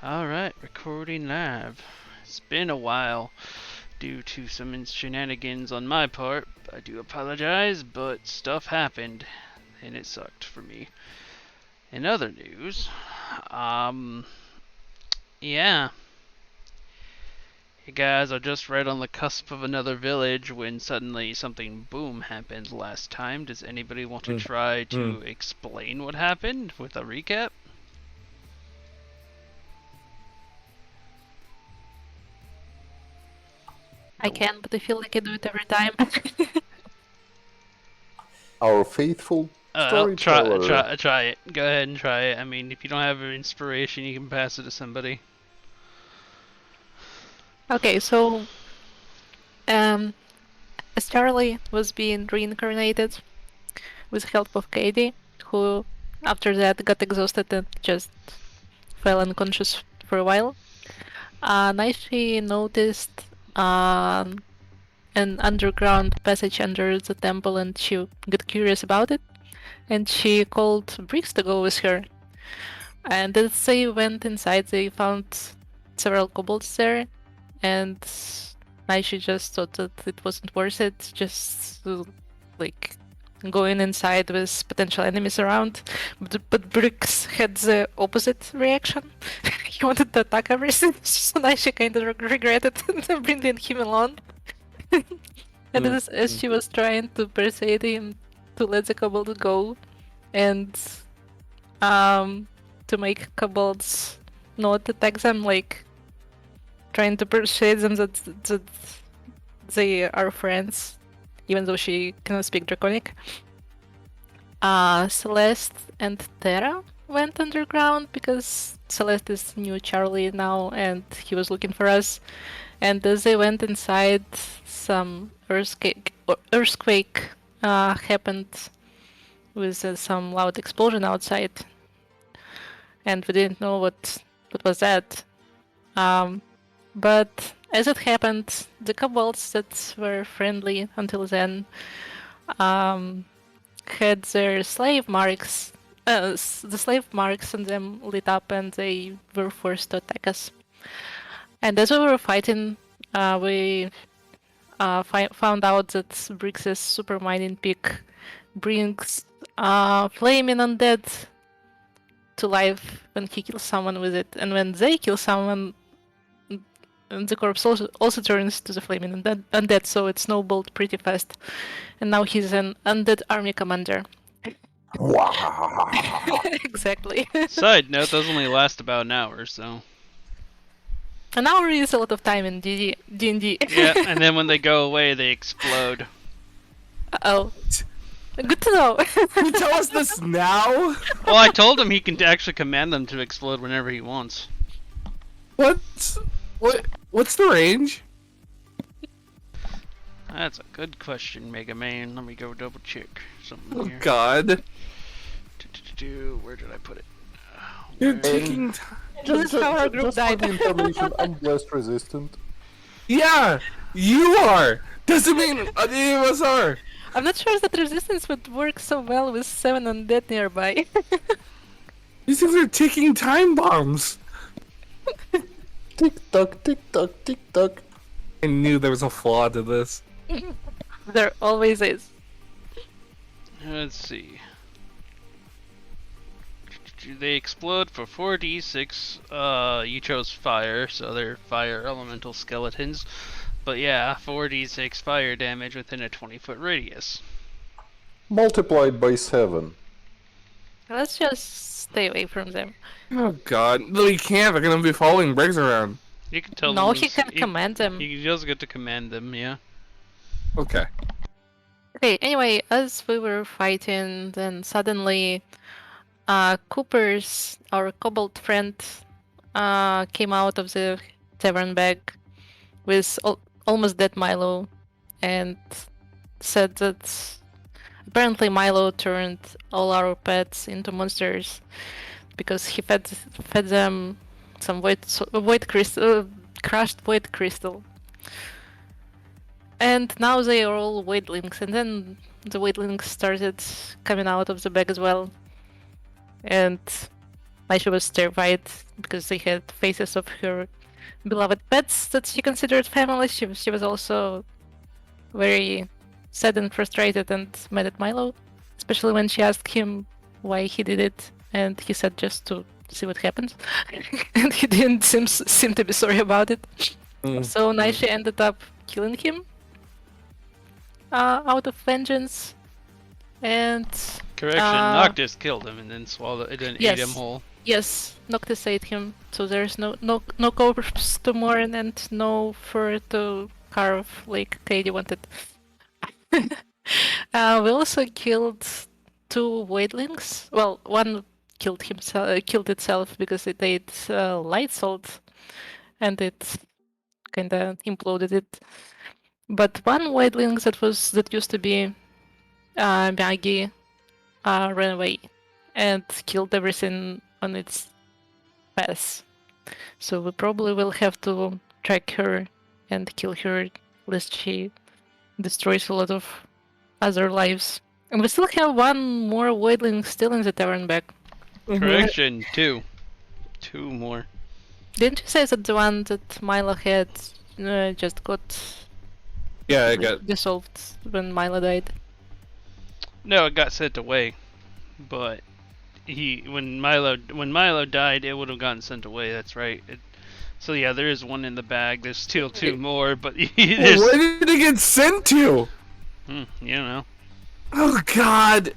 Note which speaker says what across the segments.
Speaker 1: Alright, recording live. It's been a while due to some shenanigans on my part. I do apologize, but stuff happened and it sucked for me. In other news, yeah. You guys are just right on the cusp of another village when suddenly something boom happened last time. Does anybody want to try to explain what happened with a recap?
Speaker 2: I can, but I feel like I do it every time.
Speaker 3: Our faithful
Speaker 1: Try
Speaker 3: storyteller.
Speaker 1: it. Go ahead and try it. I mean, if you don't have an inspiration, you can pass it to somebody.
Speaker 2: Okay, so as Charlie was being reincarnated with the help of Katie, who after that got exhausted and just fell unconscious for a while, Naishi noticed an underground passage under the temple and she got curious about it, and she called Briggs to go with her. And as they went inside, they found several kobolds there, and Naishi just thought that it wasn't worth it, just like going inside with potential enemies around. But Briggs had the opposite reaction. He wanted to attack everything, so Naishi kind of regretted bringing him along. And as she was trying to persuade him to let the kobold go, and to make kobolds not attack them, like trying to persuade them that they are friends, even though she cannot speak Draconic. Celeste and Terra went underground because Celeste is new Charlie now and he was looking for us. And as they went inside, some earthquake happened with some loud explosion outside. And we didn't know what was that. But as it happened, the kobolds that were friendly until then had their slave marks, the slave marks on them lit up, and they were forced to attack us. And as we were fighting, we found out that Briggs's super mining pick brings flaming undead to life when he kills someone with it, and when they kill someone, the corpse also turns to the flaming undead, so it snowballed pretty fast. And now he's an undead army commander.
Speaker 3: Wow.
Speaker 2: Exactly.
Speaker 1: Side note, those only last about an hour, so.
Speaker 2: An hour is a lot of time in D&D.
Speaker 1: Yeah, and then when they go away, they explode.
Speaker 2: Uh-oh. Good to know.
Speaker 4: You tell us this now?
Speaker 1: Well, I told him he can actually command them to explode whenever he wants.
Speaker 4: What's the range?
Speaker 1: That's a good question, Mega Man. Let me go double check something
Speaker 4: Oh
Speaker 1: here.
Speaker 4: God.
Speaker 1: Where did I put it?
Speaker 4: You're taking time.
Speaker 2: This is how our group
Speaker 3: Just for
Speaker 2: died.
Speaker 3: the information, I'm blessed resistant.
Speaker 4: Yeah, you are. Doesn't mean any of us are.
Speaker 2: I'm not sure that resistance would work so well with 7 undead nearby.
Speaker 4: These things are ticking time bombs.
Speaker 3: Tick tock, tick tock, tick tock.
Speaker 4: I knew there was a flaw to this.
Speaker 2: There always is.
Speaker 1: Let's see. They explode for 4d6. You chose fire, so they're fire elemental skeletons. But yeah, 4d6 fire damage within a 20-foot radius.
Speaker 3: Multiplied by 7.
Speaker 2: Let's just stay away from them.
Speaker 4: Oh God. No, you can't. They're gonna be following Briggs around.
Speaker 1: You can tell
Speaker 2: No,
Speaker 1: them.
Speaker 2: he can command them.
Speaker 1: He does get to command them, yeah.
Speaker 4: Okay.
Speaker 2: Okay, anyway, as we were fighting, then suddenly Cooper's, our kobold friend, came out of the tavern bag with almost dead Milo and said that apparently Milo turned all our pets into monsters because he fed them some void crystal, crushed void crystal. And now they are all Wyrmlings, and then the Wyrmlings started coming out of the bag as well. And Aisha was terrified because they had faces of her beloved pets that she considered family. She was also very sad and frustrated and mad at Milo, especially when she asked him why he did it, and he said just to see what happens, and he didn't seem to be sorry about it. So Naisha ended up killing him out of vengeance, and
Speaker 1: Correction, Noctis killed him and then swallowed it and ate him
Speaker 2: yes.
Speaker 1: whole.
Speaker 2: Yes, Noctis ate him, so there's no corpse to mourn and no fur to carve like Katie wanted. We also killed 2 Voidlings. Well, one killed itself because it ate light salt, and it kinda imploded it. But one Voidling that used to be Maggie ran away and killed everything on its path. So we probably will have to track her and kill her, lest she destroys a lot of other lives. And we still have one more Voidling still in the tavern back.
Speaker 1: Correction, 2. 2 more.
Speaker 2: Didn't you say that the one that Milo had just got
Speaker 4: Yeah, I got.
Speaker 2: dissolved when Milo died?
Speaker 1: No, it got sent away. But when Milo died, it would have gotten sent away. That's right. So yeah, there is one in the bag. There's still 2 more, but there's,
Speaker 4: Where did it get sent to?
Speaker 1: you know.
Speaker 4: Oh God.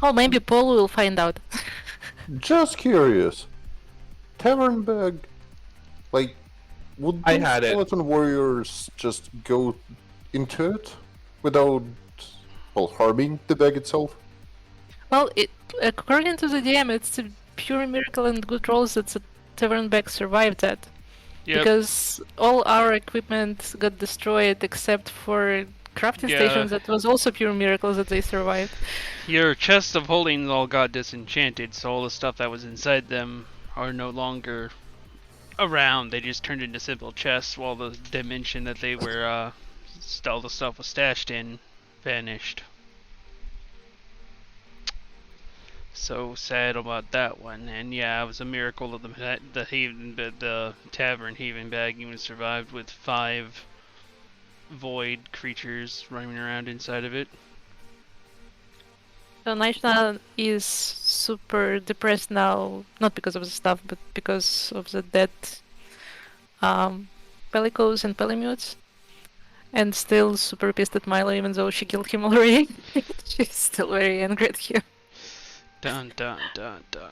Speaker 2: Oh, maybe Paul will find out.
Speaker 3: Just curious. Tavern bag. Like, would
Speaker 4: I
Speaker 3: those
Speaker 4: had it.
Speaker 3: skeleton warriors just go into it without, well, harming the bag itself?
Speaker 2: Well, according to the DM, it's a pure miracle and good rolls that the tavern bag survived that.
Speaker 1: Yep.
Speaker 2: Because all our equipment got destroyed except for crafting
Speaker 1: Yeah.
Speaker 2: stations. That was also pure miracles that they survived.
Speaker 1: Your chests of holding all got disenchanted, so all the stuff that was inside them are no longer around. They just turned into simple chests, while the dimension that they were all the stuff was stashed in vanished. So sad about that one. And yeah, it was a miracle that the tavern haven bag even survived with 5 void creatures running around inside of it.
Speaker 2: So Naishna is super depressed now, not because of the stuff, but because of the dead Pelicos and Pelimutes. And still super pissed at Milo, even though she killed him already. She's still very angry at him.
Speaker 1: Dun dun dun dun.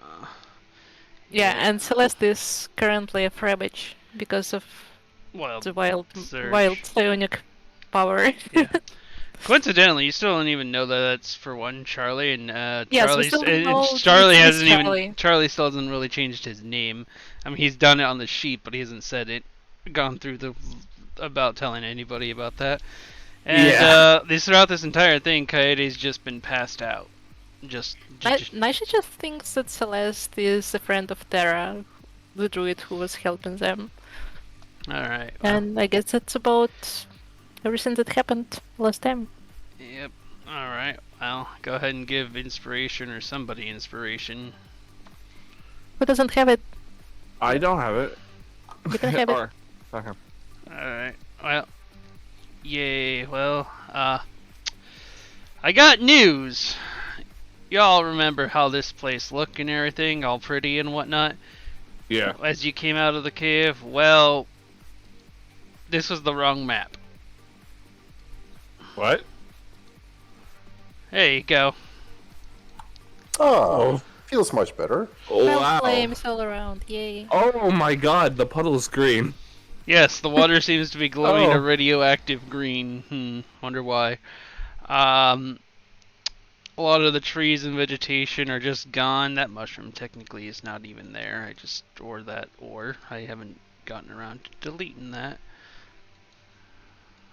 Speaker 2: Yeah, and Celeste is currently a Frabbage because of
Speaker 1: Well,
Speaker 2: the wild
Speaker 1: surge.
Speaker 2: psionic power.
Speaker 1: Yeah. Coincidentally, you still don't even know that that's for one Charlie, and
Speaker 2: Yes, we
Speaker 1: Charlie's
Speaker 2: still don't know
Speaker 1: Charlie
Speaker 2: it's
Speaker 1: hasn't
Speaker 2: Charlie.
Speaker 1: even Charlie still hasn't really changed his name. I mean, he's done it on the sheet, but he hasn't said it. Gone through about telling anybody about that. And throughout this entire thing, Coyote's just been passed out. Just
Speaker 2: Naisha just thinks that Celeste is a friend of Terra, the druid who was helping them.
Speaker 1: Alright.
Speaker 2: And I guess that's about everything that happened last time.
Speaker 1: Yep. Alright. Well, go ahead and give inspiration or somebody inspiration.
Speaker 2: Who doesn't have it?
Speaker 4: I don't have it.
Speaker 2: You can have it.
Speaker 4: Or, okay.
Speaker 1: Alright. Well. Yay. Well, I got news. Y'all remember how this place looked and everything, all pretty and whatnot?
Speaker 4: Yeah.
Speaker 1: As you came out of the cave? Well, this was the wrong map.
Speaker 4: What?
Speaker 1: There you go.
Speaker 3: Oh, feels much better.
Speaker 4: Oh
Speaker 2: Well,
Speaker 4: wow.
Speaker 2: flames all around, yay.
Speaker 4: Oh my God, the puddle's green.
Speaker 1: Yes, the water seems to be glowing a
Speaker 4: Oh.
Speaker 1: radioactive green. Wonder why. A lot of the trees and vegetation are just gone. That mushroom technically is not even there. I just stored that ore. I haven't gotten around to deleting that.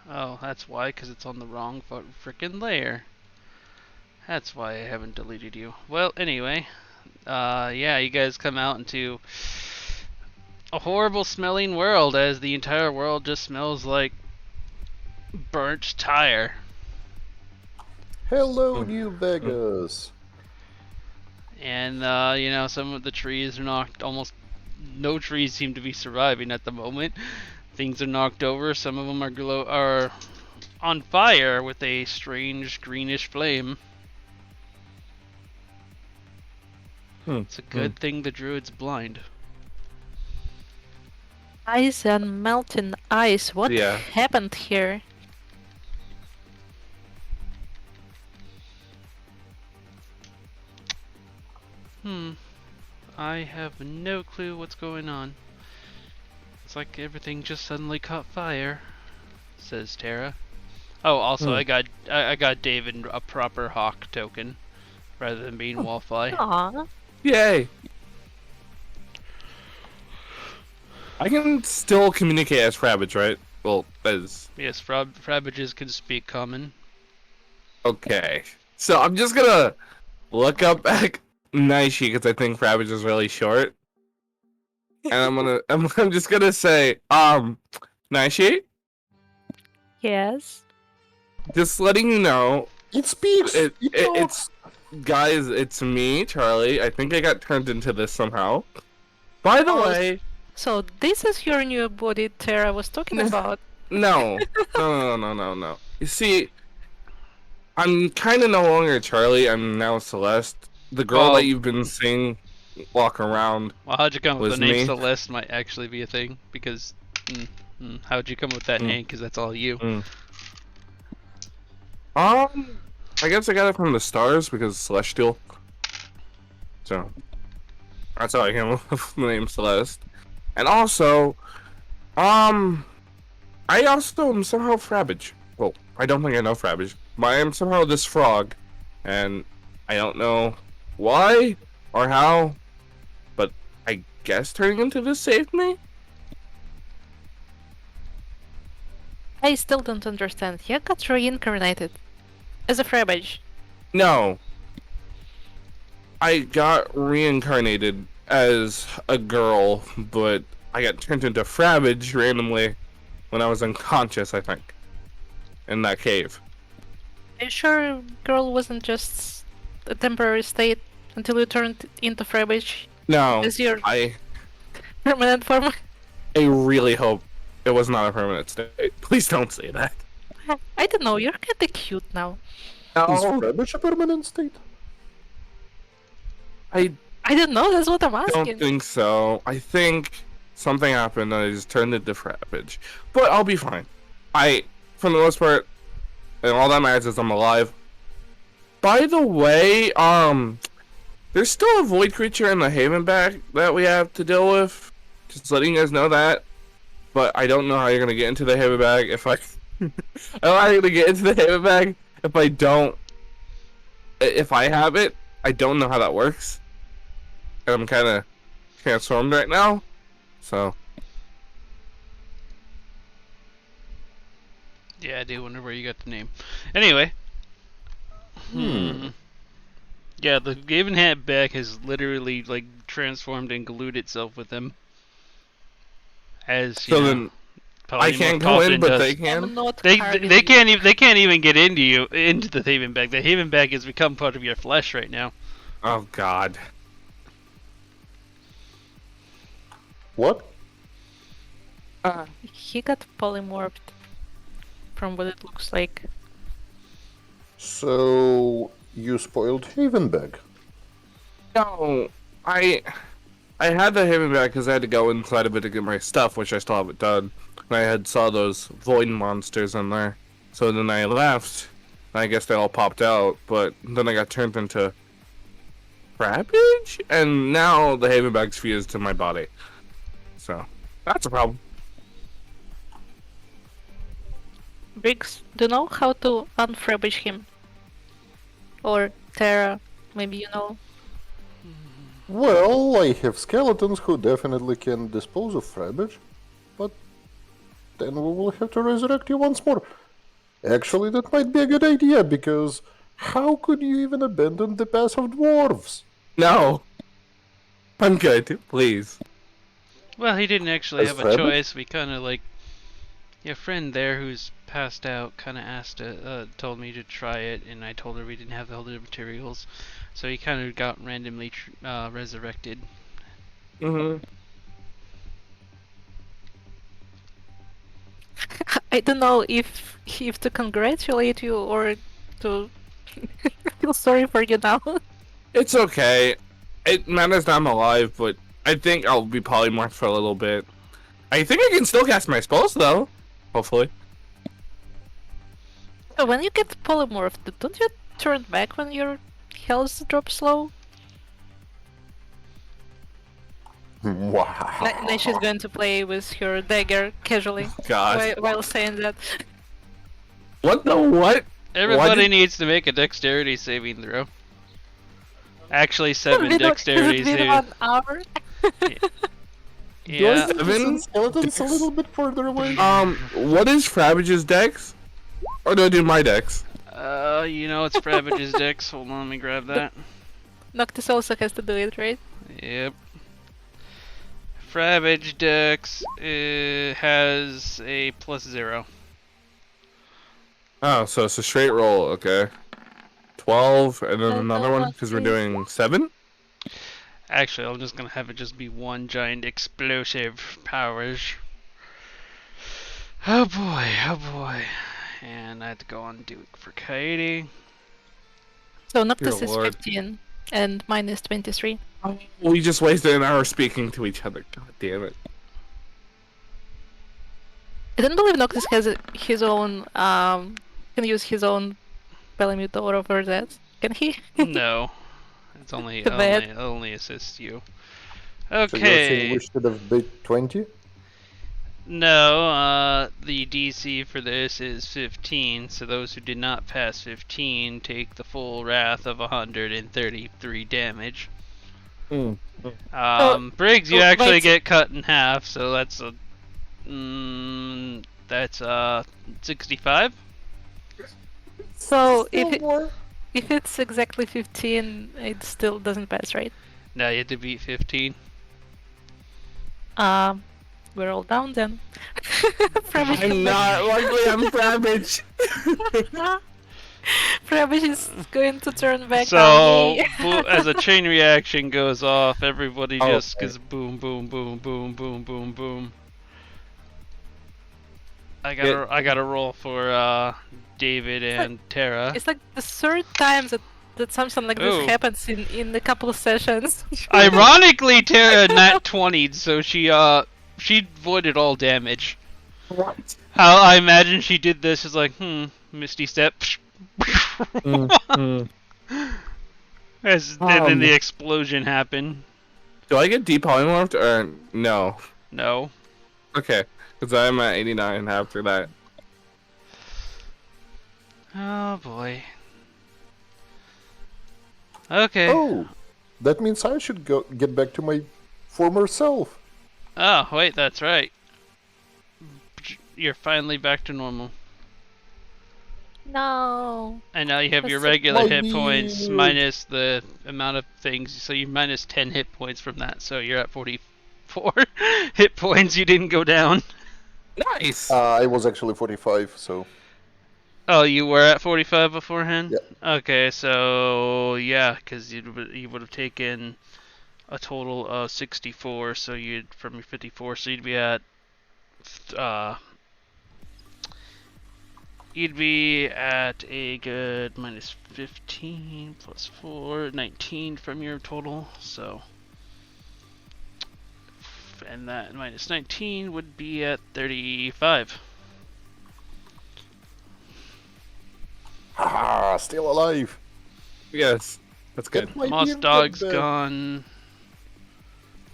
Speaker 1: Oh, that's why, because it's on the wrong frickin' layer. That's why I haven't deleted you. Well, anyway. Yeah, you guys come out into a horrible smelling world, as the entire world just smells like burnt tire.
Speaker 3: Hello, New Vegas.
Speaker 1: And you know, some of the trees are knocked. Almost no trees seem to be surviving at the moment. Things are knocked over. Some of them are on fire with a strange greenish flame. It's a good thing the druid's blind.
Speaker 2: Ice and melting ice. What
Speaker 4: Yeah.
Speaker 2: happened here?
Speaker 1: I have no clue what's going on. It's like everything just suddenly caught fire, says Tara. Oh, also I got David a proper hawk token rather than being wallfly.
Speaker 2: Aww.
Speaker 4: Yay! I can still communicate as Frabbage, right? Well, that is...
Speaker 1: Yes, Frabbages can speak common.
Speaker 4: Okay. So I'm just gonna look up back Naishi because I think Frabbage is really short. And I'm just gonna say, Naishi,
Speaker 2: Yes.
Speaker 4: just letting you know,
Speaker 3: It speaks.
Speaker 4: it's guys, it's me, Charlie. I think I got turned into this somehow. By the way,
Speaker 2: So this is your new body Tara was talking about.
Speaker 4: no. No. You see, I'm kind of no longer Charlie. I'm now Celeste, the girl
Speaker 1: Oh.
Speaker 4: that you've been seeing walk around.
Speaker 1: Well, how'd you come up with
Speaker 4: Was
Speaker 1: the name
Speaker 4: me.
Speaker 1: Celeste might actually be a thing? Because, how'd you come up with that name? Because that's all you.
Speaker 4: I guess I got it from the stars because celestial. So that's how I came up with the name Celeste. And also, I also am somehow Frabbage. Well, I don't think I know Frabbage, but I am somehow this frog, and I don't know why or how, but I guess turning into this saved me?
Speaker 2: I still don't understand. You got reincarnated as a Frabbage.
Speaker 4: No. I got reincarnated as a girl, but I got turned into Frabbage randomly when I was unconscious, I think, in that cave.
Speaker 2: Are you sure girl wasn't just a temporary state until you turned into Frabbage?
Speaker 4: No,
Speaker 2: Is your
Speaker 4: I
Speaker 2: permanent form?
Speaker 4: really hope it was not a permanent state. Please don't say that.
Speaker 2: I don't know, you're kinda cute now.
Speaker 3: Is
Speaker 4: No,
Speaker 3: Frabbage a permanent state?
Speaker 4: I
Speaker 2: I don't know, that's what I'm
Speaker 4: don't
Speaker 2: asking.
Speaker 4: think so. I think something happened and I just turned into Frabbage. But I'll be fine. For the most part, and all that matters is I'm alive. By the way, there's still a void creature in the Haven bag that we have to deal with. Just letting you guys know that. But I don't know how you're gonna get into the Haven bag if I... I don't know how you're gonna get into the Haven bag if I don't... If I have it, I don't know how that works. And I'm kinda transformed right now. So...
Speaker 1: Yeah, I do wonder where you got the name. Anyway. Yeah, the Gaven Hat back has literally, like, transformed and glued itself with him. As, you
Speaker 4: So
Speaker 1: know,
Speaker 4: then,
Speaker 1: probably
Speaker 4: I
Speaker 1: more
Speaker 4: can't go in,
Speaker 1: confident
Speaker 4: but
Speaker 1: does.
Speaker 4: they
Speaker 2: I'm
Speaker 4: can?
Speaker 2: not
Speaker 1: They
Speaker 2: carving
Speaker 1: can't
Speaker 2: you.
Speaker 1: even get into the Haven bag. The Haven bag has become part of your flesh right now.
Speaker 4: Oh god.
Speaker 3: What?
Speaker 2: He got polymorphed from what it looks like.
Speaker 3: So you spoiled Havenbag.
Speaker 4: No, I had the Haven back because I had to go inside of it to get my stuff, which I still haven't done. And I saw those void monsters in there. So then I left, and I guess they all popped out, but then I got turned into Frabbage? And now the Haven bag's fused to my body. So, that's a problem.
Speaker 2: Briggs, do you know how to unfrabbage him? Or Terra, maybe you know.
Speaker 3: Well, I have skeletons who definitely can dispose of Frabbage, but then we will have to resurrect you once more. Actually, that might be a good idea, because how could you even abandon the path of dwarves?
Speaker 4: No! I'm good, please.
Speaker 1: Well, he didn't actually
Speaker 3: As
Speaker 1: have a
Speaker 3: Frabbage?
Speaker 1: choice. We kind of, like, Your friend there who's passed out kind of told me to try it, and I told her we didn't have all the materials, so he kind of got randomly resurrected.
Speaker 4: Mm-hmm.
Speaker 2: I don't know if to congratulate you or to feel sorry for you now.
Speaker 4: It's okay. It matters that I'm alive, but I think I'll be polymorphed for a little bit. I think I can still cast my spells though. Hopefully.
Speaker 2: When you get polymorphed, don't you turn back when your health drops low?
Speaker 3: Wow.
Speaker 2: Then she's going to play with her dagger casually
Speaker 4: God.
Speaker 2: while saying that.
Speaker 4: What the what?
Speaker 1: Everybody needs to make a dexterity saving throw. Actually, 7 dexterity
Speaker 2: Has it been
Speaker 1: saving.
Speaker 2: 1 hour?
Speaker 1: Yeah.
Speaker 4: Seven?
Speaker 3: Skeletons a little bit further away.
Speaker 4: What is Frabbage's dex? Or do I do my dex?
Speaker 1: You know it's Bravage's dex. Hold on, let me grab that.
Speaker 2: Noctis also has to do it, right?
Speaker 1: Yep. Fravage dex has a +0.
Speaker 4: Oh, so it's a straight roll, okay. 12, and then another one, because we're doing 7?
Speaker 1: Actually, I'm just gonna have it just be one giant explosive powers. Oh boy, oh boy. And I have to go on and do it for Katie.
Speaker 2: So Noctis
Speaker 4: Dear
Speaker 2: is
Speaker 4: Lord.
Speaker 2: 15 and mine is 23.
Speaker 4: We just wasted an hour speaking to each other. God damn it.
Speaker 2: I don't believe Noctis has his own, can use his own Palamute over that. Can he?
Speaker 1: No. It's only
Speaker 2: Too bad.
Speaker 1: only assists you.
Speaker 3: So you're saying
Speaker 1: Okay.
Speaker 3: we should have bid 20?
Speaker 1: No, the DC for this is 15, so those who did not pass 15 take the full wrath of 133 damage. Briggs, you actually
Speaker 2: wait.
Speaker 1: get cut in half, so that's that's 65.
Speaker 2: So
Speaker 3: Still more.
Speaker 2: if it's exactly 15, it still doesn't pass, right?
Speaker 1: Now you have to beat 15.
Speaker 2: We're all down then.
Speaker 4: I'm not. Luckily, I'm Frabbage.
Speaker 2: Frabish is going to turn back
Speaker 1: So,
Speaker 2: on me.
Speaker 1: as a chain reaction goes off, everybody
Speaker 4: Oh,
Speaker 1: just
Speaker 4: okay.
Speaker 1: goes boom, boom, boom, boom, boom, boom, boom. I gotta roll for David and Tara.
Speaker 2: It's like the third time that something like
Speaker 1: Ooh.
Speaker 2: this happens in a couple of sessions.
Speaker 1: Ironically, Tara nat 20'd, so she avoided all damage.
Speaker 4: What?
Speaker 1: How I imagine she did this is like, Misty Step. And then the explosion happened.
Speaker 4: Do I get depolymorphed or no?
Speaker 1: No.
Speaker 4: Okay, because I'm at 89 after that.
Speaker 1: Oh boy. Okay.
Speaker 3: Oh, that means I should get back to my former self.
Speaker 1: Oh, wait, that's right. You're finally back to normal.
Speaker 2: No.
Speaker 1: And now you have your
Speaker 2: That's
Speaker 1: regular
Speaker 3: my
Speaker 1: hit points
Speaker 3: beard.
Speaker 1: minus the amount of things. So you're minus 10 hit points from that. So you're at 44 hit points. You didn't go down.
Speaker 4: Nice.
Speaker 3: I was actually 45, so
Speaker 1: Oh, you were at 45 beforehand?
Speaker 3: Yeah.
Speaker 1: Okay, so yeah, because you would have taken a total of 64. So you'd from your 54, so you'd be at a good minus 15 plus 4, 19 from your total. So, and that minus 19 would be at 35.
Speaker 3: haha, still alive.
Speaker 4: Yes, that's good.
Speaker 3: Get my
Speaker 1: Moss
Speaker 3: beard
Speaker 1: Dog's
Speaker 3: back.
Speaker 1: gone.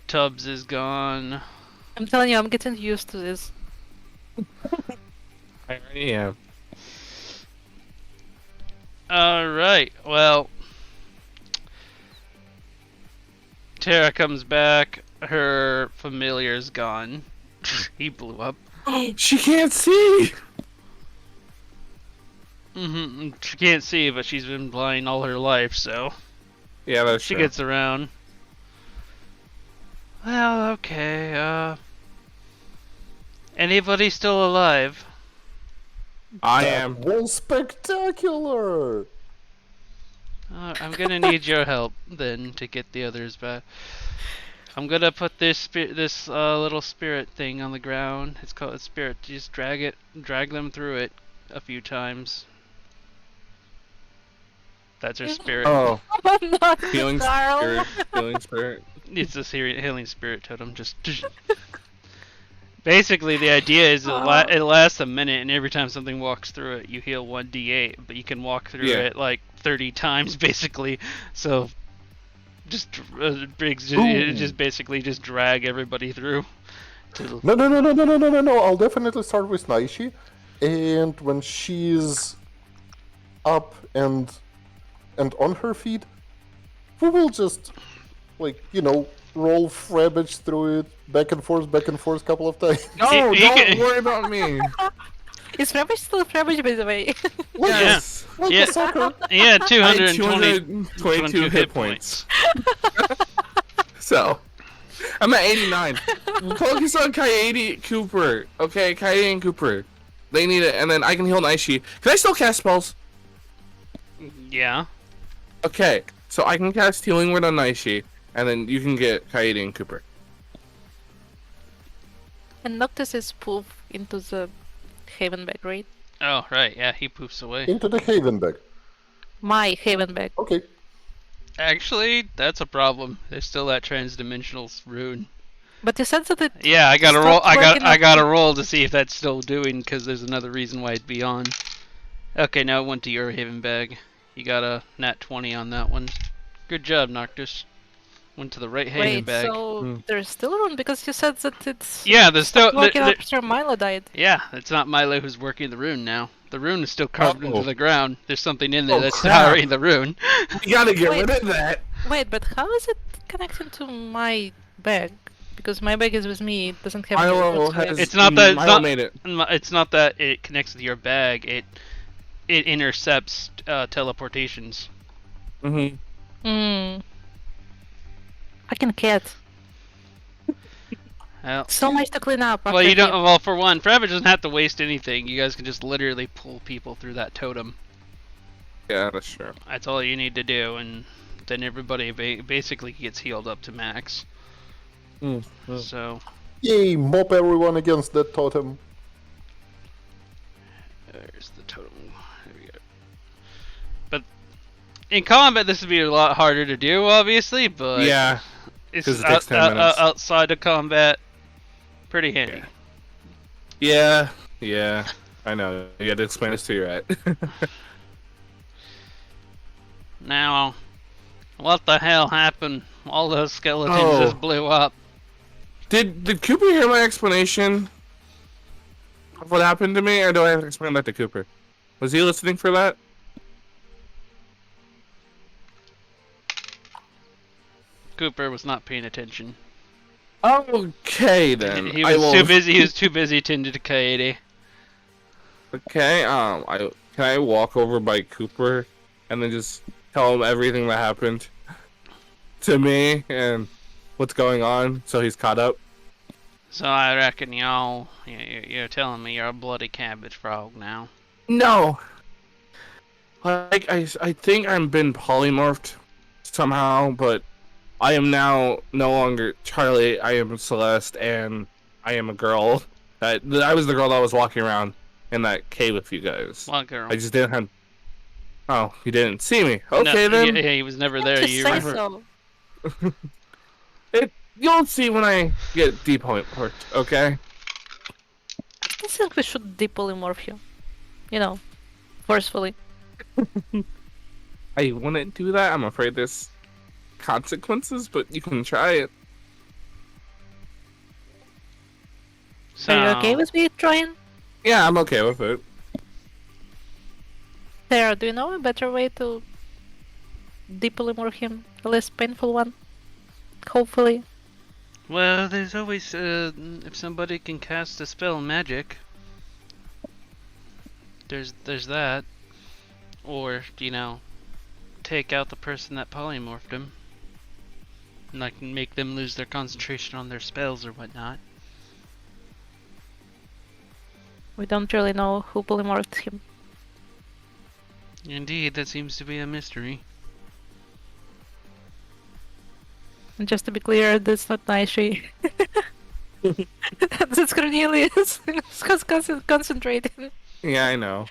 Speaker 1: Tubbs is gone.
Speaker 2: I'm telling you, I'm getting used to this.
Speaker 4: I already am.
Speaker 1: Alright, well. Tara comes back. Her familiar's gone. He blew up.
Speaker 4: She can't see.
Speaker 1: She can't see, but she's been blind all her life, so
Speaker 4: Yeah, that's
Speaker 1: she
Speaker 4: true.
Speaker 1: gets around. Well, okay, Anybody still alive?
Speaker 4: I
Speaker 3: That
Speaker 4: am.
Speaker 3: was spectacular!
Speaker 1: I'm gonna need your help then to get the others back. I'm gonna put this little spirit thing on the ground. It's called a spirit. Just drag them through it a few times. That's her spirit.
Speaker 4: Oh,
Speaker 2: I'm not
Speaker 4: healing
Speaker 2: Carl.
Speaker 4: spirit. Healing spirit.
Speaker 1: It's a healing spirit totem. Just basically the idea is it lasts a minute, and every time something walks through it, you heal 1d8. But you can walk through it like 30 times, basically. So just Briggs just basically just drag everybody through.
Speaker 3: No. I'll definitely start with Naishi. And when she's up and on her feet, we will just, roll Frabbage through it, back and forth, a couple of times.
Speaker 4: No,
Speaker 1: You
Speaker 4: don't
Speaker 1: can-
Speaker 4: worry about me.
Speaker 2: Is Frabbage still Frabbage, by the way?
Speaker 4: Yes.
Speaker 3: Like
Speaker 1: Yeah.
Speaker 3: a sucker.
Speaker 1: Yeah,
Speaker 4: I had
Speaker 1: 222
Speaker 4: 222 hit points. So, I'm at 89. Focus on Coyote Cooper. Okay, Coyote and Cooper. They need it, and then I can heal Naishi. Can I still cast spells?
Speaker 1: Yeah.
Speaker 4: Okay, so I can cast Healing Word on Naishi, and then you can get Coyote and Cooper.
Speaker 2: And Noctis is poof into the Haven bag, right?
Speaker 1: Oh, right. Yeah, he poofs away.
Speaker 3: Into the Haven bag.
Speaker 2: My Haven bag.
Speaker 3: Okay.
Speaker 1: Actually, that's a problem. There's still that transdimensional rune.
Speaker 2: But you said that it...
Speaker 1: Yeah, I gotta
Speaker 2: Stop
Speaker 1: roll.
Speaker 2: working
Speaker 1: I
Speaker 2: on
Speaker 1: gotta
Speaker 2: it.
Speaker 1: roll to see if that's still doing, because there's another reason why it'd be on. Okay, now it went to your Haven bag. You got a nat 20 on that one. Good job, Noctis. Went to the right Haven
Speaker 2: Wait,
Speaker 1: bag.
Speaker 2: so there's still room because you said that it's
Speaker 1: Yeah, there's still.
Speaker 2: working after Milo died.
Speaker 1: Yeah, it's not Milo who's working the rune now. The rune is still carved into
Speaker 4: Uh-oh.
Speaker 1: the ground. There's something in there
Speaker 4: Oh,
Speaker 1: that's
Speaker 4: crap.
Speaker 1: powering the rune.
Speaker 4: You gotta get
Speaker 2: Wait.
Speaker 4: rid of that.
Speaker 2: Wait, but how is it connecting to my bag? Because my bag is with me, it doesn't have
Speaker 4: Milo
Speaker 2: any roots to it.
Speaker 4: has.
Speaker 1: It's not that- it's
Speaker 4: Milo
Speaker 1: not-
Speaker 4: made it.
Speaker 1: It's not that it connects to your bag. It intercepts teleportations.
Speaker 4: Mm-hmm.
Speaker 2: I can cat.
Speaker 1: Well,
Speaker 2: So much to clean up.
Speaker 1: well,
Speaker 2: after
Speaker 1: you don't.
Speaker 2: him.
Speaker 1: Well, for one, Frabbage doesn't have to waste anything. You guys can just literally pull people through that totem.
Speaker 4: Yeah, that's true.
Speaker 1: That's all you need to do, and then everybody basically gets healed up to max. So
Speaker 3: Yay, mop everyone against that totem.
Speaker 1: there's the totem. There we go. But in combat, this would be a lot harder to do, obviously. But
Speaker 4: Yeah.
Speaker 1: it's
Speaker 4: 'cause it takes 10 minutes.
Speaker 1: outside of combat, pretty handy.
Speaker 4: Yeah. Yeah. I know. You gotta explain this to your rat.
Speaker 1: Now, what the hell happened? All those skeletons
Speaker 4: Oh.
Speaker 1: just blew up.
Speaker 4: Did Cooper hear my explanation of what happened to me, or do I have to explain that to Cooper? Was he listening for that?
Speaker 1: Cooper was not paying attention.
Speaker 4: Okay then.
Speaker 1: He
Speaker 4: I
Speaker 1: was
Speaker 4: will-
Speaker 1: too busy. He was too busy tending to Kaede.
Speaker 4: Okay. Can I walk over by Cooper and then just tell him everything that happened to me and what's going on, so he's caught up?
Speaker 1: So I reckon you're telling me you're a bloody cabbage frog now.
Speaker 4: No. Like I think I'm been polymorphed somehow, but I am now no longer Charlie. I am Celeste, and I am a girl. I was the girl that was walking around in that cave with you guys.
Speaker 1: What girl?
Speaker 4: I just didn't have. Oh, you didn't see me. Okay
Speaker 1: No,
Speaker 4: then.
Speaker 1: Yeah, he was never there.
Speaker 2: Just
Speaker 1: You
Speaker 2: say
Speaker 1: remember?
Speaker 2: so.
Speaker 4: You'll see when I get depolymorphed. Okay.
Speaker 2: I think we should depolymorph you. You know, forcefully.
Speaker 4: I wouldn't do that. I'm afraid there's consequences, but you can try it.
Speaker 1: So,
Speaker 2: Are you okay with me trying?
Speaker 4: Yeah, I'm okay with it.
Speaker 2: Sarah, do you know a better way to depolymorph him? A less painful one? Hopefully.
Speaker 1: Well, there's always if somebody can cast a spell magic. There's that, or take out the person that polymorphed him, and make them lose their concentration on their spells or whatnot.
Speaker 2: We don't really know who polymorphed him.
Speaker 1: Indeed, that seems to be a mystery.
Speaker 2: And just to be clear, that's not Naishi. That's Cornelius. Who's concentrating.
Speaker 4: Yeah, I know.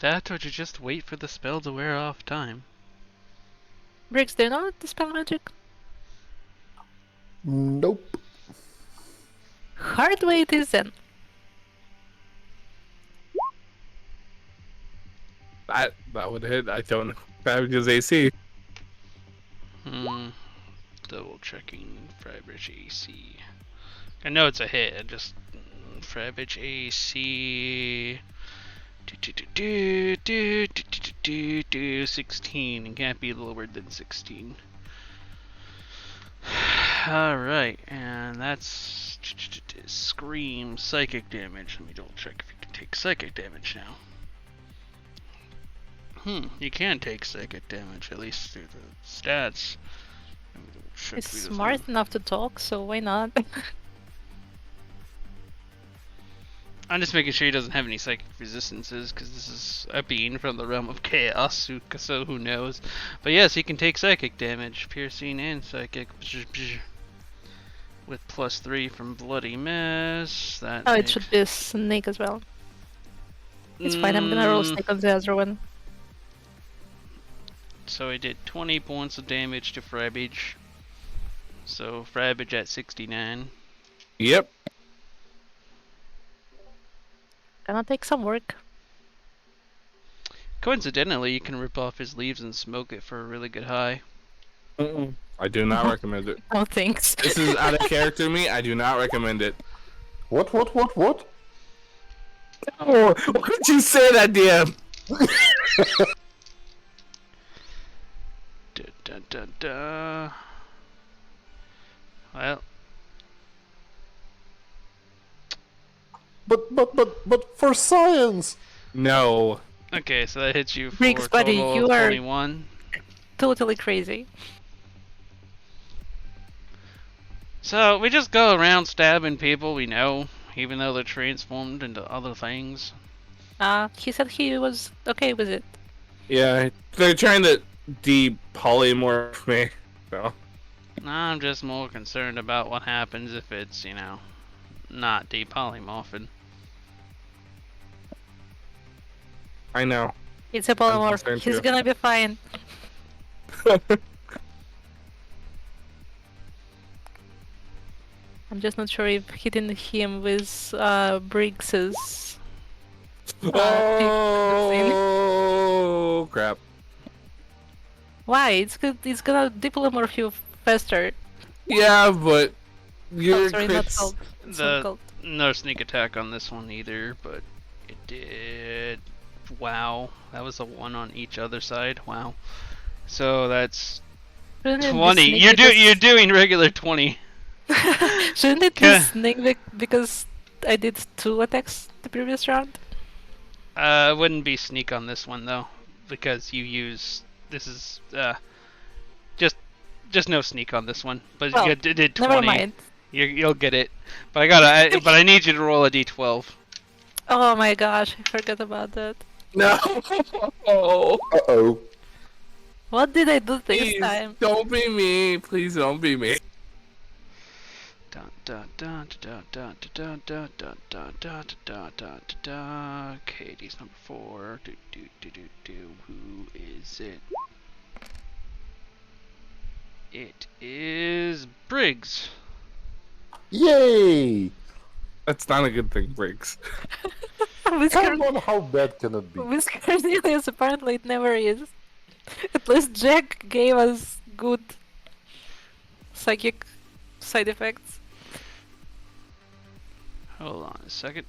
Speaker 1: That or to just wait for the spell to wear off time.
Speaker 2: Briggs, do you know the spell magic?
Speaker 3: Nope.
Speaker 2: Hard way it is then.
Speaker 4: That would hit. I don't know. Fabulous AC.
Speaker 1: Double checking Fravage AC. I know it's a hit, I just Fravage AC 16. It can't be lower than 16. Alright, and that's Scream psychic damage. Let me double check if you can take psychic damage now. You can take psychic damage, at least through the stats.
Speaker 2: He's smart enough to talk, so why not?
Speaker 1: I'm just making sure he doesn't have any psychic resistances, because this is a being from the realm of chaos, so who knows. But yes, he can take psychic damage, piercing and psychic. With +3 from Bloody Mess. That
Speaker 2: Oh, it should be a snake as well. It's fine, I'm gonna roll snake on the other one.
Speaker 1: So I did 20 points of damage to Frabbage. So Frabbage at 69.
Speaker 4: Yep.
Speaker 2: Gonna take some work.
Speaker 1: Coincidentally, you can rip off his leaves and smoke it for a really good high.
Speaker 4: I do not recommend it.
Speaker 2: Oh, thanks.
Speaker 4: This is out of character to me. I do not recommend it.
Speaker 3: What?
Speaker 4: Oh, why did you say that, DM?
Speaker 1: Well,
Speaker 3: But for science!
Speaker 4: No.
Speaker 1: okay, so that hits you for
Speaker 2: Briggs,
Speaker 1: a
Speaker 2: buddy,
Speaker 1: total
Speaker 2: you
Speaker 1: of
Speaker 2: are
Speaker 1: 21.
Speaker 2: totally crazy.
Speaker 1: So we just go around stabbing people we know, even though they're transformed into other things.
Speaker 2: He said he was okay with it.
Speaker 4: Yeah, they're trying to de-polymorph me. So.
Speaker 1: I'm just more concerned about what happens if it's, not depolymorphing.
Speaker 2: I know. It's a
Speaker 4: I'm
Speaker 2: polymorph.
Speaker 4: concerned
Speaker 2: He's
Speaker 4: too.
Speaker 2: gonna be fine. I'm just not sure if hitting him with Briggs's.
Speaker 4: Oh crap!
Speaker 2: Why? It's good. It's gonna depolymorph you faster.
Speaker 4: Yeah, but your
Speaker 2: Sorry, not
Speaker 4: crits.
Speaker 2: called. It's not called.
Speaker 1: No sneak attack on this one either, but it did. Wow, that was a 1 on each other side. Wow. So that's
Speaker 2: Shouldn't it be
Speaker 1: 20.
Speaker 2: snake
Speaker 1: You're doing regular 20.
Speaker 2: Shouldn't it be snake because I did 2 attacks the previous round?
Speaker 1: It wouldn't be sneak on this one though, because you use this is just no sneak on this one. But
Speaker 2: Well,
Speaker 1: you did 20.
Speaker 2: Never mind.
Speaker 1: You'll get it. But but I need you to roll a d12.
Speaker 2: Oh my gosh, I forgot about that.
Speaker 4: No.
Speaker 3: Uh-oh.
Speaker 2: What did I do this
Speaker 4: Please,
Speaker 2: time?
Speaker 4: don't be me. Please don't be me.
Speaker 1: Katie's number 4. Who is it? It is Briggs.
Speaker 3: Yay!
Speaker 4: That's not a good thing, Briggs.
Speaker 2: With
Speaker 3: Come on, how bad can it be?
Speaker 2: With Cornelius, apparently it never is. At least Jack gave us good psychic side effects.
Speaker 1: Hold on a second.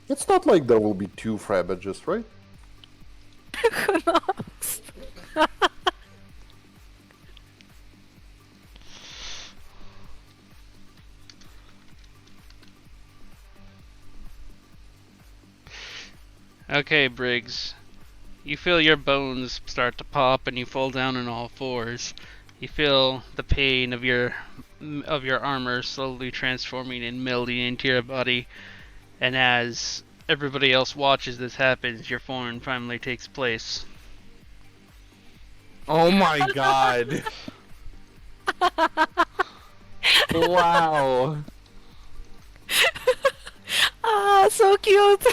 Speaker 3: It's not like there will be 2 Frabbages, right?
Speaker 2: Who knows?
Speaker 1: Okay, Briggs. You feel your bones start to pop and you fall down on all fours. You feel the pain of your armor slowly transforming and melding into your body. And as everybody else watches this happen, your form finally takes place.
Speaker 4: Oh my god. Wow.
Speaker 2: Ah, so cute.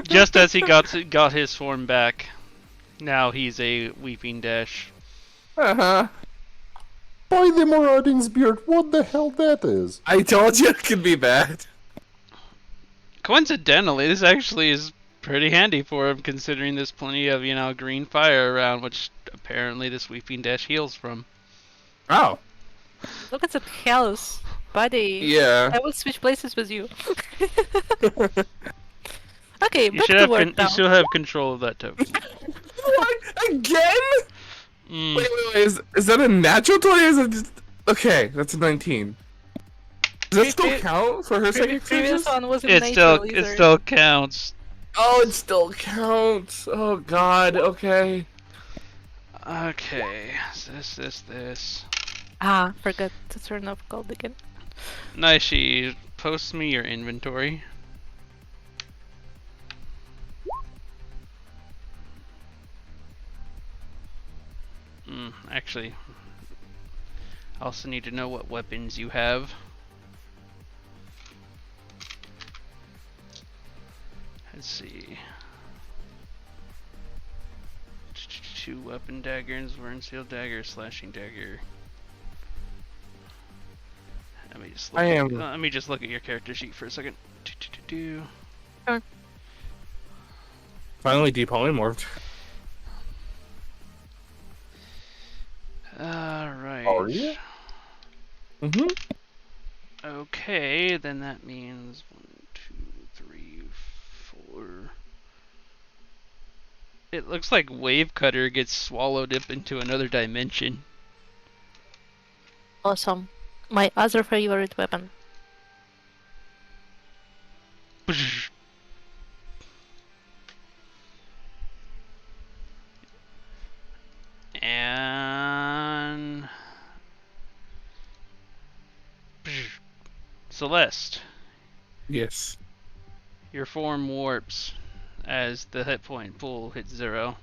Speaker 1: Just as he got his form back, now he's a weeping dash.
Speaker 4: Uh-huh.
Speaker 3: By the Moradin's beard, what the hell that is?
Speaker 4: I told you it could be bad.
Speaker 1: Coincidentally, this actually is pretty handy for him, considering there's plenty of, green fire around, which apparently this weeping dash heals from.
Speaker 4: Oh.
Speaker 2: Look at that house, buddy.
Speaker 4: Yeah.
Speaker 2: I will switch places with you. Okay,
Speaker 1: You
Speaker 2: back
Speaker 1: should
Speaker 2: to
Speaker 1: have
Speaker 2: work now.
Speaker 1: you still have control of that token.
Speaker 4: What? Again?
Speaker 1: Mm.
Speaker 4: Wait, is that a natural 20 or is it just... Okay, that's a 19. Does that still count for her psychic
Speaker 2: Previous
Speaker 4: senses?
Speaker 2: one wasn't
Speaker 1: It
Speaker 2: natural
Speaker 1: still
Speaker 2: either.
Speaker 1: counts.
Speaker 4: Oh, it still counts. Oh god, okay.
Speaker 1: Okay, this.
Speaker 2: Ah, forgot to turn off gold again.
Speaker 1: Naishi, post me your inventory. Actually, I also need to know what weapons you have. Let's see. 2 weapon daggers, Wyrm seal dagger, slashing dagger. Let me just look at your character sheet for a second.
Speaker 4: Finally depolymorphed.
Speaker 1: Alright.
Speaker 3: Are you?
Speaker 4: Mm-hmm.
Speaker 1: Okay, then that means 1, 2, 3, 4. It looks like Wave Cutter gets swallowed up into another dimension.
Speaker 2: Awesome. My other favorite weapon.
Speaker 1: And Celeste,
Speaker 4: Yes.
Speaker 1: your form warps as the hit point pool hits 0,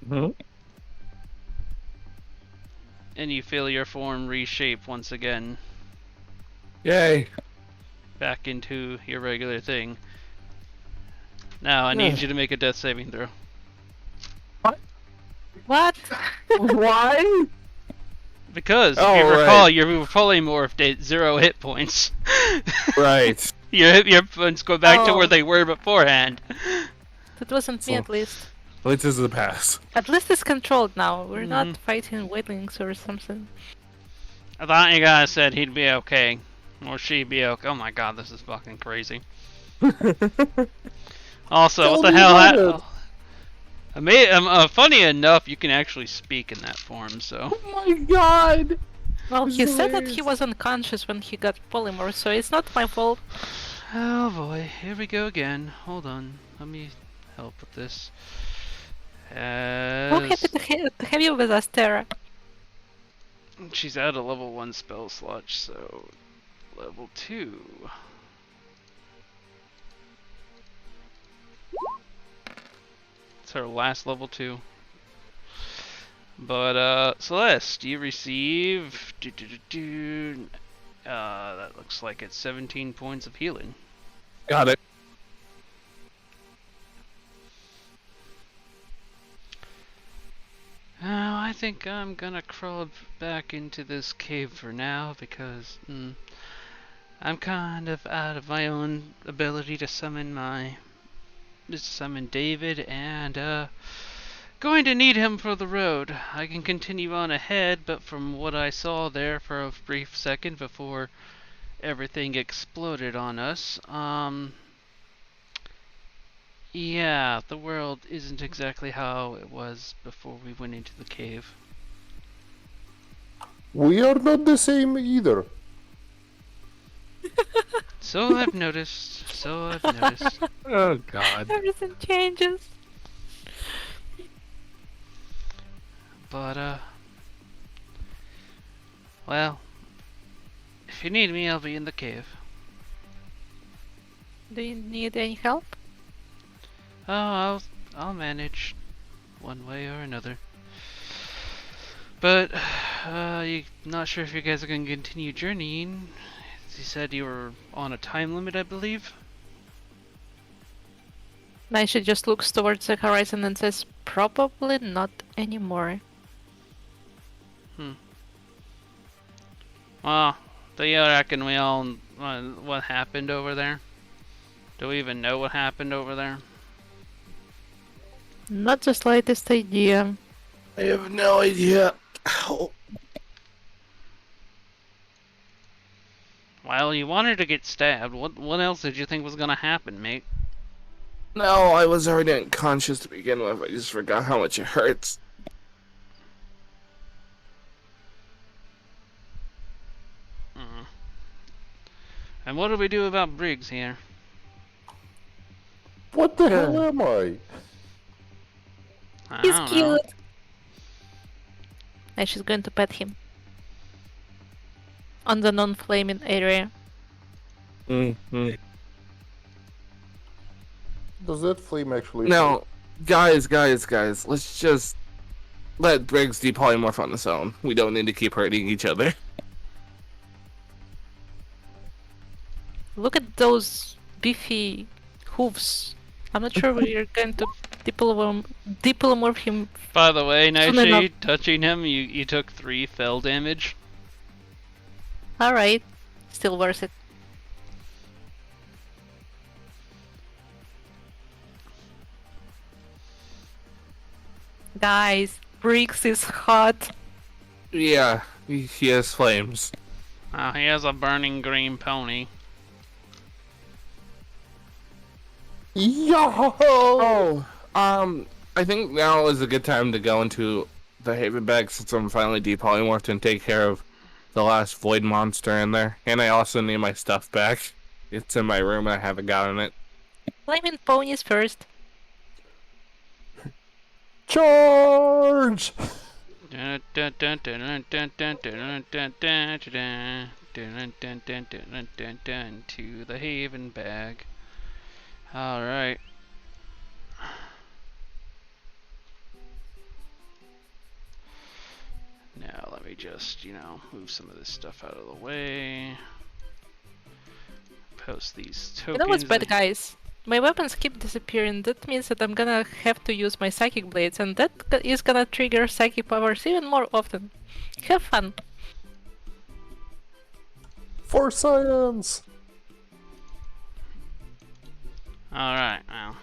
Speaker 4: Mm-hmm.
Speaker 1: and you feel your form reshape once again
Speaker 4: Yay.
Speaker 1: back into your regular thing. Now I need you to make a death saving throw.
Speaker 2: What?
Speaker 4: Why?
Speaker 1: Because if
Speaker 4: Oh,
Speaker 1: you
Speaker 4: right.
Speaker 1: recall, you were polymorphed at 0 hit points.
Speaker 4: Right.
Speaker 1: Your points go back to where
Speaker 2: Oh.
Speaker 1: they were beforehand.
Speaker 2: That wasn't me,
Speaker 4: So-
Speaker 2: at least.
Speaker 4: Well, this is the pass.
Speaker 2: At least it's controlled now. We're
Speaker 1: Mhm.
Speaker 2: not fighting Wyrmlings or something.
Speaker 1: I thought you guys said he'd be okay. Or she'd be okay. Oh my god, this is fucking crazy. Also,
Speaker 3: Tell
Speaker 1: what the
Speaker 3: me
Speaker 1: hell
Speaker 3: about
Speaker 1: happened? Funny enough, you can actually speak in that form, so.
Speaker 4: Oh my god.
Speaker 2: Well,
Speaker 4: This
Speaker 2: he
Speaker 4: is
Speaker 2: said that he
Speaker 4: hilarious.
Speaker 2: was unconscious when he got polymorph, so it's not my fault.
Speaker 1: Oh boy, here we go again. Hold on, let me help with this.
Speaker 2: We're happy to have you with us, Terra.
Speaker 1: She's at a level 1 spell slot, so level 2. It's her last level 2. But Celeste, you receive that looks like it's 17 points of healing.
Speaker 4: Got it.
Speaker 1: Oh, I think I'm gonna crawl back into this cave for now because I'm kind of out of my own ability to summon David, and going to need him for the road. I can continue on ahead, but from what I saw there for a brief second before everything exploded on us, yeah, the world isn't exactly how it was before we went into the cave.
Speaker 3: We are not the same either.
Speaker 1: So I've noticed.
Speaker 4: Oh god.
Speaker 2: Everything changes.
Speaker 1: But, well, if you need me, I'll be in the cave.
Speaker 2: Do you need any help?
Speaker 1: Oh, I'll manage one way or another. But, not sure if you guys are gonna continue journeying. You said you were on a time limit, I believe?
Speaker 2: Naisha just looks towards the horizon and says, probably not anymore.
Speaker 1: Well, do you reckon we all what happened over there? Do we even know what happened over there?
Speaker 2: Not the slightest idea.
Speaker 4: I have no idea. Ow.
Speaker 1: Well, you wanted to get stabbed. What else did you think was gonna happen, mate?
Speaker 4: No, I was already unconscious to begin with. I just forgot how much it hurts.
Speaker 1: And what do we do about Briggs here?
Speaker 3: What the hell am I?
Speaker 1: I
Speaker 2: He's
Speaker 1: don't know.
Speaker 2: cute. And she's going to pet him. On the non-flaming area.
Speaker 4: Mm-hmm.
Speaker 3: Does that flame actually...
Speaker 4: Now, guys, let's just let Briggs depolymorph on his own. We don't need to keep hurting each other.
Speaker 2: Look at those beefy hooves. I'm not sure we're going to dipolymorph him.
Speaker 1: By the way,
Speaker 2: enough.
Speaker 1: Naishi, touching him, you took 3 fell damage.
Speaker 2: Alright. Still worth it. Guys, Briggs is hot.
Speaker 4: Yeah, he has flames.
Speaker 1: He has a burning green pony.
Speaker 3: Yo!
Speaker 4: Oh, I think now is a good time to go into the Haven bag since I'm finally depolymorphed and take care of the last void monster in there. And I also need my stuff back. It's in my room and I haven't gotten it.
Speaker 2: Flaming ponies first.
Speaker 3: Charge!
Speaker 1: To the Haven bag. Alright. Now let me just, move some of this stuff out of the way. Post these tokens.
Speaker 2: You know what's bad, guys? My weapons keep disappearing. That means that I'm gonna have to use my psychic blades, and that is gonna trigger psychic powers even more often. Have fun.
Speaker 3: For science!
Speaker 1: Alright, well.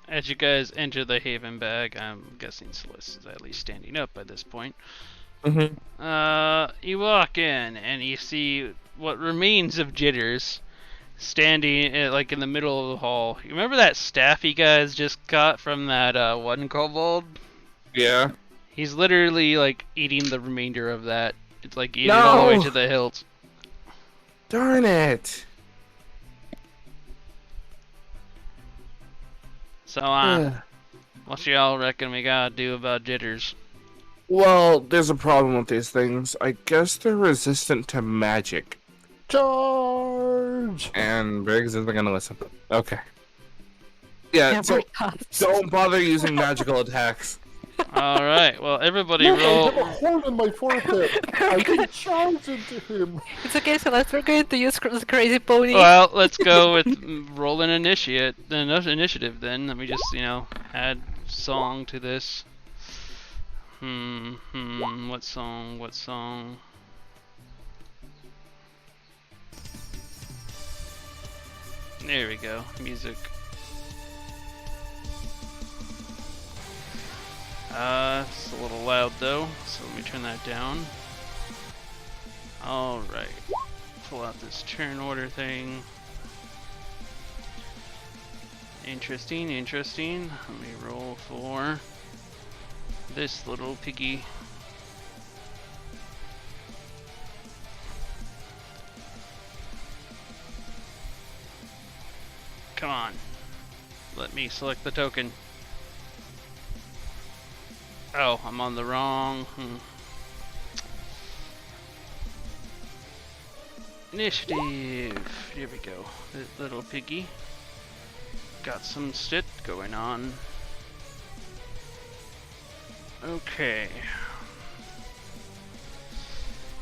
Speaker 1: As you guys enter the Haven bag, I'm guessing Celeste is at least standing up by this point.
Speaker 4: Mm-hmm.
Speaker 1: You walk in and you see what remains of Jitters standing in the middle of the hall. You remember that staff you guys just got from that one kobold?
Speaker 4: Yeah.
Speaker 1: He's literally eating the remainder of that. It's eating it all the way
Speaker 4: No!
Speaker 1: to the hilt.
Speaker 4: Darn it.
Speaker 1: So, what y'all reckon we gotta do about Jitters?
Speaker 4: Well, there's a problem with these things. I guess they're resistant to magic.
Speaker 3: Charge!
Speaker 4: And Briggs isn't gonna listen. Okay. Yeah, so don't bother using magical attacks.
Speaker 1: Alright, well, everybody
Speaker 3: Look, I
Speaker 1: roll.
Speaker 3: have a hole in my forehead! I can charge into him!
Speaker 2: It's okay, Celeste, we're going to use crazy pony.
Speaker 1: Well, let's go with roll an initiative then. Let me just, add song to this. What song? There we go, music. It's a little loud though, so let me turn that down. Alright. Pull out this turn order thing. Interesting. Let me roll for this little piggy. Come on. Let me select the token. Oh, I'm on the wrong. Initiative. Here we go. Little piggy. Got some shit going on. Okay.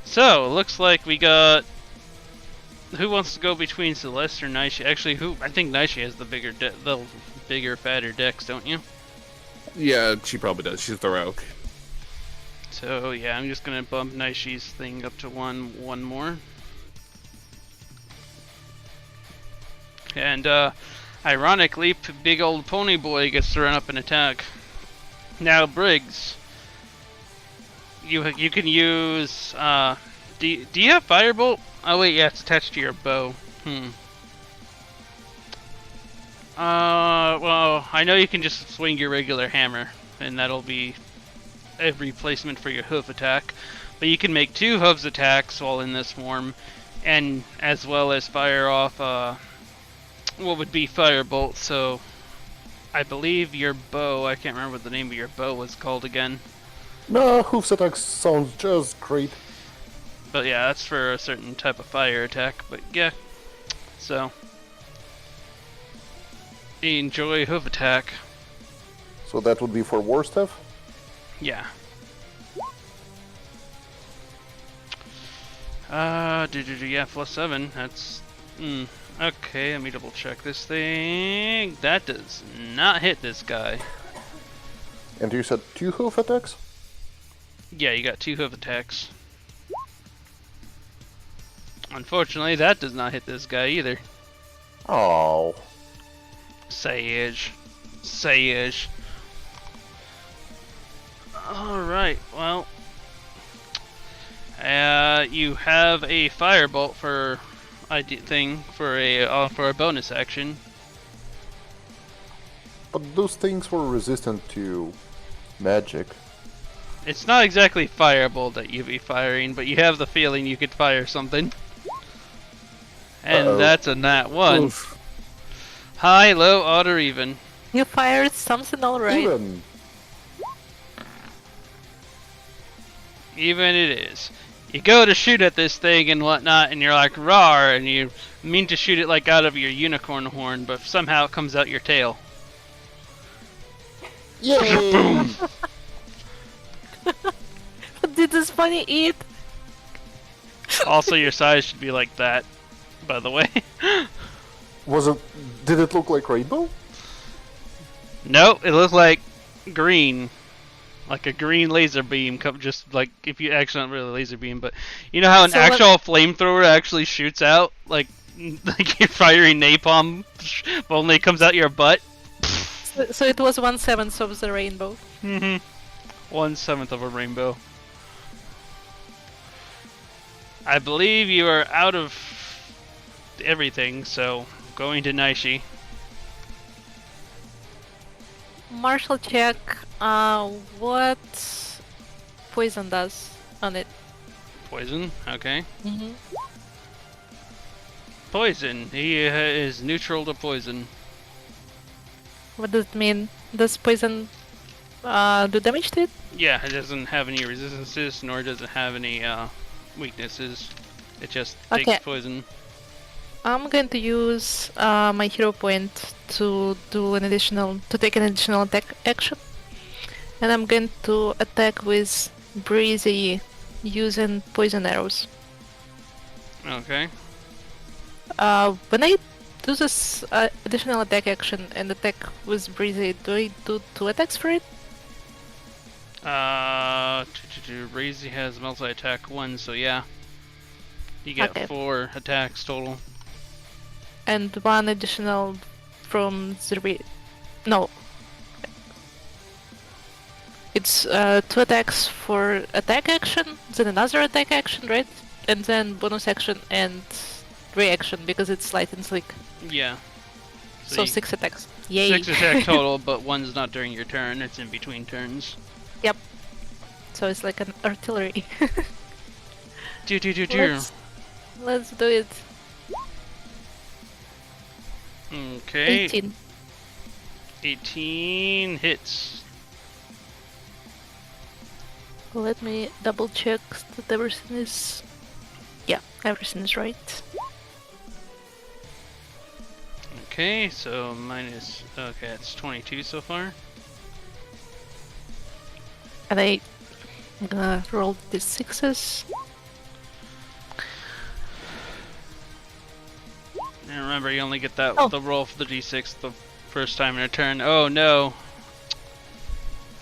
Speaker 1: So, looks like we got... Who wants to go between Celeste or Naishi? Actually, I think Naishi has the bigger, fatter decks, don't you?
Speaker 4: Yeah, she probably does. She's the rogue.
Speaker 1: So, yeah, I'm just gonna bump Naishi's thing up to one more. And, ironically, big old pony boy gets to run up and attack. Now, Briggs, you can use, do you have Firebolt? Oh wait, yeah, it's attached to your bow. Well, I know you can just swing your regular hammer, and that'll be a replacement for your hoof attack. But you can make 2 hooves attacks while in this form, and as well as fire off, what would be Firebolt. So, I believe your bow, I can't remember what the name of your bow was called again.
Speaker 3: No, hoofs attack sounds just great.
Speaker 1: But yeah, that's for a certain type of fire attack. But yeah, so enjoy hoof attack.
Speaker 3: So that would be for war stuff?
Speaker 1: Yeah. Yeah, +7. That's okay. Let me double check this thing. That does not hit this guy.
Speaker 3: And you said 2 hoof attacks?
Speaker 1: Yeah, you got 2 hoof attacks. Unfortunately, that does not hit this guy either.
Speaker 3: Oh.
Speaker 1: Sage. Alright, well. You have a firebolt for for a bonus action.
Speaker 3: But those things were resistant to magic.
Speaker 1: It's not exactly firebolt that you'd be firing, but you have the feeling you could fire something. And that's a nat 1.
Speaker 4: Oof.
Speaker 1: High, low, odd, or even.
Speaker 2: You fired something alright.
Speaker 1: Even it is. You go to shoot at this thing and whatnot, and you're like, rawr, and you mean to shoot it like out of your unicorn horn, but somehow it comes out your tail.
Speaker 3: Yay!
Speaker 1: Boom!
Speaker 2: What did this bunny eat?
Speaker 1: Also, your size should be like that, by the way.
Speaker 3: Did it look like rainbow?
Speaker 1: Nope, it looked like green. Like a green laser beam, just like if you actually not really laser beam, but you know how an actual flamethrower actually shoots out, like you're firing napalm, but only it comes out your butt.
Speaker 2: So it was 1/7 of the rainbow.
Speaker 1: 1/7 of a rainbow. I believe you are out of everything, so going to Naishi.
Speaker 2: Martial check. What poison does on it?
Speaker 1: Poison, okay.
Speaker 2: Mm-hmm.
Speaker 1: Poison. He is neutral to poison.
Speaker 2: What does it mean? Does poison do damage to it?
Speaker 1: Yeah, it doesn't have any resistances, nor does it have any weaknesses. It just takes poison.
Speaker 2: I'm going to use my hero point to take an additional attack action, and I'm going to attack with Breezy using poison arrows.
Speaker 1: Okay.
Speaker 2: When I do this additional attack action and attack with Breezy, do I do 2 attacks for it?
Speaker 1: Breezy has multi-attack 1, so yeah. You get 4 attacks total.
Speaker 2: And 1 additional from the no. It's 2 attacks for attack action, then another attack action, right? And then bonus action and reaction because it's light and slick.
Speaker 1: Yeah.
Speaker 2: So 6 attacks. Yay!
Speaker 1: 6 attack total, but 1's not during your turn, it's in between turns.
Speaker 2: Yep. So it's like an artillery. Let's do it.
Speaker 1: Okay.
Speaker 2: 18.
Speaker 1: 18 hits.
Speaker 2: Let me double check that everything is... Yeah, everything is right.
Speaker 1: Okay, so minus. Okay, it's 22 so far.
Speaker 2: And I'm gonna roll the sixes.
Speaker 1: And remember, you only get that
Speaker 2: Oh.
Speaker 1: the roll for the d6 the first time in a turn. Oh no.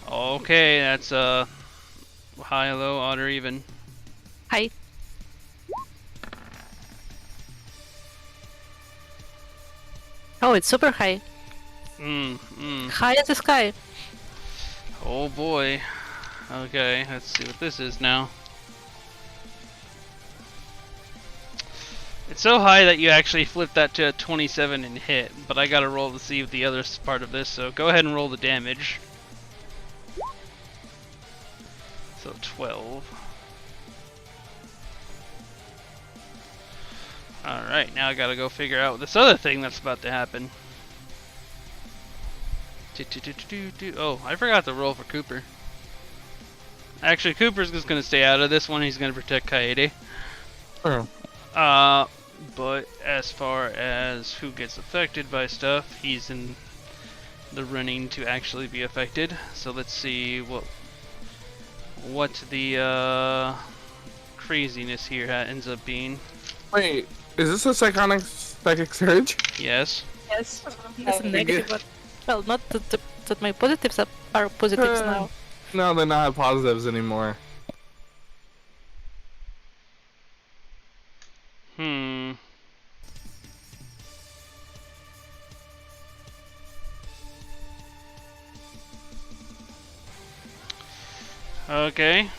Speaker 1: Okay, that's high, low, odd, or even.
Speaker 2: Hi. Oh, it's super high. High as the sky.
Speaker 1: Oh boy. Okay, let's see what this is now. It's so high that you actually flip that to a 27 and hit, but I gotta roll to see the other part of this, so go ahead and roll the damage. So 12. Alright, now I gotta go figure out this other thing that's about to happen. Oh, I forgot to roll for Cooper. Actually, Cooper's just gonna stay out of this one. He's gonna protect Kaede.
Speaker 4: Oh.
Speaker 1: But as far as who gets affected by stuff, he's in the running to actually be affected. So let's see what the craziness here ends up being.
Speaker 4: Wait, is this a psychic surge?
Speaker 1: Yes.
Speaker 2: Yes. It's a negative one. Well, not that my positives are positives now.
Speaker 4: No, they're not positives anymore.
Speaker 1: Okay.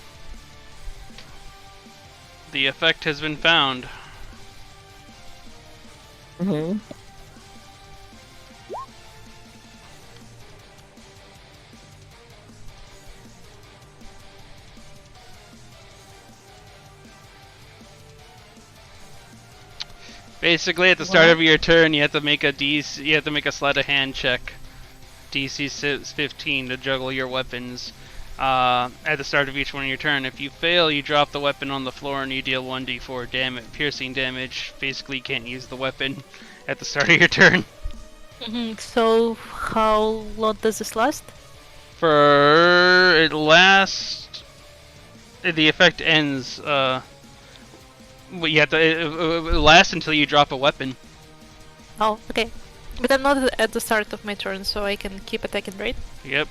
Speaker 1: The effect has been found.
Speaker 4: Mm-hmm.
Speaker 1: Basically, at the start of your turn, you have to make a sleight of hand check, DC 15, to juggle your weapons. At the start of each one of your turn. If you fail, you drop the weapon on the floor and you deal 1d4 damage, piercing damage. Basically, you can't use the weapon at the start of your turn.
Speaker 2: So, how long does this last?
Speaker 1: The effect ends. But you have to. It lasts until you drop a weapon.
Speaker 2: Oh, okay. But I'm not at the start of my turn, so I can keep attacking, right?
Speaker 1: Yep.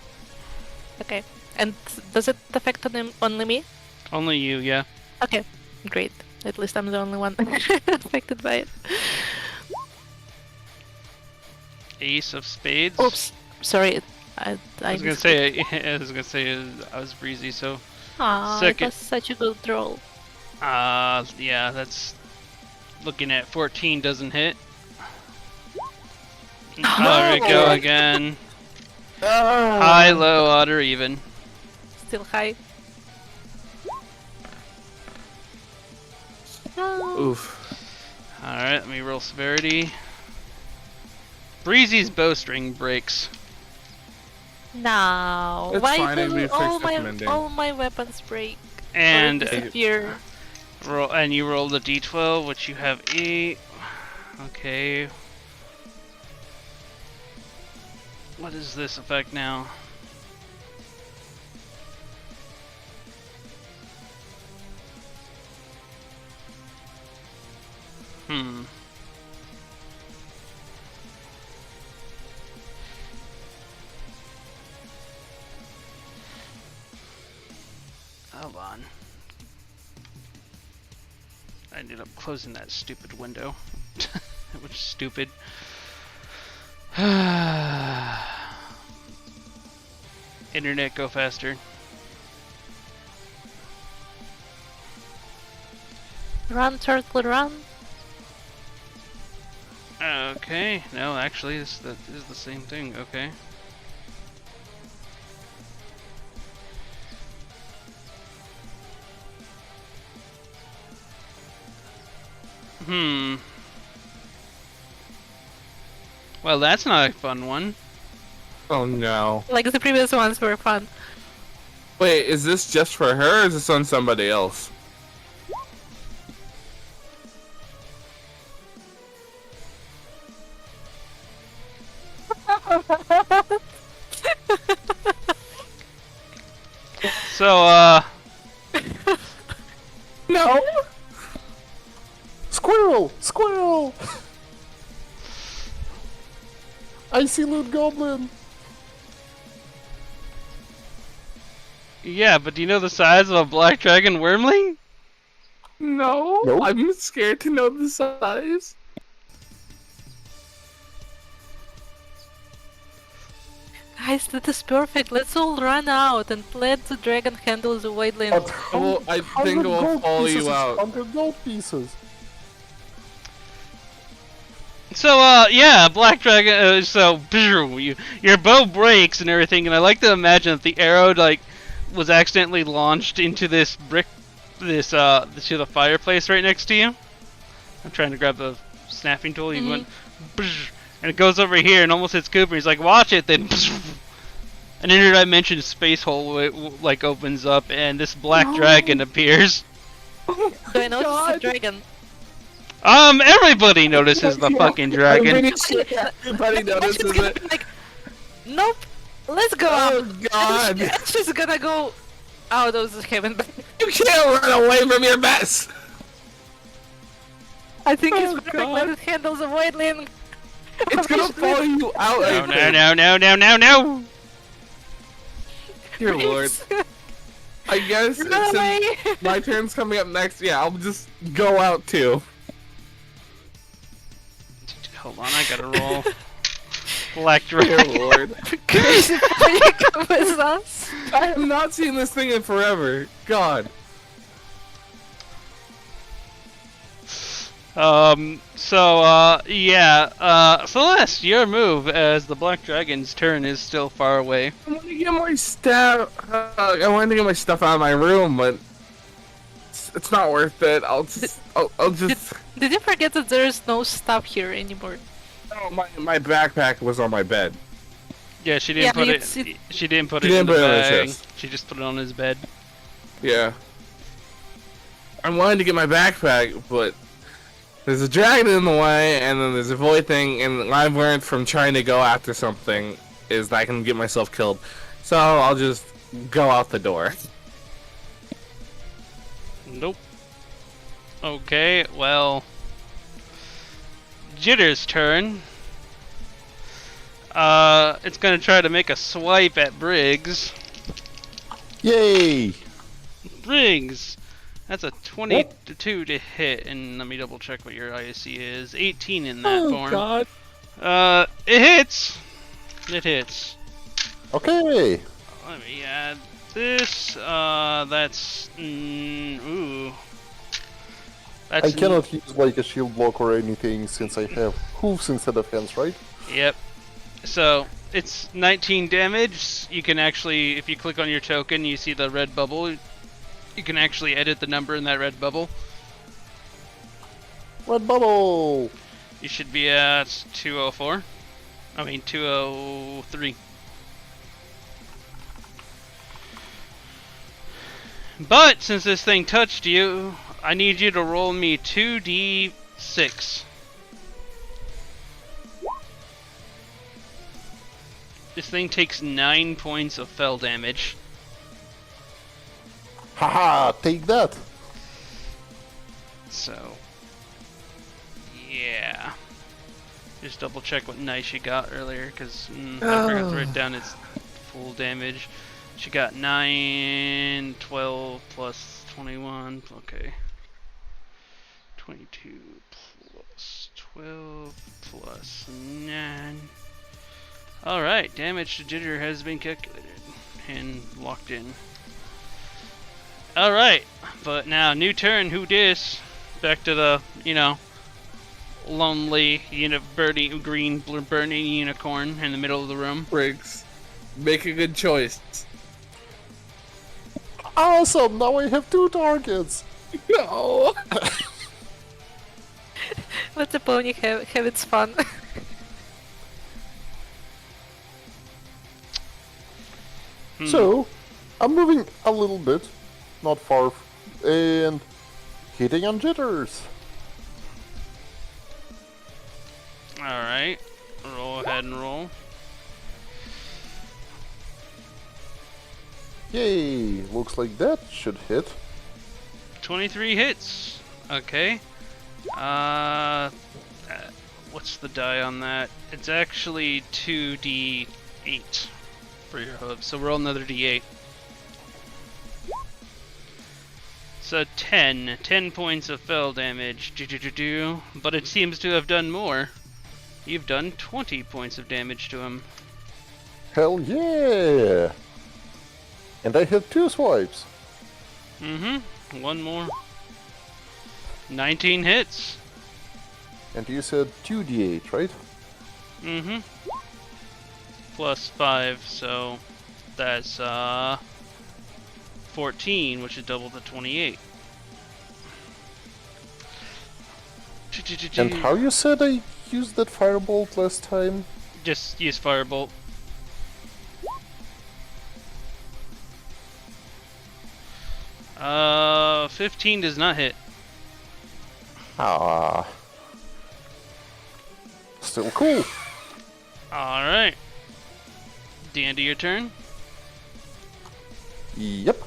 Speaker 2: Okay. And does it affect only me?
Speaker 1: Only you, yeah.
Speaker 2: Okay, great. At least I'm the only one affected by it.
Speaker 1: Ace of spades.
Speaker 2: Oops, sorry. I
Speaker 1: was gonna say. I was breezy, so.
Speaker 2: Aw, it
Speaker 1: second.
Speaker 2: was such a good roll.
Speaker 1: Yeah, that's looking at 14 doesn't hit. There we go again. High, low, odd, or even.
Speaker 2: Still high. No.
Speaker 4: Oof.
Speaker 1: Alright, let me roll severity. Breezy's bowstring breaks.
Speaker 2: No.
Speaker 4: It's
Speaker 2: Why
Speaker 4: fine, it'll be
Speaker 2: do
Speaker 4: fixed
Speaker 2: all
Speaker 4: if mending.
Speaker 2: my weapons break?
Speaker 1: And
Speaker 2: Or disappear?
Speaker 1: you roll the d12, which you have 8. Okay. What is this effect now? Hold on. I ended up closing that stupid window. Which is stupid. Internet, go faster.
Speaker 2: Run, turtle, run.
Speaker 1: Okay, no, actually, this is the same thing. Okay. Well, that's not a fun one.
Speaker 4: Oh no.
Speaker 2: Like the previous ones were fun.
Speaker 4: Wait, is this just for her, or is this on somebody else?
Speaker 1: So,
Speaker 4: No.
Speaker 3: Squirrel! Squirrel! I see loot goblin!
Speaker 1: yeah, but do you know the size of a black dragon wyrmling?
Speaker 4: No.
Speaker 3: Nope.
Speaker 4: I'm scared to know the size.
Speaker 2: Guys, that is perfect. Let's all run out and let the dragon handle the wildling.
Speaker 3: But
Speaker 4: I think it will follow you out.
Speaker 3: 100 gold pieces.
Speaker 1: So, yeah, black dragon. Your bow breaks and everything, and I like to imagine that the arrow was accidentally launched into this to the fireplace right next to you. I'm trying to grab the snapping tool. You went, and it goes over here and almost hits Cooper. He's like, "Watch it!" Then an interdimension space hole opens up, and this black dragon appears.
Speaker 2: Do I notice the dragon?
Speaker 1: Everybody notices the fucking dragon.
Speaker 4: Everybody notices it.
Speaker 2: Like, nope. Let's go.
Speaker 4: Oh
Speaker 2: out.
Speaker 4: God!
Speaker 2: And she's gonna go out of the cabin.
Speaker 4: You can't run away from your mess.
Speaker 2: I think it's
Speaker 4: Oh,
Speaker 2: perfect
Speaker 4: God.
Speaker 2: when it handles a wildling.
Speaker 4: It's gonna follow you out. I
Speaker 1: No,
Speaker 4: think.
Speaker 1: no.
Speaker 4: Dear Lord. I guess
Speaker 2: Run
Speaker 4: since
Speaker 2: away.
Speaker 4: my turn's coming up next, yeah, I'll just go out too.
Speaker 1: Hold on, I gotta roll. Black
Speaker 4: Dear
Speaker 1: dragon.
Speaker 4: Lord.
Speaker 2: Crazy pony come with us.
Speaker 4: I have not seen this thing in forever. God.
Speaker 1: Celeste, your move as the black dragon's turn is still far away.
Speaker 4: I want to get my stuff. I wanted to get my stuff out of my room, but it's not worth it. I'll just.
Speaker 2: Did you forget that there is no stuff here anymore?
Speaker 4: Oh, my backpack was on my bed.
Speaker 1: Yeah, she didn't
Speaker 2: Yeah,
Speaker 1: put
Speaker 2: it's-
Speaker 1: it. She didn't put
Speaker 4: She
Speaker 1: it in
Speaker 4: didn't
Speaker 1: the
Speaker 4: put it on his
Speaker 1: bag.
Speaker 4: chest.
Speaker 1: She just put it on his bed.
Speaker 4: Yeah. I wanted to get my backpack, but there's a dragon in the way, and then there's a void thing, and what I've learned from trying to go after something is that I can get myself killed. So I'll just go out the door.
Speaker 1: Nope. Okay, well, Jitter's turn. It's gonna try to make a swipe at Briggs.
Speaker 3: Yay!
Speaker 1: Briggs! That's a 22 to hit, and let me double check what your ISC is. 18 in that form.
Speaker 4: God.
Speaker 1: It hits! It hits.
Speaker 3: Okay!
Speaker 1: Let me add this. That's. Ooh. That's
Speaker 3: I cannot use like a shield block or anything since I have hooves instead of hands, right?
Speaker 1: Yep. So, it's 19 damage. You can actually, if you click on your token, you see the red bubble. You can actually edit the number in that red bubble.
Speaker 3: Red bubble!
Speaker 1: You should be at 204. I mean, 203. But, since this thing touched you, I need you to roll me 2d6. This thing takes 9 points of fell damage.
Speaker 3: Haha, take that!
Speaker 1: So, yeah. Just double check what nice she got earlier, because I forgot to write down its full damage. She got 9, 12 plus 21. Okay. 22 plus 12 plus 9. Alright, damage to Jitter has been calculated and locked in. Alright, but now new turn, who dis? Back to the, lonely, burning unicorn in the middle of the room.
Speaker 4: Briggs, make a good choice.
Speaker 3: Awesome! Now I have 2 targets!
Speaker 4: No.
Speaker 2: Let the pony have its fun.
Speaker 3: So, I'm moving a little bit, not far, and hitting on jitters.
Speaker 1: Alright. Roll ahead and roll.
Speaker 3: Yay! Looks like that should hit.
Speaker 1: 23 hits. Okay. What's the die on that? It's actually 2d8 for your hooves. So roll another d8. So 10. 10 points of fell damage. But it seems to have done more. You've done 20 points of damage to him.
Speaker 3: Hell yeah! And I had 2 swipes.
Speaker 1: Mm-hmm. One more. 19 hits.
Speaker 3: And you said 2d8, right?
Speaker 1: Mm-hmm. Plus 5, so that's 14, which is double the 28.
Speaker 3: And how you said I used that firebolt last time?
Speaker 1: Just use firebolt. Uh, 15 does not hit.
Speaker 3: Ah. Still cool.
Speaker 1: Alright. The end of your turn.
Speaker 3: Yep.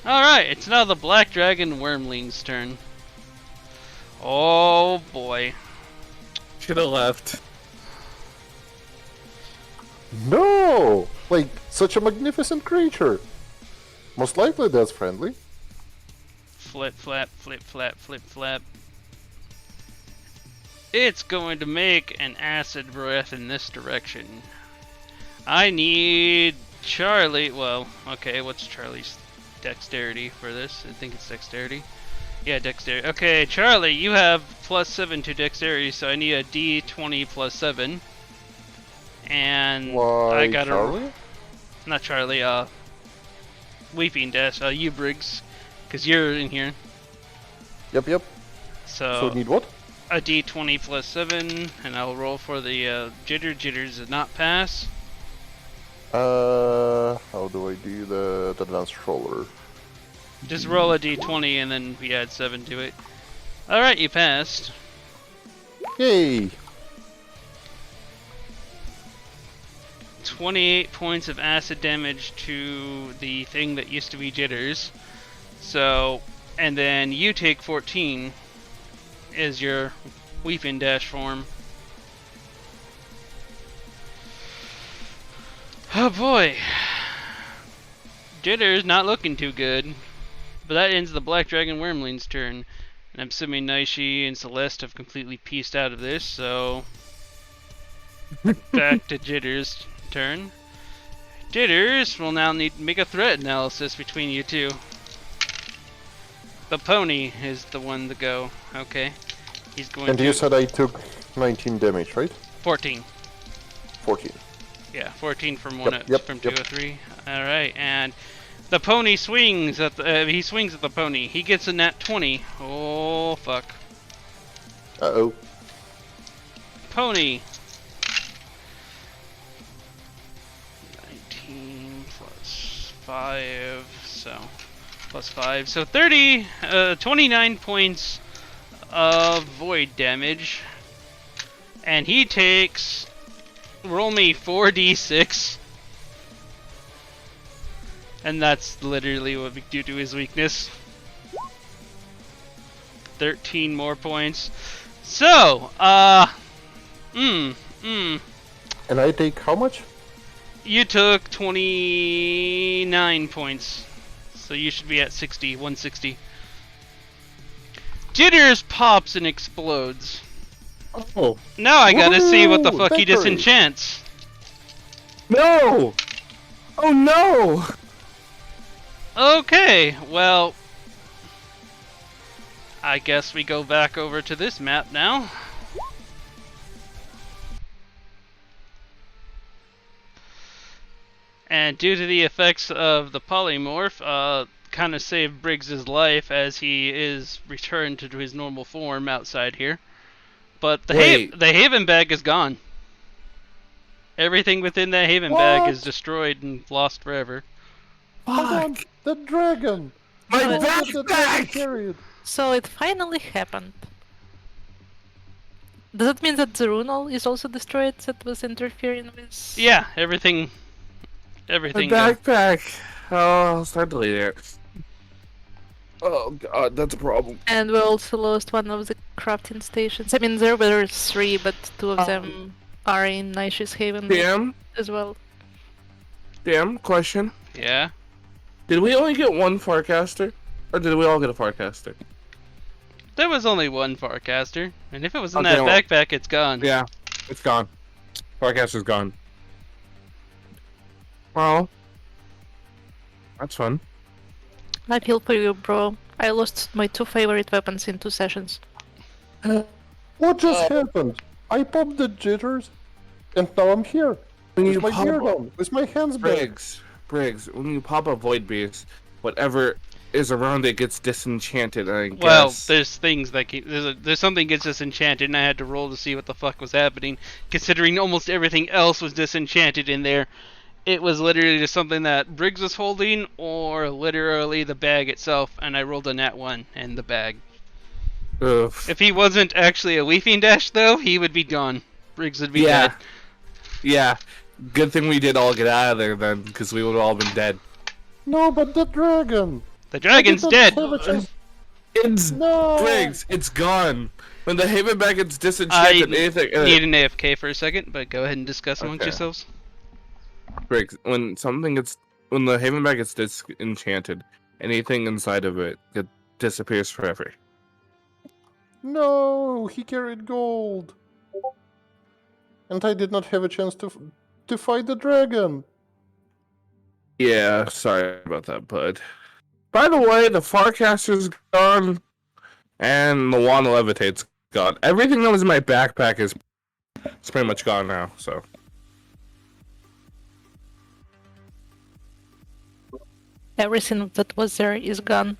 Speaker 1: Alright, it's now the Black Dragon Wyrmling's turn. Oh boy.
Speaker 4: Should have left.
Speaker 3: No! Like, such a magnificent creature. Most likely that's friendly.
Speaker 1: Flip flap, flip flap, flip flap. It's going to make an acid breath in this direction. I need Charlie. Well, okay, what's Charlie's dexterity for this? I think it's dexterity. Yeah, dexterity. Okay, Charlie, you have +7 to dexterity, so I need a d20 plus 7. And
Speaker 3: Why,
Speaker 1: I got
Speaker 3: Charlie?
Speaker 1: not Charlie, Weeping Dash, you Briggs, because you're in here.
Speaker 3: Yep.
Speaker 1: So
Speaker 3: So need what?
Speaker 1: a d20 plus 7, and I'll roll for the jitter. Jitters did not pass.
Speaker 3: How do I do the advanced roller?
Speaker 1: Just roll a d20 and then we add 7 to it. Alright, you passed.
Speaker 3: Yay!
Speaker 1: 28 points of acid damage to the thing that used to be jitters. So, and then you take 14 as your Weeping Dash form. Oh boy. Jitters not looking too good. But that ends the Black Dragon Wyrmling's turn. And I'm assuming Naishi and Celeste have completely pieced out of this, so back to Jitters' turn. Jitters will now need to make a threat analysis between you two. The pony is the one to go. Okay. He's going
Speaker 3: And
Speaker 1: to
Speaker 3: you said I took 19 damage, right?
Speaker 1: 14.
Speaker 3: 14.
Speaker 1: Yeah, 14 from
Speaker 3: Yep,
Speaker 1: 203. All right, and the pony swings at the he swings at the pony. He gets a nat 20. Oh fuck.
Speaker 3: Uh-oh.
Speaker 1: Pony. 19 plus 5, so plus 5, so 29 points of void damage, and he takes. Roll me 4d6. And that's literally what we do to his weakness. 13 more points. So,
Speaker 3: And I take how much?
Speaker 1: you took 29 points. So you should be at 160. Jitters pops and explodes.
Speaker 4: Oh.
Speaker 1: Now I gotta see what the
Speaker 3: Woohoo!
Speaker 1: fuck he
Speaker 3: Victory!
Speaker 1: disenchants.
Speaker 4: No! Oh no!
Speaker 1: Okay, well, I guess we go back over to this map now. And due to the effects of the polymorph, kind of saved Briggs's life as he is returned to his normal form outside here. But the
Speaker 4: Wait.
Speaker 1: the Haven bag is gone. Everything within that Haven bag
Speaker 3: What?
Speaker 1: is destroyed and lost forever.
Speaker 3: Hold on,
Speaker 4: Fuck!
Speaker 3: the dragon!
Speaker 4: My
Speaker 3: The one that the dragon
Speaker 4: backpack!
Speaker 3: carried!
Speaker 2: So it finally happened. Does it mean that the runal is also destroyed that was interfering with...
Speaker 1: Yeah, everything.
Speaker 4: My
Speaker 1: Everything.
Speaker 4: backpack! Oh, I'll start deleting it. Oh god, that's a problem.
Speaker 2: And we also lost one of the crafting stations. I mean, there were 3, but 2 of them are in Nish's Haven as well.
Speaker 4: Question.
Speaker 1: Yeah.
Speaker 4: Did we only get one Farcaster? Or did we all get a Farcaster?
Speaker 1: There was only one Farcaster, and if it was in
Speaker 4: Okay,
Speaker 1: that
Speaker 4: well-
Speaker 1: backpack, it's gone.
Speaker 4: Yeah, it's gone. Farcaster's gone. Well, that's fun.
Speaker 2: I feel for you, bro. I lost my 2 favorite weapons in 2 sessions.
Speaker 3: What just happened? I popped the jitters, and now I'm here.
Speaker 4: When
Speaker 3: With
Speaker 4: you
Speaker 3: my
Speaker 4: pop
Speaker 3: gear
Speaker 4: up-
Speaker 3: down, with my hands back.
Speaker 4: Briggs, when you pop a Void Beast, whatever is around it gets disenchanted, I guess.
Speaker 1: Well, there's things that there's something gets disenchanted, and I had to roll to see what the fuck was happening. Considering almost everything else was disenchanted in there, it was literally just something that Briggs was holding, or literally the bag itself. And I rolled a nat 1 and the bag.
Speaker 4: Oof.
Speaker 1: If he wasn't actually a Weeping Dash, though, he would be gone. Briggs would be
Speaker 4: Yeah.
Speaker 1: dead.
Speaker 4: Yeah. Good thing we did all get out of there then, because we would have all been dead.
Speaker 3: No, but the dragon!
Speaker 1: The dragon's
Speaker 3: I did
Speaker 1: dead.
Speaker 3: not have a chance-
Speaker 4: It's
Speaker 3: No!
Speaker 4: Briggs, it's gone. When the Haven bag gets
Speaker 1: I
Speaker 4: disenchanted, anything.
Speaker 1: need an AFK for a second, but go ahead and discuss amongst
Speaker 4: Okay.
Speaker 1: yourselves.
Speaker 4: Briggs, when the Haven bag gets disenchanted, anything inside of it disappears forever.
Speaker 3: No, he carried gold. And I did not have a chance to fight the dragon.
Speaker 4: Yeah, sorry about that, bud. By the way, the Farcaster's gone, and the Wand of Levitate's gone. Everything that was in my backpack is pretty much gone now, so.
Speaker 2: Everything that was there is gone.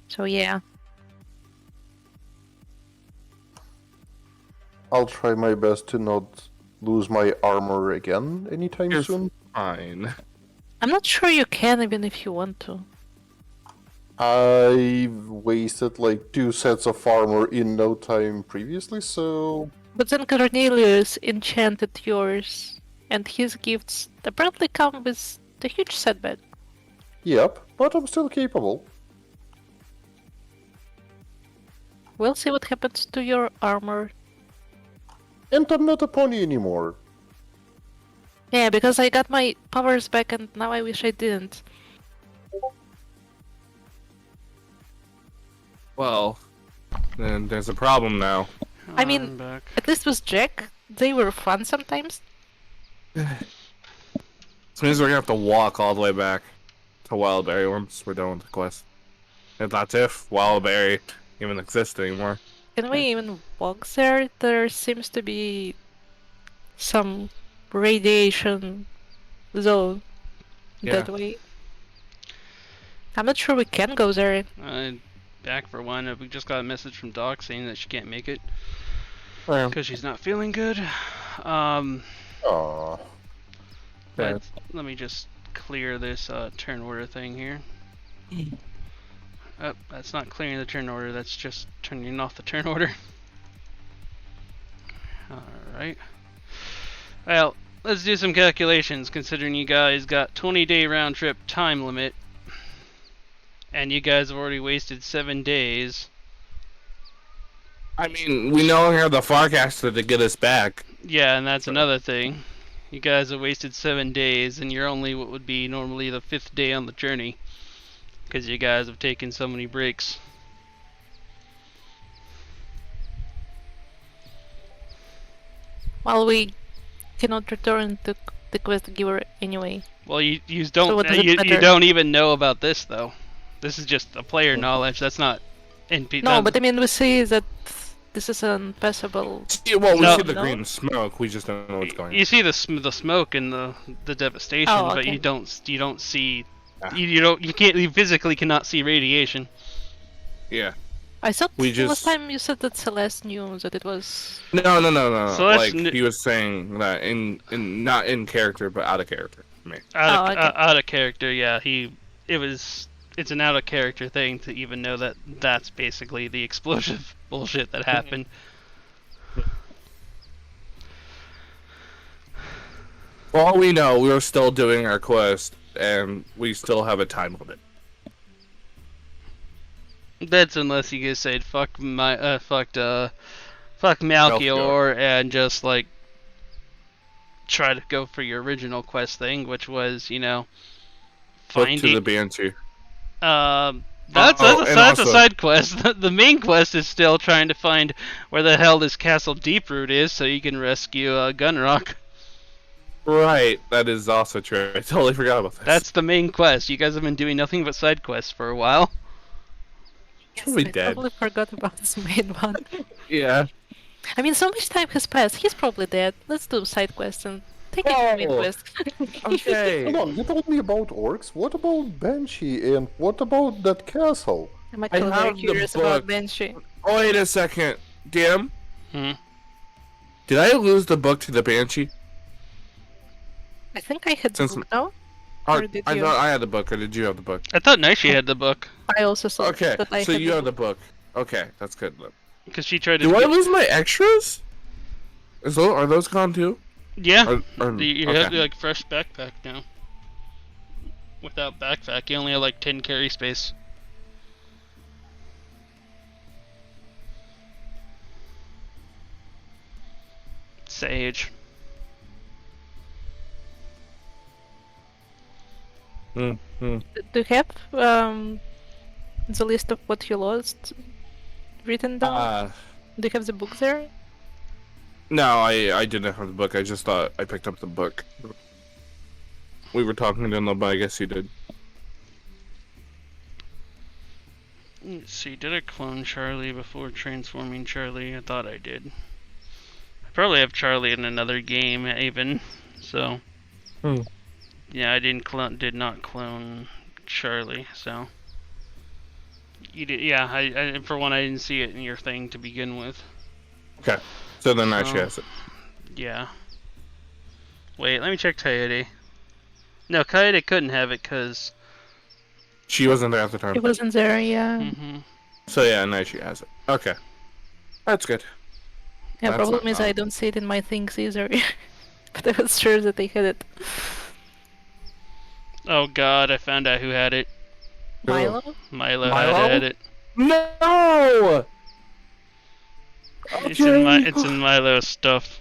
Speaker 2: So yeah.
Speaker 3: I'll try my best to not lose my armor again anytime
Speaker 4: You're
Speaker 3: soon.
Speaker 4: fine.
Speaker 2: I'm not sure you can even if you want to.
Speaker 3: I've wasted like 2 sets of armor in no time previously, so...
Speaker 2: But then Cornelius enchanted yours, and his gifts apparently come with a huge setback.
Speaker 3: Yep, but I'm still capable.
Speaker 2: We'll see what happens to your armor.
Speaker 3: And I'm not a pony anymore.
Speaker 2: Yeah, because I got my powers back and now I wish I didn't.
Speaker 4: Well, then there's a problem now.
Speaker 2: I mean-
Speaker 1: I'm back.
Speaker 2: At least with Jack, they were fun sometimes.
Speaker 4: This means we're gonna have to walk all the way back to Wildberry once we're done with the quest. And that's if Wildberry even exists anymore.
Speaker 2: Can we even walk there? There seems to be some radiation zone that way. I'm not sure we can go there.
Speaker 1: Back for one. We just got a message from Doc saying that she can't make it
Speaker 4: Well,
Speaker 1: because she's not feeling good.
Speaker 3: Aww.
Speaker 1: But let me just clear this turn order thing here. Oh, that's not clearing the turn order, that's just turning off the turn order. Alright. Well, let's do some calculations considering you guys got 20-day round trip time limit. And you guys have already wasted 7 days.
Speaker 4: I mean, we no longer have the Farcaster to get us back.
Speaker 1: Yeah, and that's another thing. You guys have wasted 7 days, and you're only what would be normally the 5th day on the journey. Because you guys have taken so many breaks.
Speaker 2: Well, we cannot return to the quest giver anyway.
Speaker 1: Well, you
Speaker 2: So what
Speaker 1: don't
Speaker 2: does it
Speaker 1: you
Speaker 2: matter?
Speaker 1: don't even know about this though. This is just a player knowledge. That's not NP.
Speaker 2: No, but I mean, we see that this is unpassable.
Speaker 4: Well, we
Speaker 1: No.
Speaker 4: see the
Speaker 2: No.
Speaker 4: green smoke. We just don't know what's going on.
Speaker 1: you see the smoke and the devastation,
Speaker 2: Oh,
Speaker 1: but
Speaker 2: okay.
Speaker 1: you don't see
Speaker 4: Ah.
Speaker 1: you physically cannot see radiation.
Speaker 4: Yeah.
Speaker 2: I thought
Speaker 4: We
Speaker 2: last
Speaker 4: just
Speaker 2: time you said that Celeste knew that it was.
Speaker 4: no.
Speaker 1: So that's
Speaker 4: Like he was saying that in not in character but out of character. For me.
Speaker 2: Oh, okay.
Speaker 1: Out of character, yeah. It's an out of character thing to even know that that's basically the explosive bullshit that happened.
Speaker 4: For all we know, we're still doing our quest, and we still have a time limit.
Speaker 1: That's unless you guys said fuck Malchior and just like try to go for your original quest thing, which was,
Speaker 4: Book
Speaker 1: finding.
Speaker 4: to the Banshee.
Speaker 1: That's a
Speaker 4: also-
Speaker 1: side quest. The main quest is still trying to find where the hell this castle Deeproot is, so you can rescue Gunrock.
Speaker 4: Right, that is also true. I totally forgot about this.
Speaker 1: That's the main quest. You guys have been doing nothing but side quests for a while.
Speaker 4: Probably
Speaker 2: I
Speaker 4: dead.
Speaker 2: totally forgot about this main one.
Speaker 4: Yeah.
Speaker 2: I mean, so much time has passed. He's probably dead. Let's do side quests and take it to main
Speaker 3: Oh.
Speaker 2: quest.
Speaker 4: Okay.
Speaker 3: Hold on, you told me about orcs. What about Banshee and what about that castle?
Speaker 2: I'm actually
Speaker 4: have
Speaker 2: very
Speaker 4: the
Speaker 2: curious
Speaker 4: book.
Speaker 2: about Banshee.
Speaker 4: Oh, wait a second. DM?
Speaker 1: Hmm.
Speaker 4: Did I lose the book to the Banshee?
Speaker 2: I think I had the
Speaker 4: Since-
Speaker 2: book now.
Speaker 4: Or,
Speaker 2: Or did
Speaker 4: I
Speaker 2: you?
Speaker 4: thought I had the book, or did you have the book?
Speaker 1: I thought Naishi had the book
Speaker 2: I also saw
Speaker 4: Okay,
Speaker 2: that I
Speaker 4: so
Speaker 2: had
Speaker 4: you
Speaker 2: the
Speaker 4: have the
Speaker 2: book.
Speaker 4: book. Okay, that's good.
Speaker 1: because she tried to.
Speaker 4: Do I lose my extras? Are those gone too?
Speaker 1: Yeah.
Speaker 4: Or-
Speaker 1: You
Speaker 4: okay.
Speaker 1: have like fresh backpack now. Without backpack, you only have like 10 carry space. Sage.
Speaker 2: Do you have the list of what you lost written down? Do you have the book there?
Speaker 4: No, I didn't have the book. I just thought I picked up the book. We were talking to them, but I guess you did.
Speaker 1: Let's see, did I clone Charlie before transforming Charlie? I thought I did. I probably have Charlie in another game even, so. Yeah, I did not clone Charlie, so. You did, yeah, I for one I didn't see it in your thing to begin with.
Speaker 4: Okay, so then I
Speaker 1: So-
Speaker 4: should has it.
Speaker 1: Yeah. Wait, let me check Coyote. No, Coyote couldn't have it because.
Speaker 4: She wasn't there at the time.
Speaker 2: It wasn't there, yeah.
Speaker 1: Mm-hmm.
Speaker 4: So yeah, now she has it. Okay. That's good.
Speaker 2: Yeah,
Speaker 4: That's
Speaker 2: problem
Speaker 4: not
Speaker 2: is I
Speaker 4: bad.
Speaker 2: don't see it in my things either. But I was sure that they had it.
Speaker 1: Oh god, I found out who had it.
Speaker 2: Milo?
Speaker 1: Milo,
Speaker 4: Milo?
Speaker 1: had it.
Speaker 4: No!
Speaker 1: It's in Milo's stuff.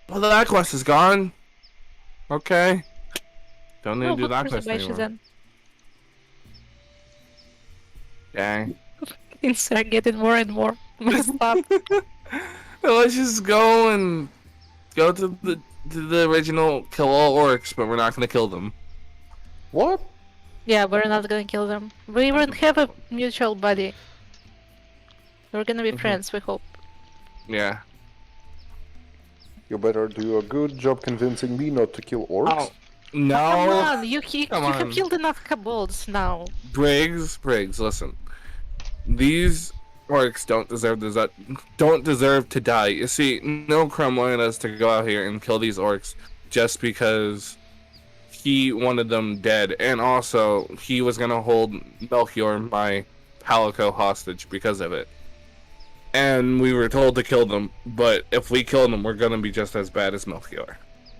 Speaker 4: Well, that quest is gone. Okay. Don't need
Speaker 2: Oh,
Speaker 4: to do
Speaker 2: look,
Speaker 4: that
Speaker 2: there's a
Speaker 4: quest
Speaker 2: Banshee
Speaker 4: anymore.
Speaker 2: then.
Speaker 4: Dang.
Speaker 2: Things are getting more and more messed up.
Speaker 4: Let's just go to the original kill all orcs, but we're not gonna kill them.
Speaker 3: What?
Speaker 2: Yeah, we're not gonna kill them. We won't have a mutual buddy. We're gonna be friends, we hope.
Speaker 4: Yeah.
Speaker 3: You better do a good job convincing me not to kill orcs.
Speaker 4: Oh, no.
Speaker 2: Come on, you
Speaker 4: Come
Speaker 2: have
Speaker 4: on.
Speaker 2: killed enough kobolds now.
Speaker 4: Briggs, listen. These orcs don't deserve to die. You see, no Crumb wanted us to go out here and kill these orcs just because he wanted them dead, and also he was gonna hold Melchior, my Palico, hostage because of it. And we were told to kill them, but if we kill them, we're gonna be just as bad as Melchior.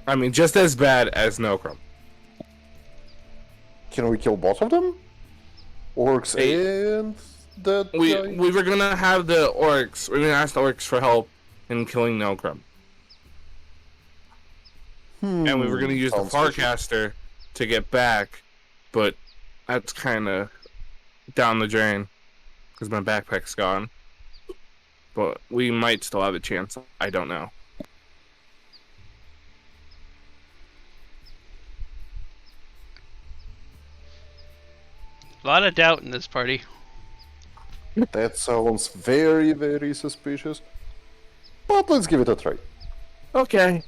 Speaker 4: I mean, just as bad as Nocrum.
Speaker 3: Can we kill both of them? Orcs and that guy?
Speaker 4: We were gonna have the orcs. We're gonna ask the orcs for help in killing Nocrum, and we were gonna use the
Speaker 3: Sounds fishy.
Speaker 4: Farcaster to get back, but that's kind of down the drain because my backpack's gone. But we might still have a chance. I don't know.
Speaker 1: A lot of doubt in this party.
Speaker 3: That sounds very, very suspicious. But let's give it a try.
Speaker 4: Okay.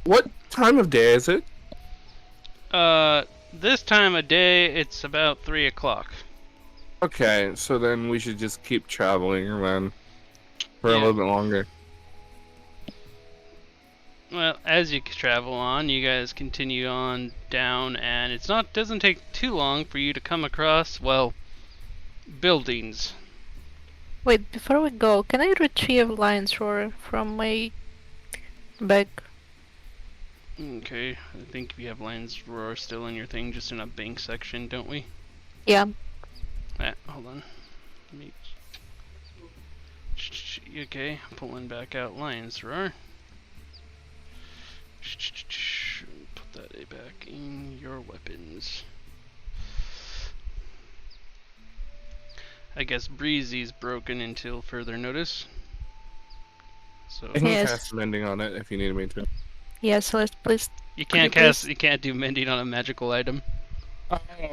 Speaker 4: What time of day is it?
Speaker 1: This time of day, it's about 3 o'clock.
Speaker 4: Okay, so then we should just keep traveling then for a
Speaker 1: Yeah.
Speaker 4: little bit longer.
Speaker 1: Well, as you travel on, you guys continue on down, and doesn't take too long for you to come across, well, buildings.
Speaker 2: Wait, before we go, can I retrieve lion's roar from my bag?
Speaker 1: Okay, I think we have Lion's Roar still in your thing, just in a bank section, don't we?
Speaker 2: Yeah.
Speaker 1: Hold on. Let me... Okay, pulling back out Lion's Roar. Put that back in your weapons. I guess Breezy's broken until further notice. So
Speaker 4: I can
Speaker 2: Yes.
Speaker 4: cast mending on it if you need me to.
Speaker 2: Yeah, Celeste, please.
Speaker 1: you
Speaker 2: Could you
Speaker 1: can't
Speaker 2: please-
Speaker 1: you can't do mending on a magical item.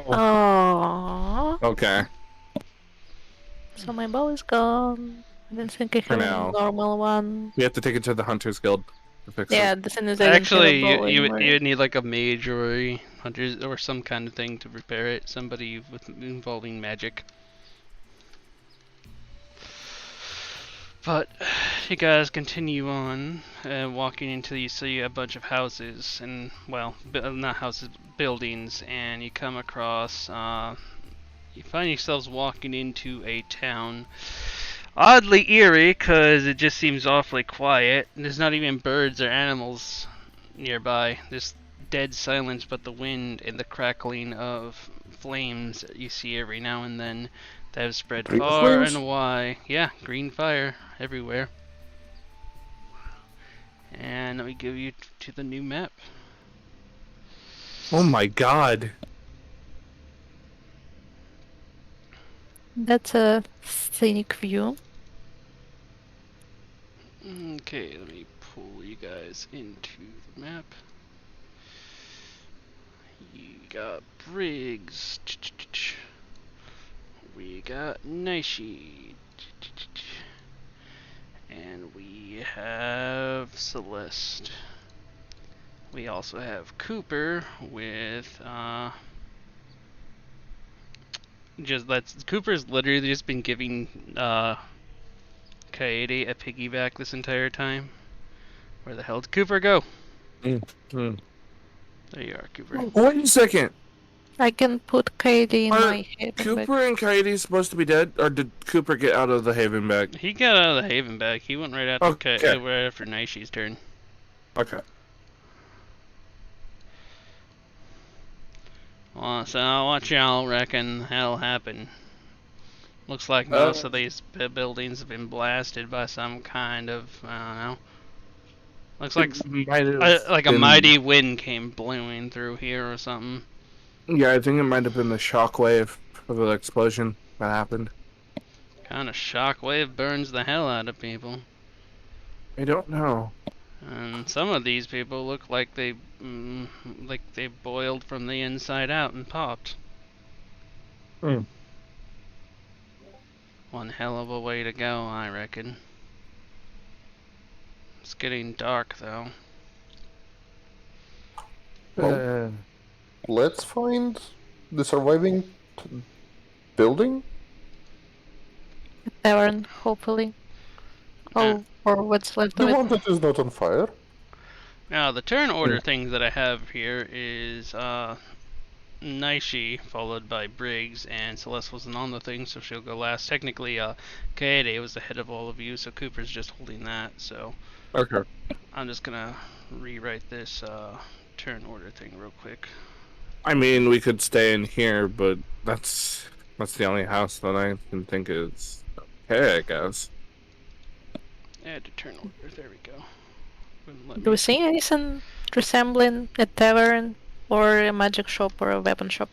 Speaker 2: Oh.
Speaker 4: Okay.
Speaker 2: So my bow is gone. I don't think I
Speaker 4: For
Speaker 2: have
Speaker 4: now.
Speaker 2: a normal one.
Speaker 4: We have to take it to the Hunters Guild to fix
Speaker 2: Yeah,
Speaker 4: it.
Speaker 2: the thing is I don't have
Speaker 1: Actually,
Speaker 2: a bow
Speaker 1: you
Speaker 2: anymore.
Speaker 1: would need like a mage or a hunter or some kind of thing to repair it. Somebody with involving magic. But you guys continue on, walking until you see a bunch of houses and, well, not houses, buildings, and you come across, you find yourselves walking into a town. Oddly eerie, because it just seems awfully quiet. There's not even birds or animals nearby. There's dead silence, but the wind and the crackling of flames that you see every now and then that have spread
Speaker 3: Green
Speaker 1: far
Speaker 3: flames?
Speaker 1: and wide. Yeah, green fire everywhere. And let me give you to the new map.
Speaker 4: Oh my god.
Speaker 2: That's a scenic view.
Speaker 1: Okay, let me pull you guys into the map. You got Briggs. We got Naishi. And we have Celeste. We also have Cooper with Cooper's literally just been giving Kaede a piggyback this entire time. Where the hell did Cooper go? There you are, Cooper.
Speaker 4: Wait a second.
Speaker 2: I can put Katie in
Speaker 4: Are
Speaker 2: my head.
Speaker 4: Cooper and Katie supposed to be dead, or did Cooper get out of the Haven bag?
Speaker 1: He got out of the Haven bag. He went right after
Speaker 4: Okay.
Speaker 1: right after Naishi's turn.
Speaker 4: Okay.
Speaker 1: Well, so what y'all reckon hell happened? Looks like most of these buildings have been blasted by some kind of, I don't know. Looks like like a mighty wind came blowing through here or something.
Speaker 4: Yeah, I think it might have been the shockwave of the explosion that happened.
Speaker 1: Kind of shockwave burns the hell out of people.
Speaker 4: I don't know.
Speaker 1: And some of these people look like they boiled from the inside out and popped.
Speaker 4: Hmm.
Speaker 1: One hell of a way to go, I reckon. It's getting dark though.
Speaker 3: Let's find the surviving building.
Speaker 2: Cavern, hopefully. Oh, or what's left
Speaker 3: The
Speaker 2: of it.
Speaker 3: one that is not on fire.
Speaker 1: Now the turn order thing that I have here is Naishi followed by Briggs, and Celeste wasn't on the thing, so she'll go last. Technically, Kaede was ahead of all of you, so Cooper's just holding that. So
Speaker 4: Okay.
Speaker 1: I'm just gonna rewrite this turn order thing real quick.
Speaker 4: I mean, we could stay in here, but that's the only house that I can think is okay, I guess.
Speaker 1: Add to turn order. There we go. Wouldn't let
Speaker 2: Do
Speaker 1: me-
Speaker 2: we see anything resembling a tavern or a magic shop or a weapon shop?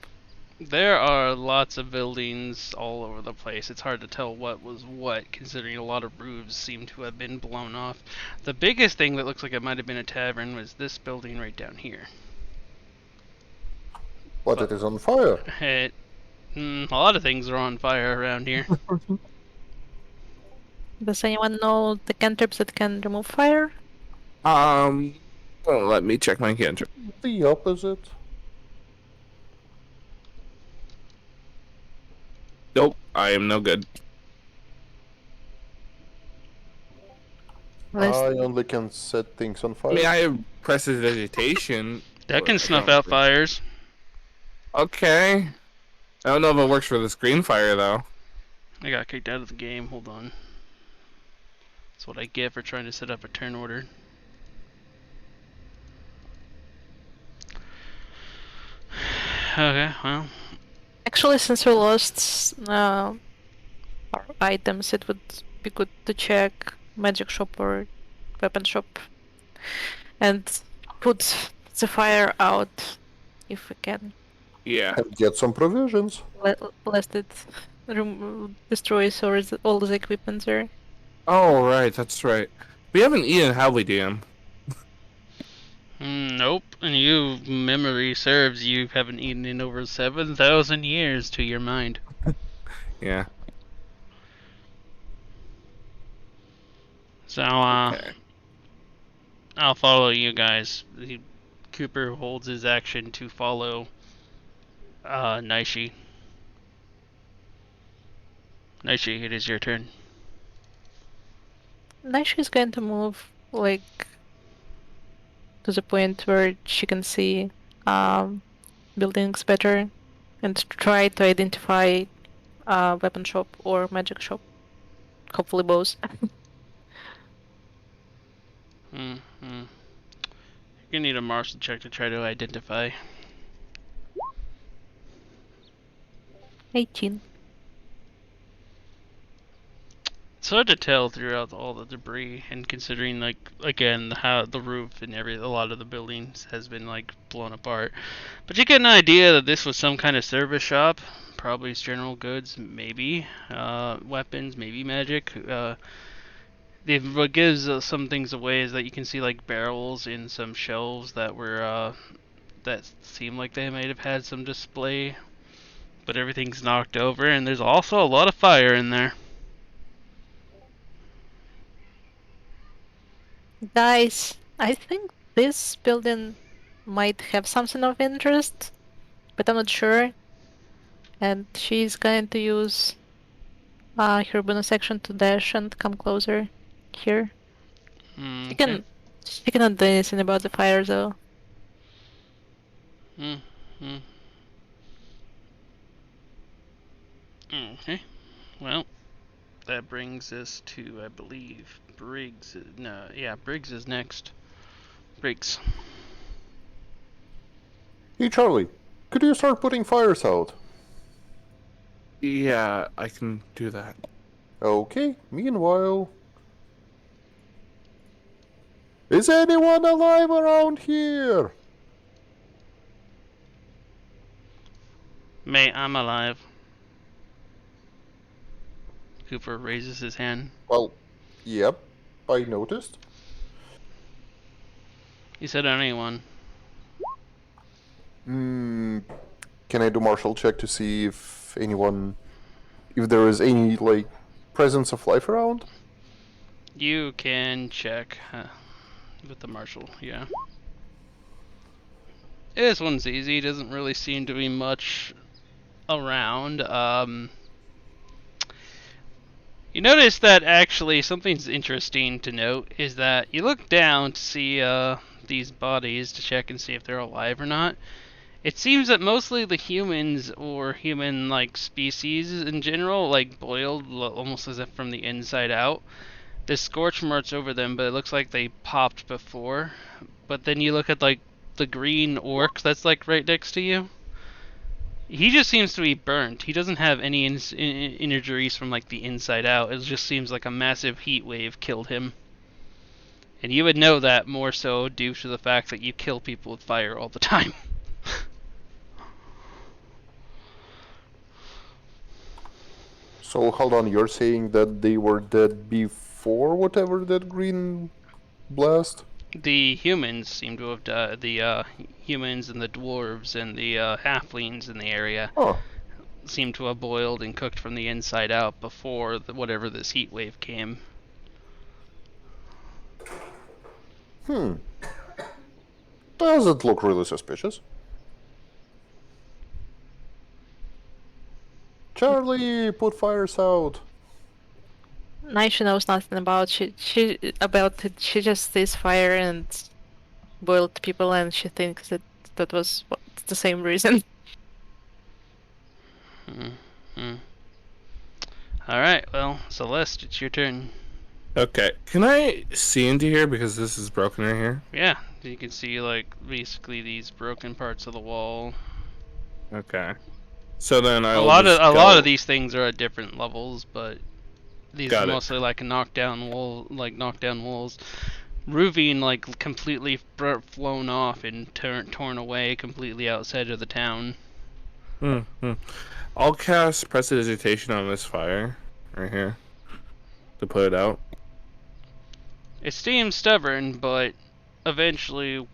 Speaker 1: There are lots of buildings all over the place. It's hard to tell what was what, considering a lot of roofs seem to have been blown off. The biggest thing that looks like it might have been a tavern was this building right down here.
Speaker 3: But it is on fire.
Speaker 1: A lot of things are on fire around here.
Speaker 2: Does anyone know the cantrips that can remove fire?
Speaker 4: Well, let me check my cantrip.
Speaker 3: The opposite.
Speaker 4: Nope, I am no good.
Speaker 2: Let's
Speaker 3: I only can set things on
Speaker 4: I
Speaker 3: fire.
Speaker 4: mean, I have prestidigitation.
Speaker 1: That can
Speaker 4: but I
Speaker 1: snuff
Speaker 4: don't
Speaker 1: out
Speaker 4: think-
Speaker 1: fires.
Speaker 4: Okay. I don't know if it works for this green fire though.
Speaker 1: I got kicked out of the game. Hold on. That's what I get for trying to set up a turn order. Okay, well,
Speaker 2: actually, since we lost our items, it would be good to check magic shop or weapon shop and put the fire out if we can,
Speaker 4: Yeah.
Speaker 3: And get some provisions.
Speaker 2: lest it destroys all the equipment there.
Speaker 4: Oh, right, that's right. We haven't eaten, have we, DM?
Speaker 1: nope. And you, memory serves, you haven't eaten in over 7,000 years to your mind.
Speaker 4: Yeah.
Speaker 1: So,
Speaker 4: Okay.
Speaker 1: I'll follow you guys. Cooper holds his action to follow Naishi. Naishi, it is your turn.
Speaker 2: Now she's going to move like to the point where she can see buildings better and try to identify a weapon shop or magic shop. Hopefully both.
Speaker 1: Mm-hmm. You need a martial check to try to identify.
Speaker 2: 18.
Speaker 1: It's hard to tell throughout all the debris, and considering, like, again, how the roof and a lot of the buildings has been, like, blown apart. But you get an idea that this was some kind of service shop. Probably general goods, maybe weapons, maybe magic. What gives some things away is that you can see, like, barrels in some shelves that were that seem like they might have had some display, but everything's knocked over, and there's also a lot of fire in there.
Speaker 2: Guys, I think this building might have something of interest, but I'm not sure. And she's going to use her bonus action to dash and come closer here.
Speaker 1: Okay.
Speaker 2: She cannot do anything about the fire though.
Speaker 1: Mm-hmm. Okay. Well, that brings us to, I believe, Briggs. No, yeah, Briggs is next. Briggs.
Speaker 3: Hey Charlie, could you start putting fires out?
Speaker 4: Yeah, I can do that.
Speaker 3: Okay, meanwhile... Is anyone alive around here?
Speaker 1: Mate, I'm alive. Cooper raises his hand.
Speaker 3: Well, yep, I noticed.
Speaker 1: He said anyone.
Speaker 3: Can I do martial check to see if there is any, like, presence of life around?
Speaker 1: You can check with the marshal, yeah. This one's easy. Doesn't really seem to be much around. You notice that actually something's interesting to note is that you look down to see these bodies to check and see if they're alive or not. It seems that mostly the humans or human-like species in general, like boiled almost as if from the inside out. There's scorch marks over them, but it looks like they popped before. But then you look at like the green orc that's like right next to you. He just seems to be burnt. He doesn't have any injuries from like the inside out. It just seems like a massive heat wave killed him. And you would know that more so due to the fact that you kill people with fire all the time.
Speaker 3: So hold on, you're saying that they were dead before whatever that green blast?
Speaker 1: The humans seem to have died. The humans and the dwarves and the halflings in the area
Speaker 3: Huh.
Speaker 1: seem to have boiled and cooked from the inside out before whatever this heat wave came.
Speaker 3: Doesn't look really suspicious. Charlie, put fires out.
Speaker 2: Naisha knows nothing about about it. She just sees fire and boiled people, and she thinks that that was the same reason.
Speaker 1: Alright, well, Celeste, it's your turn.
Speaker 4: Okay, can I see into here because this is broken right here?
Speaker 1: Yeah, you can see, like, basically these broken parts of the wall.
Speaker 4: Okay. So then
Speaker 1: A
Speaker 4: I'll
Speaker 1: lot
Speaker 4: just
Speaker 1: of these things are at different levels, but these
Speaker 4: Got
Speaker 1: are
Speaker 4: it.
Speaker 1: mostly like knockdown walls. Roofing like completely flown off and torn away completely outside of the town.
Speaker 4: I'll cast Prestidigitation on this fire right here to put it out.
Speaker 1: It seems stubborn, but eventually.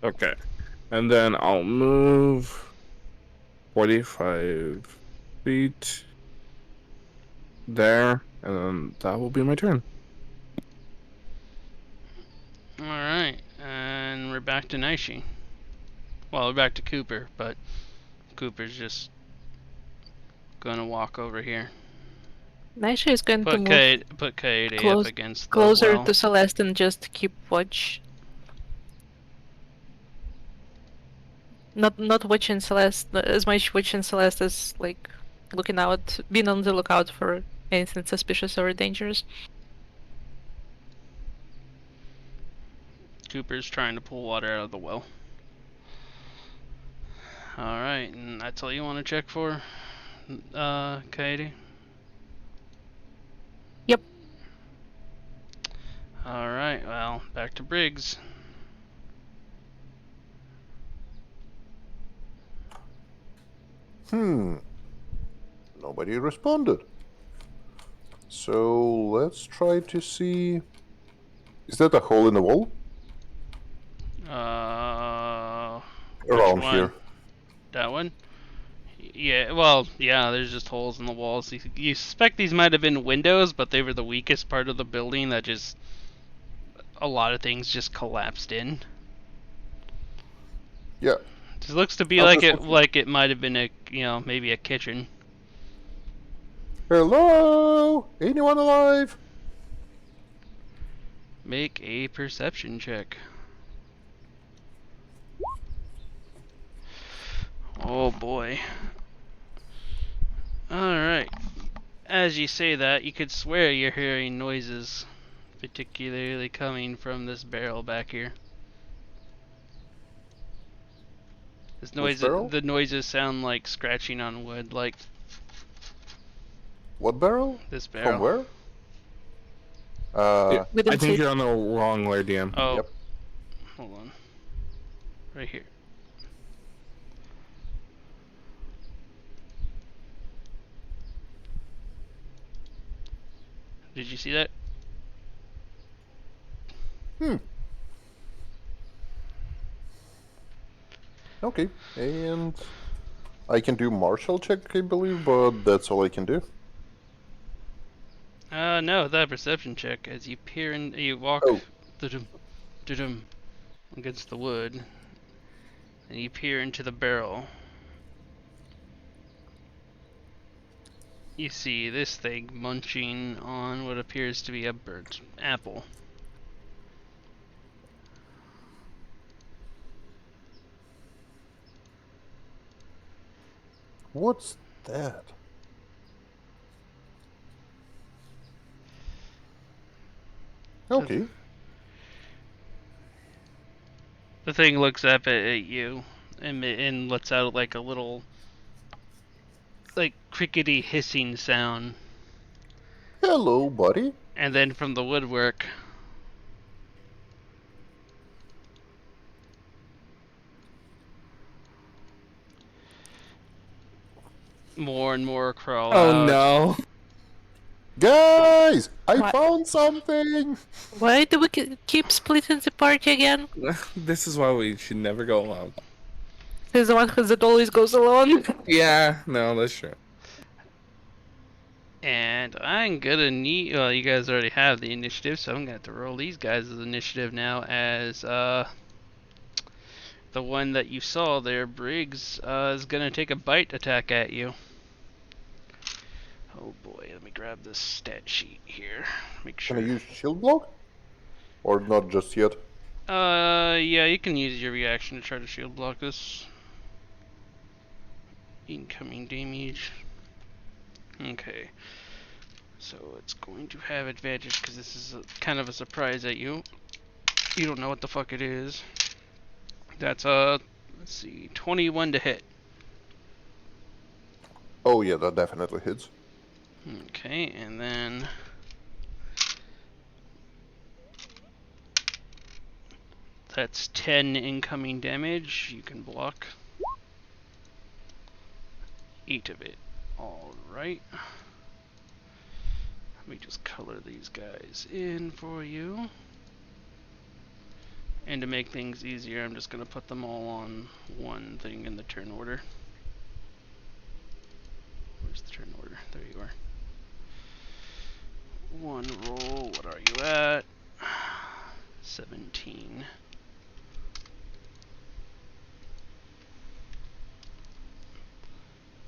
Speaker 4: Okay. And then I'll move 45 feet there, and then that will be my turn.
Speaker 1: Alright, and we're back to Naishi. Well, we're back to Cooper, but Cooper's just gonna walk over here.
Speaker 2: Naisha is going to
Speaker 1: Put Kaede up
Speaker 2: close-
Speaker 1: against the
Speaker 2: closer
Speaker 1: well.
Speaker 2: to Celeste and just keep watch. Not watching Celeste as much watching Celeste as like looking out, being on the lookout for anything suspicious or dangerous.
Speaker 1: Cooper's trying to pull water out of the well. Alright, and that's all you want to check for, Kaede?
Speaker 2: Yep.
Speaker 1: Alright, well, back to Briggs.
Speaker 3: Nobody responded. So let's try to see. Is that a hole in the wall?
Speaker 1: Which
Speaker 3: Around
Speaker 1: one?
Speaker 3: here.
Speaker 1: That one? Yeah, well, yeah, there's just holes in the walls. You suspect these might have been windows, but they were the weakest part of the building that just... a lot of things just collapsed in.
Speaker 3: Yeah.
Speaker 1: It looks to be
Speaker 3: I'll
Speaker 1: like
Speaker 3: just
Speaker 1: it might have been maybe a kitchen.
Speaker 3: Hello? Anyone alive?
Speaker 1: Make a perception check. Oh boy. Alright. As you say that, you could swear you're hearing noises, particularly coming from this barrel back here.
Speaker 3: barrel?
Speaker 1: The noises sound like scratching on wood, like
Speaker 3: What barrel?
Speaker 1: this barrel.
Speaker 3: From where?
Speaker 2: We
Speaker 4: I
Speaker 2: didn't
Speaker 4: think
Speaker 2: see
Speaker 4: you're on the wrong layer, DM.
Speaker 1: Oh,
Speaker 3: Yep.
Speaker 1: hold on. Right here. Did you see that?
Speaker 3: Okay. And I can do martial check, I believe, but that's all I can do.
Speaker 1: No, that perception check. As you peer in, you walk
Speaker 3: Oh.
Speaker 1: dudum, against the wood, and you peer into the barrel. You see this thing munching on what appears to be a bird's apple.
Speaker 3: What's that? Okay.
Speaker 1: The thing looks up at you and lets out like a little, like crickety hissing sound,
Speaker 3: Hello, buddy.
Speaker 1: and then from the woodwork, more and more crawl
Speaker 4: Oh
Speaker 1: out.
Speaker 4: no.
Speaker 3: Guys, I
Speaker 2: What?
Speaker 3: found something.
Speaker 2: Why do we keep splitting the party again?
Speaker 4: This is why we should never go alone.
Speaker 2: He's the one that always goes alone.
Speaker 4: Yeah, no, that's true.
Speaker 1: And I'm gonna need. Well, you guys already have the initiative, so I'm gonna have to roll these guys' initiative now. As the the one that you saw there, Briggs, is gonna take a bite attack at you. Oh boy, let me grab this stat sheet here. Make
Speaker 3: Can
Speaker 1: sure.
Speaker 3: I use shield block? Or not just yet?
Speaker 1: Yeah, you can use your reaction to try to shield block this. Incoming damage. Okay. So it's going to have advantage because this is kind of a surprise at you. You don't know what the fuck it is. That's let's see, 21 to hit.
Speaker 3: Oh yeah, that definitely hits.
Speaker 1: Okay, and then that's 10 incoming damage. You can block 8 of it. Alright. Let me just color these guys in for you. And to make things easier, I'm just going to put them all on one thing in the turn order. Where's the turn order? There you are. One roll, what are you at? 17.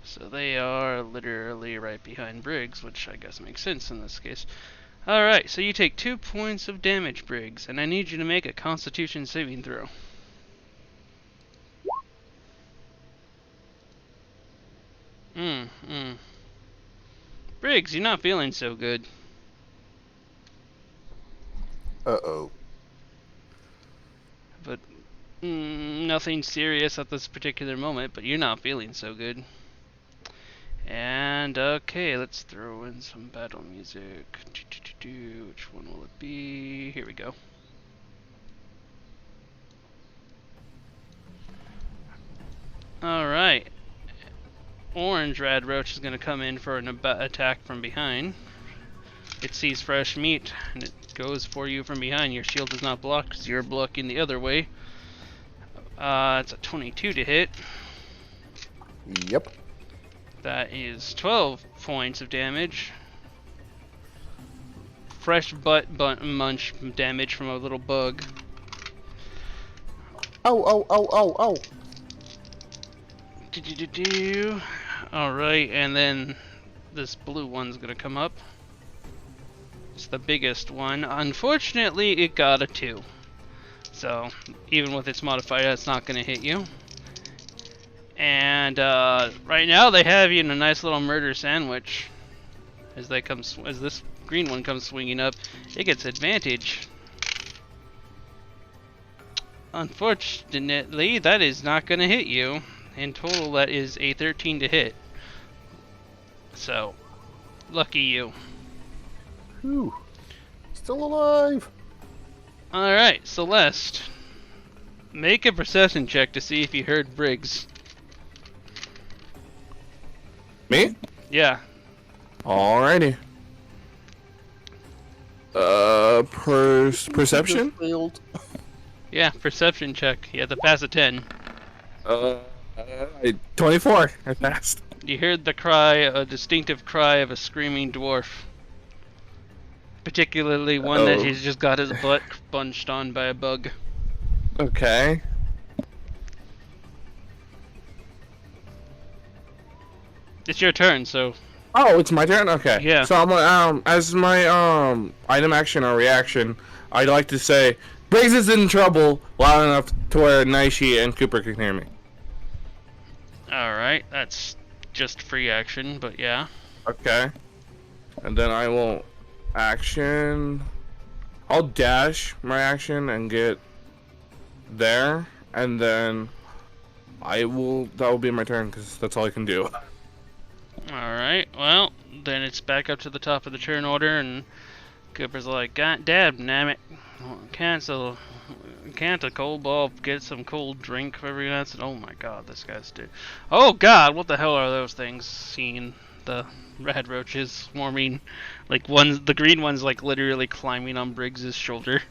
Speaker 1: So they are literally right behind Briggs, which I guess makes sense in this case. Alright, so you take 2 points of damage, Briggs, and I need you to make a Constitution saving throw. Briggs, you're not feeling so good.
Speaker 3: Uh-oh.
Speaker 1: But nothing serious at this particular moment, but you're not feeling so good. And okay, let's throw in some battle music. Which one will it be? Here we go. Alright. Orange Rad Roach is going to come in for an attack from behind. It sees fresh meat, and it goes for you from behind. Your shield is not blocked because you're blocking the other way. It's a 22 to hit.
Speaker 3: Yep.
Speaker 1: That is 12 points of damage. Fresh butt munch damage from a little bug.
Speaker 3: Ow, ow, ow, ow, ow.
Speaker 1: Alright, and then this blue one's gonna come up. It's the biggest one. Unfortunately, it got a 2. So, even with its modifier, that's not gonna hit you. And right now they have you in a nice little murder sandwich. As this green one comes swinging up, it gets advantage. Unfortunately, that is not going to hit you. In total, that is a 13 to hit. So, lucky you.
Speaker 3: Whew. Still alive.
Speaker 1: Alright, Celeste. Make a perception check to see if you heard Briggs.
Speaker 4: Me?
Speaker 1: Yeah.
Speaker 4: Alrighty. Perception?
Speaker 3: Failed.
Speaker 1: Yeah, perception check. You have to pass a 10.
Speaker 4: 24. I passed.
Speaker 1: You heard the cry, a distinctive cry of a screaming dwarf. Particularly one that he's just got his butt bunched on by a bug.
Speaker 4: Okay.
Speaker 1: It's your turn, so
Speaker 4: Oh, it's my turn? Okay.
Speaker 1: Yeah.
Speaker 4: So I'm as my item action or reaction, I'd like to say Briggs is in trouble loud enough to where Naishi and Cooper can hear me.
Speaker 1: alright, that's just free action, but yeah.
Speaker 4: Okay. And then I will action. I'll dash my action and get there, and then that will be my turn because that's all I can do.
Speaker 1: Alright, well, then it's back up to the top of the turn order, and Cooper's like, God damn it. Can't a cold ball get some cold drink for every night? Oh my god, this guy's dude. Oh god, what the hell are those things? Seeing the rad roaches swarming. Like, the green one's like literally climbing on Briggs's shoulder.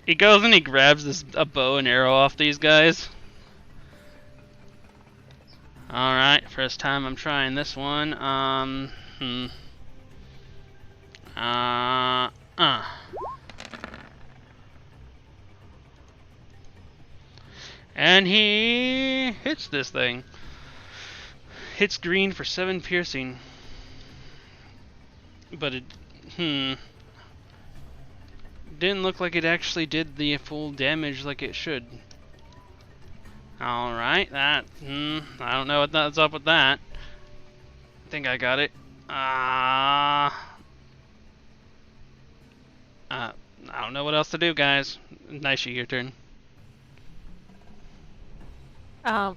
Speaker 1: He goes and he grabs a bow and arrow off these guys. Alright, first time I'm trying this one. And he hits this thing. Hits green for 7 piercing. But it, didn't look like it actually did the full damage like it should. Alright, I don't know what's up with that. I think I got it. I don't know what else to do, guys. Nice, your turn.
Speaker 2: How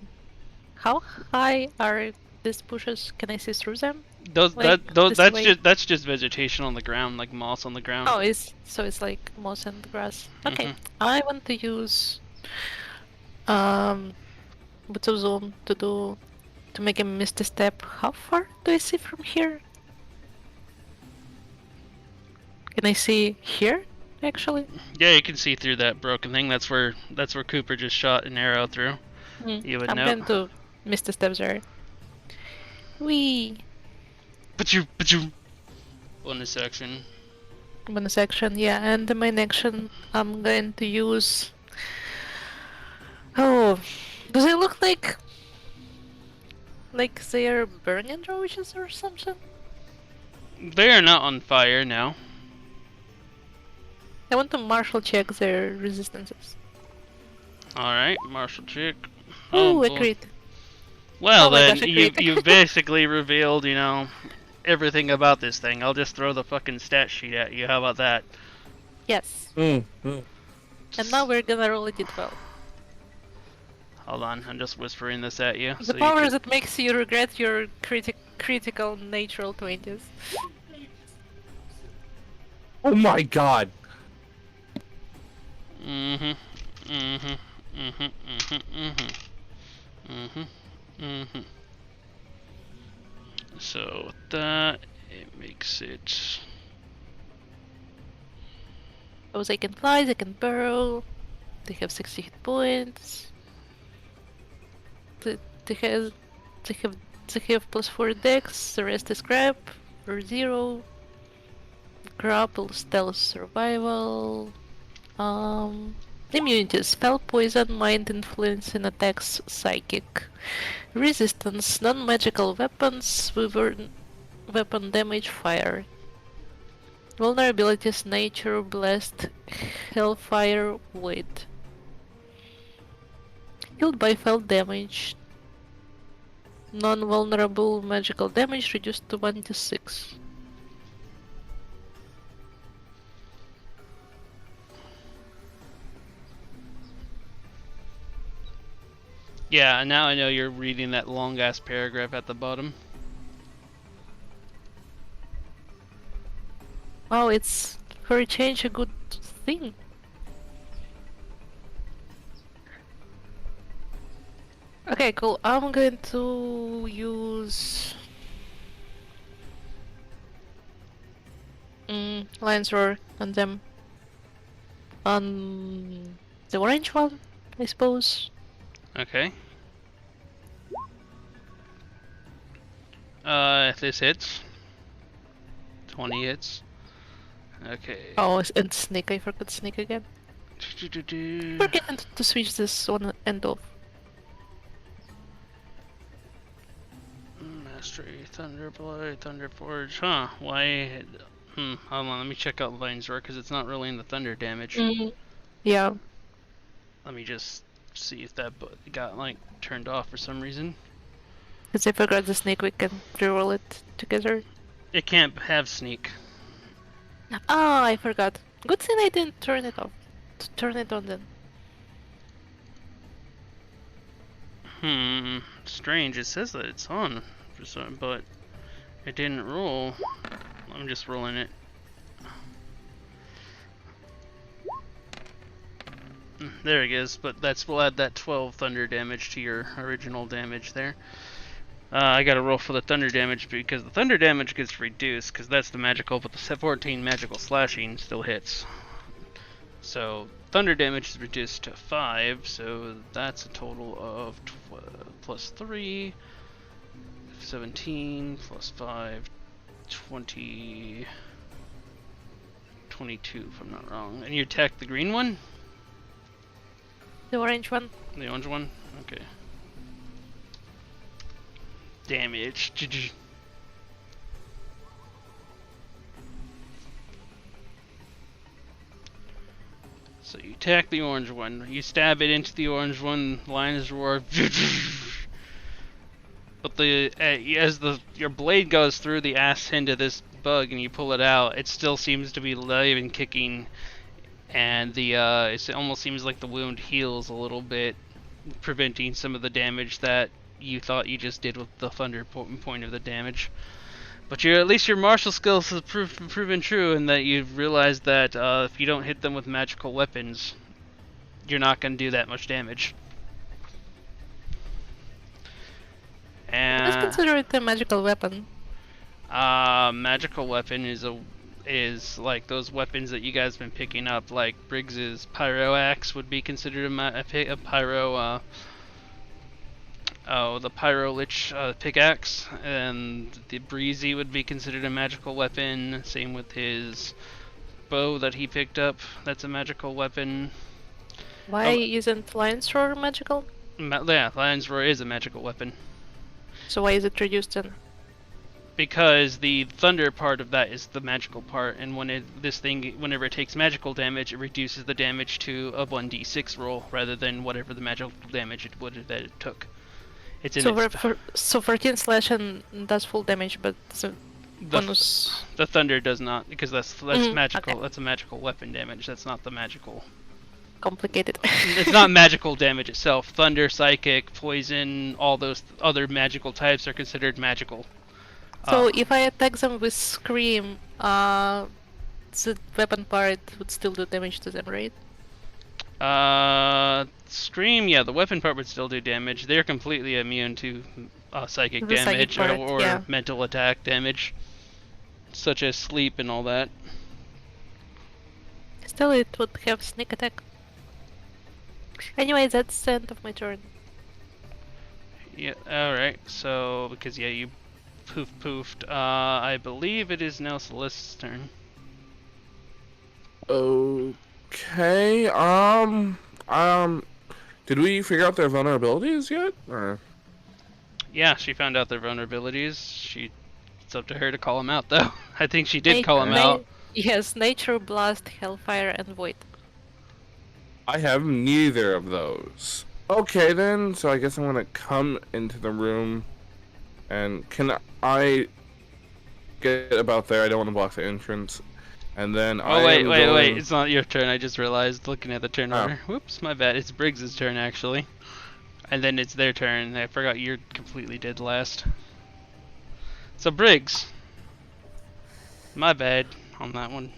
Speaker 2: high are these bushes? Can I see through them?
Speaker 1: Those
Speaker 2: Like,
Speaker 1: that's just vegetation on the ground, like moss on the ground.
Speaker 2: Oh, it's like moss and grass. Okay, I want to use boots of zoom to make a misty step. How far do I see from here? Can I see here? Actually,
Speaker 1: Yeah, you can see through that broken thing. That's where Cooper just shot an arrow through. You would
Speaker 2: I'm
Speaker 1: know.
Speaker 2: going to misty step there. Wee.
Speaker 1: But you bonus action.
Speaker 2: Bonus action, yeah, and the main action I'm going to use. Oh, do they look like they are burning roaches or something?
Speaker 1: They are not on fire now.
Speaker 2: I want to martial check their resistances.
Speaker 1: Alright, martial check.
Speaker 2: Oh,
Speaker 1: boy.
Speaker 2: a crit.
Speaker 1: Well,
Speaker 2: Oh my
Speaker 1: then
Speaker 2: gosh, a
Speaker 1: you
Speaker 2: crit.
Speaker 1: basically revealed, everything about this thing. I'll just throw the fucking stat sheet at you. How about that?
Speaker 2: Yes. And now we're gonna roll a d12.
Speaker 1: Hold on, I'm just whispering this at you.
Speaker 2: The power that makes you regret your critical natural 20s.
Speaker 4: Oh my god.
Speaker 1: So with that, it makes it.
Speaker 2: Oh, they can fly, they can burrow, they have 60 hit points. They have +4 dex, the rest is crap, or 0. Grapple, stealth, survival. Immunity, spell, poison, mind influence in attacks, psychic. Resistance, non-magical weapons, weapon damage, fire. Vulnerabilities, nature, blessed, hellfire, void. Healed by felt damage. Non-vulnerable magical damage reduced to 1d6.
Speaker 1: Yeah, now I know you're reading that long ass paragraph at the bottom.
Speaker 2: Wow, it's for a change a good thing. Okay, cool. I'm going to use Lion's Roar on them. On the orange one, I suppose.
Speaker 1: Okay. If this hits. 20 hits. Okay.
Speaker 2: Oh, and Snake, I forgot Snake again. Forget to switch this one end off.
Speaker 1: Mastery, Thunderblade, Thunderforge. Huh, why? Hold on, let me check out Lion's Roar because it's not really in the thunder damage.
Speaker 2: Yeah.
Speaker 1: Let me just see if that got like turned off for some reason.
Speaker 2: Because I forgot the Snake, we can reroll it together.
Speaker 1: It can't have sneak.
Speaker 2: Ah, I forgot. Good thing I didn't turn it off. Turn it on then.
Speaker 1: Strange. It says that it's on for some, but it didn't roll. I'm just rolling it. There it is, but we'll add that 12 thunder damage to your original damage there. I gotta roll for the thunder damage because the thunder damage gets reduced because that's the magical, but the 14 magical slashing still hits. So thunder damage is reduced to 5, so that's a total of plus 3, 17, plus 5, 20, 22 if I'm not wrong. And you attack the green one?
Speaker 2: The orange one.
Speaker 1: The orange one? Okay. Damage. So you attack the orange one, you stab it into the orange one, lines roar. But as your blade goes through the ass end of this bug and you pull it out, it still seems to be alive and kicking, and it almost seems like the wound heals a little bit, preventing some of the damage that you thought you just did with the thunder point of the damage. But at least your martial skills have proven true, in that you've realized that if you don't hit them with magical weapons, you're not going to do that much damage.
Speaker 2: Let's
Speaker 1: And
Speaker 2: consider it a magical weapon.
Speaker 1: magical weapon is like those weapons that you guys have been picking up, like Briggs's pyro axe would be considered a pyro. The Pyro Lich pickaxe, and the Breezy would be considered a magical weapon. Same with his bow that he picked up. That's a magical weapon.
Speaker 2: Why isn't Lion's Roar magical?
Speaker 1: Yeah, Lion's Roar is a magical weapon.
Speaker 2: So why is it reduced then?
Speaker 1: Because the thunder part of that is the magical part, and whenever it takes magical damage, it reduces the damage to a 1d6 roll rather than whatever the magical damage that it took. It's in
Speaker 2: So 14 slash and does full damage, but the bonus.
Speaker 1: The thunder does not, because that's magical.
Speaker 2: Okay.
Speaker 1: That's a magical weapon damage. That's not the magical.
Speaker 2: Complicated.
Speaker 1: It's not magical damage itself. Thunder, psychic, poison, all those other magical types are considered magical.
Speaker 2: So if I attack them with Scream, the weapon part would still do damage to them, right?
Speaker 1: Scream, yeah, the weapon part would still do damage. They're completely immune to psychic
Speaker 2: The psychic
Speaker 1: damage
Speaker 2: part,
Speaker 1: or
Speaker 2: yeah.
Speaker 1: mental attack damage, such as sleep and all that.
Speaker 2: Still, it would have sneak attack. Anyway, that's the end of my turn.
Speaker 1: Yeah, alright, so, because, yeah, you poofed. I believe it is now Celeste's turn.
Speaker 4: Okay. Did we figure out their vulnerabilities yet? Or?
Speaker 1: Yeah, she found out their vulnerabilities. It's up to her to call them out, though. I think she did call them out.
Speaker 2: Yes, Nature, Blast, Hellfire, and Void.
Speaker 4: I have neither of those. Okay then, so I guess I'm gonna come into the room, and can I get about there? I don't want to block the entrance. And then
Speaker 1: wait, it's not your turn. I just realized looking at the turn order. Whoops, my bad. It's Briggs's turn actually. And then it's their turn. I forgot you're completely dead last. So Briggs. My bad on that one.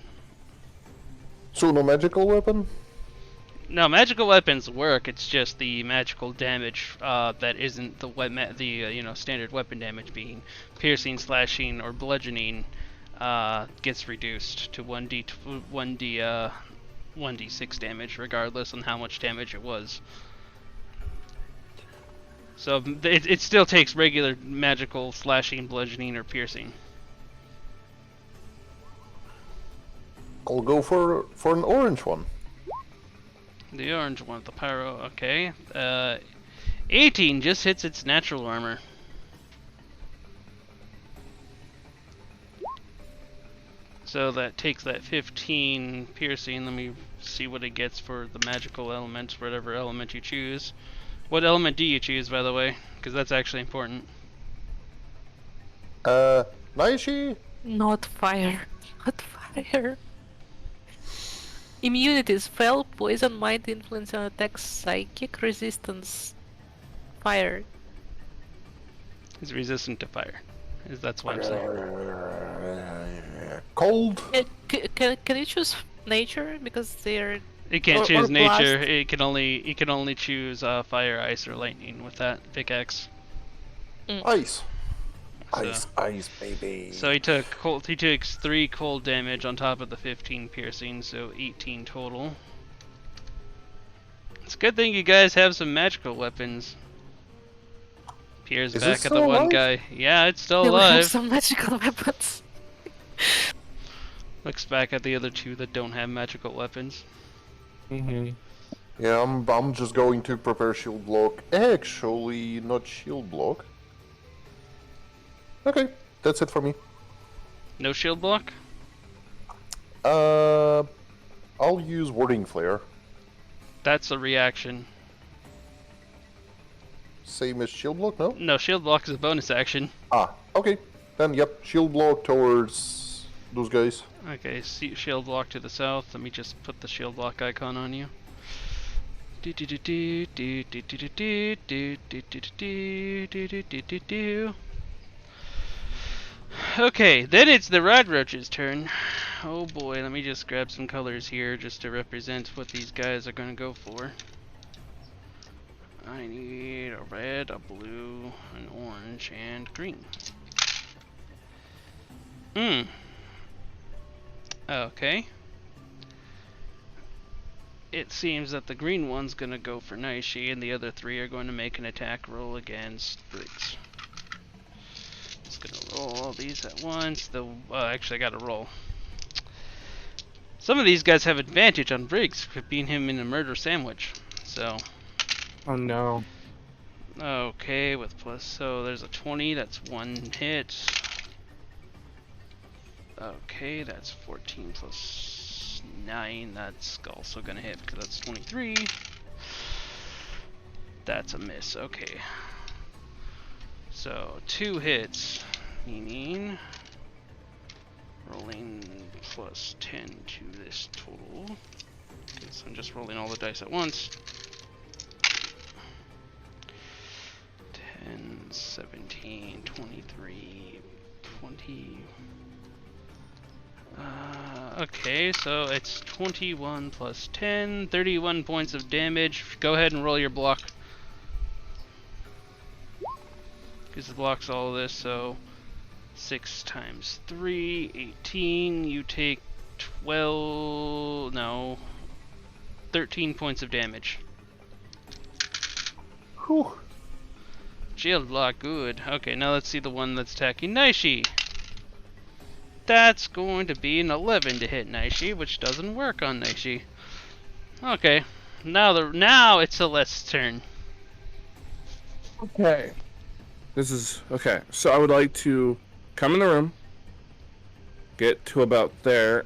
Speaker 3: So no magical weapon?
Speaker 1: No, magical weapons work. It's just the magical damage that isn't the standard weapon damage, being piercing, slashing, or bludgeoning, gets reduced to 1d6 damage, regardless on how much damage it was. So it still takes regular magical slashing, bludgeoning, or piercing.
Speaker 3: I'll go for an orange one.
Speaker 1: The orange one, the pyro, okay. 18 just hits its natural armor. So that takes that 15 piercing. Let me see what it gets for the magical element, whatever element you choose. What element do you choose, by the way? Because that's actually important.
Speaker 3: Naishi?
Speaker 2: Not fire. Not fire. Immunities: Fell, Poison, Mind, Influence and Attacks, Psychic, Resistance, Fire.
Speaker 1: It's resistant to fire. That's what I'm saying.
Speaker 3: Cold?
Speaker 2: Can you choose Nature? Because they're...
Speaker 1: It can't
Speaker 2: or
Speaker 1: choose nature.
Speaker 2: blast.
Speaker 1: It can only choose fire, ice, or lightning with that pickaxe.
Speaker 3: Ice.
Speaker 1: So-
Speaker 3: Ice, baby.
Speaker 1: So he takes 3 cold damage on top of the 15 piercing, so 18 total. It's a good thing you guys have some magical weapons. Peers
Speaker 3: Is it
Speaker 1: back at the
Speaker 3: still
Speaker 1: one
Speaker 3: alive?
Speaker 1: guy. Yeah, it's still
Speaker 2: They will have
Speaker 1: alive.
Speaker 2: some magical weapons.
Speaker 1: Looks back at the other 2 that don't have magical weapons.
Speaker 4: Mm-hmm.
Speaker 3: Yeah, I'm just going to prepare shield block. Actually, not shield block. Okay, that's it for me.
Speaker 1: No shield block?
Speaker 3: I'll use warding flare.
Speaker 1: That's a reaction.
Speaker 3: Same as shield block, no?
Speaker 1: No, shield block is a bonus action.
Speaker 3: Ah, okay. Then, yep, shield block towards those guys.
Speaker 1: Okay, shield block to the south. Let me just put the shield block icon on you. Okay, then it's the Rad Roach's turn. Oh boy, let me just grab some colors here just to represent what these guys are gonna go for. I need a red, a blue, an orange, and green. Okay. It seems that the green one's gonna go for Naishi, and the other three are going to make an attack roll against Briggs. Just gonna roll all these at once. Actually, I gotta roll. Some of these guys have advantage on Briggs, being him in a murder sandwich. So.
Speaker 4: Oh no.
Speaker 1: Okay, so there's a 20, that's one hit. Okay, that's 14 plus 9, that's also gonna hit because that's 23. That's a miss, okay. So, 2 hits, meaning rolling plus 10 to this total. Okay, so I'm just rolling all the dice at once. 10, 17, 23, 20. Okay, so it's 21 plus 10, 31 points of damage. Go ahead and roll your block. Because the block's all of this, so 6 times 3, 18. You take 13 points of damage.
Speaker 3: Whew.
Speaker 1: Shield block, good. Okay, now let's see the one that's attacking Naishi. That's going to be an 11 to hit Naishi, which doesn't work on Naishi. Okay, now it's Celeste's turn.
Speaker 4: Okay. This is okay. So I would like to come in the room, get to about there,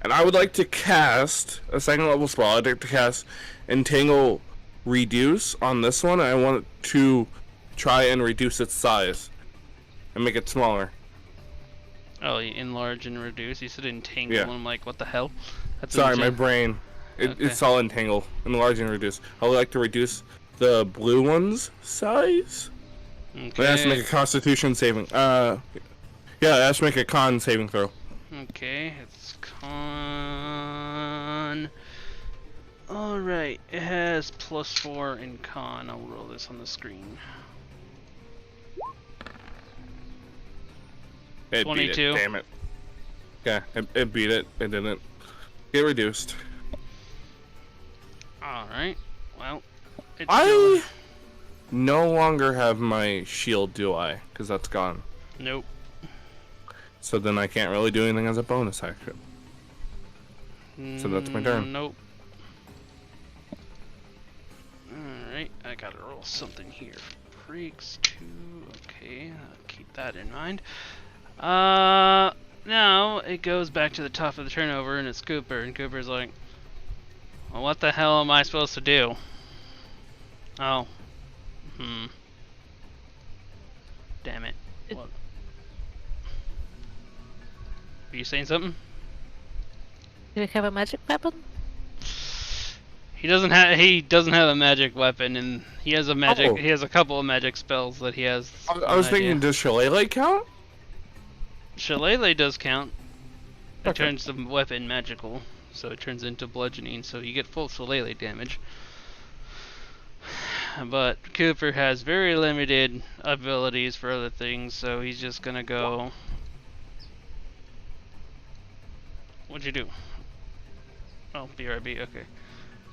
Speaker 4: and I would like to cast a second level spell. I'd like to cast Entangle Reduce on this one. I want to try and reduce its size and make it smaller.
Speaker 1: Oh, you enlarge and reduce. You said entangle,
Speaker 4: Yeah.
Speaker 1: and I'm like, what the hell? That's
Speaker 4: Sorry, my
Speaker 1: insane.
Speaker 4: brain.
Speaker 1: Okay.
Speaker 4: It's all entangle, enlarge and reduce. I would like to reduce the blue one's size.
Speaker 1: Okay.
Speaker 4: It has to make a Constitution saving. Yeah, it has to make a Con saving throw.
Speaker 1: Okay, it's con. Alright, it has +4 in con. I'll roll this on the screen.
Speaker 4: It
Speaker 1: 22.
Speaker 4: beat it, damn it. Yeah, it beat it. It didn't get reduced.
Speaker 1: Alright, well, it's
Speaker 4: I no longer have my shield, do I? Because that's gone.
Speaker 1: Nope.
Speaker 4: So then I can't really do anything as a bonus action. So that's my turn.
Speaker 1: Nope. Alright, I gotta roll something here. Freaks 2, okay, I'll keep that in mind. Now it goes back to the top of the turnover and it's Cooper, and Cooper's like, well, what the hell am I supposed to do? Oh. Damn it. What? Are you saying something?
Speaker 2: Do you have a magic weapon?
Speaker 1: He doesn't have a magic weapon, and he has a magic.
Speaker 4: Oh.
Speaker 1: He has a couple of magic spells that he has.
Speaker 4: I was thinking, does Shillelagh count?
Speaker 1: Shillelagh does count. It
Speaker 4: Okay.
Speaker 1: turns the weapon magical, so it turns into bludgeoning, so you get full Shillelagh damage. But Cooper has very limited abilities for other things, so he's just gonna go. What'd you do? Oh, BRB, okay.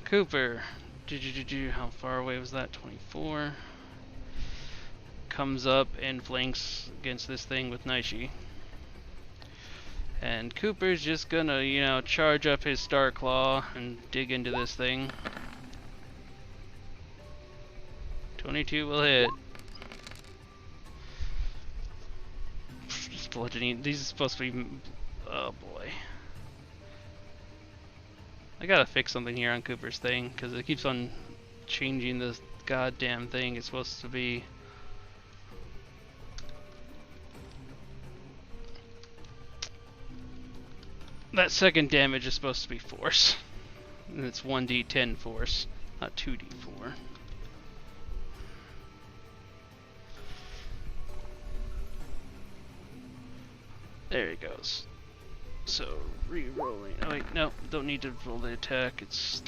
Speaker 1: Cooper, how far away was that? 24. Comes up and flanks against this thing with Naishi. And Cooper's just gonna, charge up his Star Claw and dig into this thing. 22 will hit. Bludgeoning. These are supposed to be. Oh boy. I gotta fix something here on Cooper's thing, because it keeps on changing the goddamn thing it's supposed to be. That second damage is supposed to be force. And it's 1d10 force, not 2d4. There it goes. So, re-rolling. Oh wait, no, don't need to roll the attack, it's...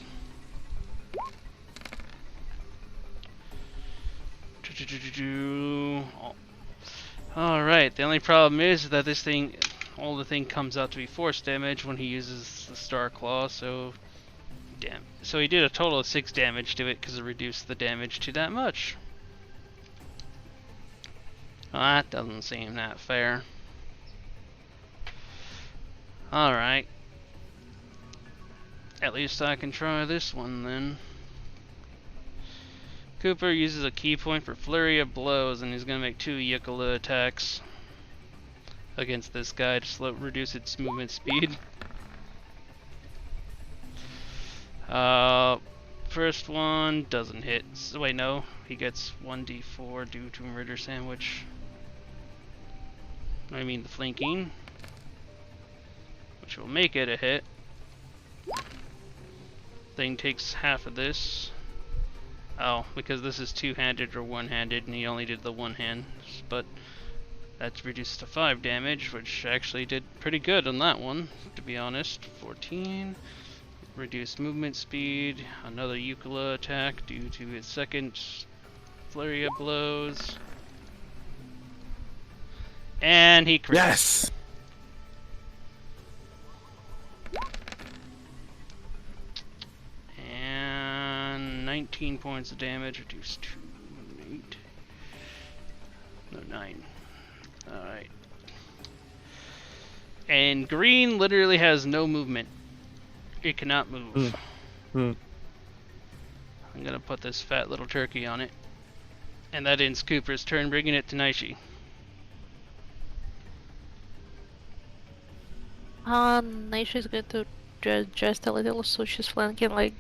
Speaker 1: Alright, the only problem is that this thing, all the thing comes out to be force damage when he uses the Star Claw, so... Damn. So he did a total of 6 damage to it because it reduced the damage to that much. Well, that doesn't seem that fair. Alright. At least I can try this one then. Cooper uses a key point for Flurry of Blows, and he's going to make 2 Yuccola attacks against this guy to reduce its movement speed. First one doesn't hit. So, wait, no. He gets 1d4 due to Murder Sandwich. I mean the flanking. Which will make it a hit. Thing takes half of this. Oh, because this is two-handed or one-handed, and he only did the one hand. But that's reduced to 5 damage, which actually did pretty good on that one, to be honest. 14. Reduced movement speed. Another Yuccola attack due to his second Flurry of Blows. And he crits.
Speaker 4: Yes!
Speaker 1: And 19 points of damage, reduced to 8. No, 9. Alright. And green literally has no movement. It cannot move. I'm gonna put this fat little turkey on it. And that ends Cooper's turn, bringing it to Naishi.
Speaker 2: Naisha's going to just a little, so she's flanking like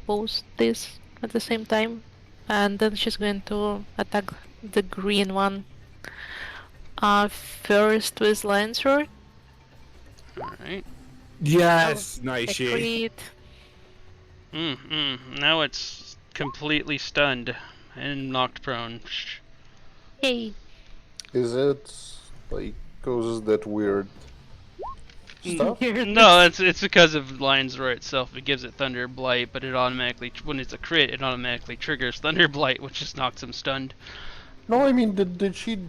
Speaker 2: both this at the same time, and then she's going to attack the green one. First with Lion Sword.
Speaker 1: Alright.
Speaker 4: Yes,
Speaker 2: A
Speaker 4: Naishi.
Speaker 2: crit.
Speaker 1: Now it's completely stunned and knocked prone.
Speaker 2: Yay.
Speaker 3: Is it like causes that weird stuff?
Speaker 1: No, it's because of Lion's Roar itself. It gives it Thunder Blight, but it automatically, when it's a crit, it automatically triggers Thunder Blight, which just knocks him stunned.
Speaker 3: No, I mean, did she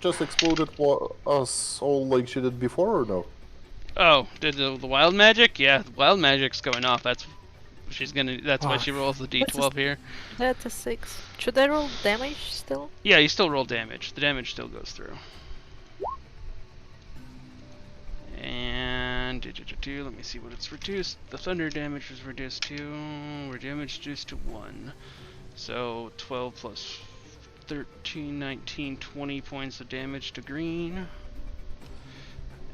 Speaker 3: just explode at us all like she did before, or no?
Speaker 1: Oh, did the wild magic? Yeah, the wild magic's going off. That's why she rolls the d12 here.
Speaker 2: That's a 6. Should I roll damage still?
Speaker 1: Yeah, you still roll damage. The damage still goes through. And let me see what it's reduced. The thunder damage was reduced to. Damage reduced to 1. So 12 plus 13, 19, 20 points of damage to green.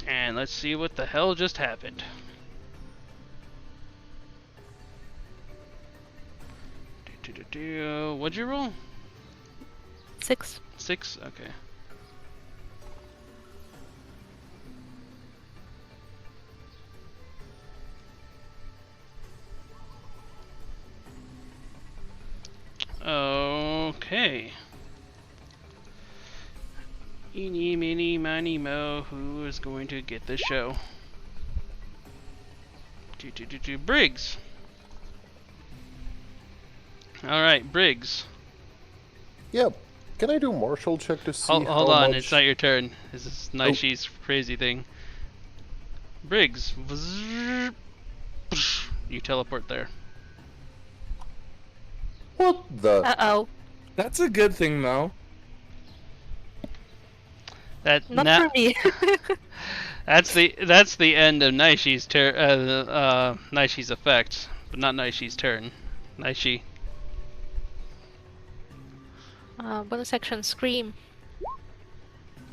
Speaker 1: And let's see what the hell just happened. What'd you roll?
Speaker 2: 6.
Speaker 1: 6? Okay. Okay. Eeny, meeny, miny, mo, who is going to get the show? Briggs. Alright, Briggs.
Speaker 3: Yep. Can I do martial check to see
Speaker 1: Hold
Speaker 3: how
Speaker 1: on,
Speaker 3: much...
Speaker 1: it's not your turn. This is Naishi's crazy thing. Briggs. You teleport there.
Speaker 3: What the...
Speaker 2: Uh-oh.
Speaker 4: That's a good thing, though.
Speaker 2: Not for me.
Speaker 1: That's the end of Naishi's Naishi's effect, but not Naishi's turn. Naishi.
Speaker 2: Bonus action, scream.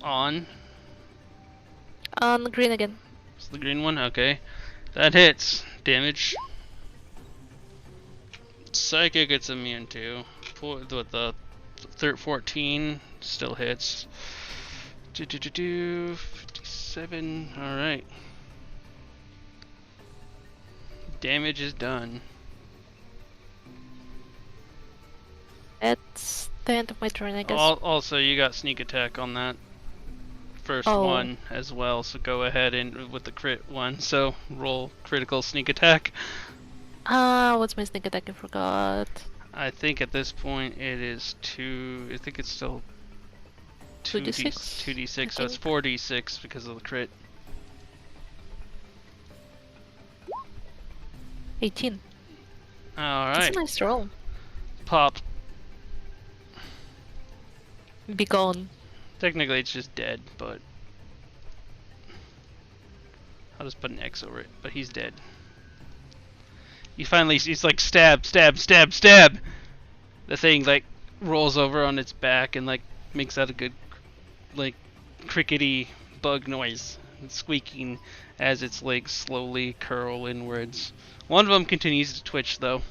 Speaker 1: On.
Speaker 2: On green again.
Speaker 1: It's the green one? Okay. That hits. Damage. Psychic it's immune to. With the 14 still hits. 57. Alright. Damage is done.
Speaker 2: That's the end of my turn, I guess.
Speaker 1: Also, you got sneak attack on that first one as well, so go ahead and with the crit one. So roll critical sneak attack.
Speaker 2: What's my sneak attack? I forgot.
Speaker 1: I think at this point it is I think it's still
Speaker 2: 2d6?
Speaker 1: 2d6, so it's 4d6 because of the crit.
Speaker 2: 18.
Speaker 1: Alright.
Speaker 2: That's a nice roll.
Speaker 1: Pop.
Speaker 2: Be gone.
Speaker 1: Technically it's just dead, but I'll just put an X over it, but he's dead. He's like stab, stab, stab, stab! The thing like rolls over on its back and like makes that a good like crickety bug noise. It's squeaking as its legs slowly curl inwards. One of them continues to twitch though,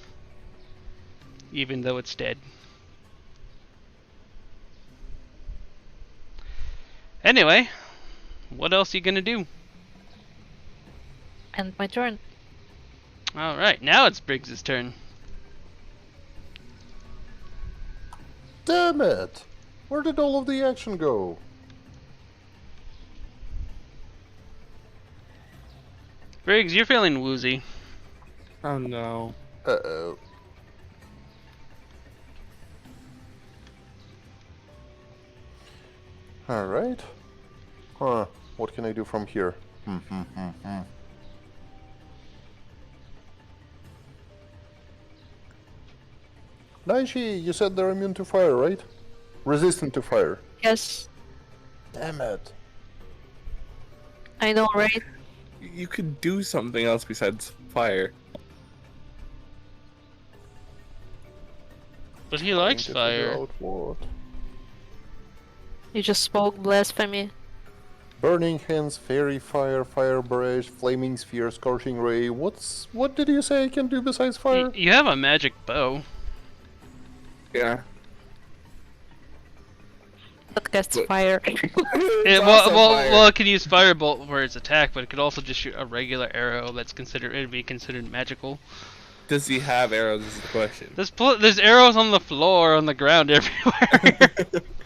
Speaker 1: even though it's dead. Anyway, what else are you gonna do?
Speaker 2: End my turn.
Speaker 1: Alright, now it's Briggs' turn.
Speaker 3: Damn it! Where did all of the action go?
Speaker 1: Briggs, you're feeling woozy.
Speaker 4: Oh no.
Speaker 3: Uh-oh. Alright. Huh. What can I do from here? Naishi, you said they're immune to fire, right? Resistant to fire.
Speaker 2: Yes,
Speaker 3: Damn it.
Speaker 2: I know, right?
Speaker 4: You could do something else besides fire.
Speaker 1: But he likes
Speaker 3: Trying to figure
Speaker 1: fire.
Speaker 3: out what.
Speaker 2: You just spoke blasphemy.
Speaker 3: Burning hands, fairy fire, fire barrage, flaming sphere, scorching ray. What did you say I can do besides fire?
Speaker 1: You have a magic bow.
Speaker 4: Yeah.
Speaker 2: That casts
Speaker 4: But-
Speaker 2: fire.
Speaker 1: Well, it can use firebolt for its attack, but it could also just shoot a regular arrow that's it'd be considered magical.
Speaker 4: Does he have arrows is the question.
Speaker 1: There's arrows on the floor, on the ground everywhere.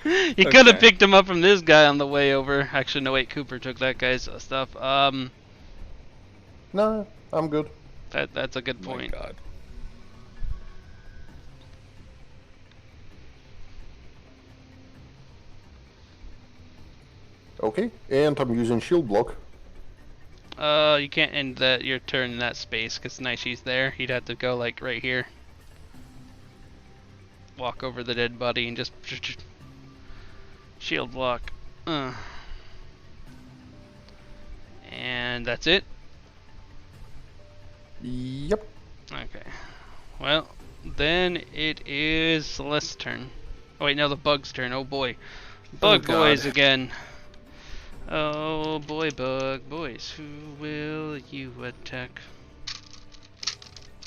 Speaker 1: You could have
Speaker 4: Okay.
Speaker 1: picked them up from this guy on the way over. Actually, no wait, Cooper took that guy's stuff.
Speaker 3: Nah, I'm good.
Speaker 1: That's a good
Speaker 4: Oh my
Speaker 1: point.
Speaker 4: god.
Speaker 3: Okay, and I'm using shield block.
Speaker 1: You can't end your turn in that space because Naishi's there. He'd have to go like right here. Walk over the dead body and just shield block. And that's it.
Speaker 3: Yep.
Speaker 1: Okay. Well, then it is Celeste's turn. Oh wait, no, the bug's turn. Oh boy, bug
Speaker 4: God.
Speaker 1: boys again. Oh boy, bug boys, who will you attack?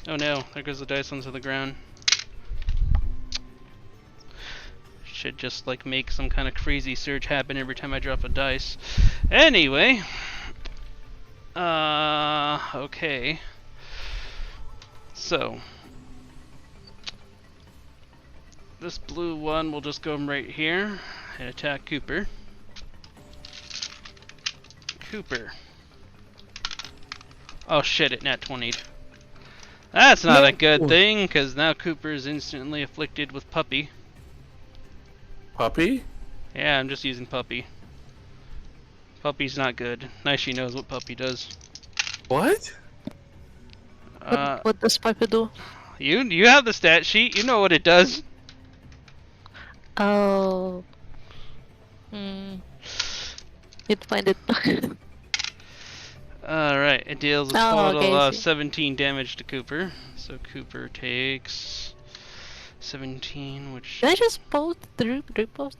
Speaker 1: Oh no, there goes the dice onto the ground. Should just like make some kind of crazy surge happen every time I drop a dice. Anyway, okay. So this blue one will just go right here and attack Cooper. Cooper. Oh shit, it nat 20'd. That's not a good thing, because now Cooper is instantly afflicted with puppy.
Speaker 4: Puppy?
Speaker 1: Yeah, I'm just using puppy. Puppy's not good. Nice she knows what puppy does.
Speaker 4: What?
Speaker 2: What does Puppy do?
Speaker 1: You have the stat sheet, you know what it does.
Speaker 2: Oh. You'd find it.
Speaker 1: Alright, it deals a
Speaker 2: Oh,
Speaker 1: total
Speaker 2: okay, I
Speaker 1: of
Speaker 2: see.
Speaker 1: 17 damage to Cooper. So Cooper takes 17, which...
Speaker 2: Did I just repost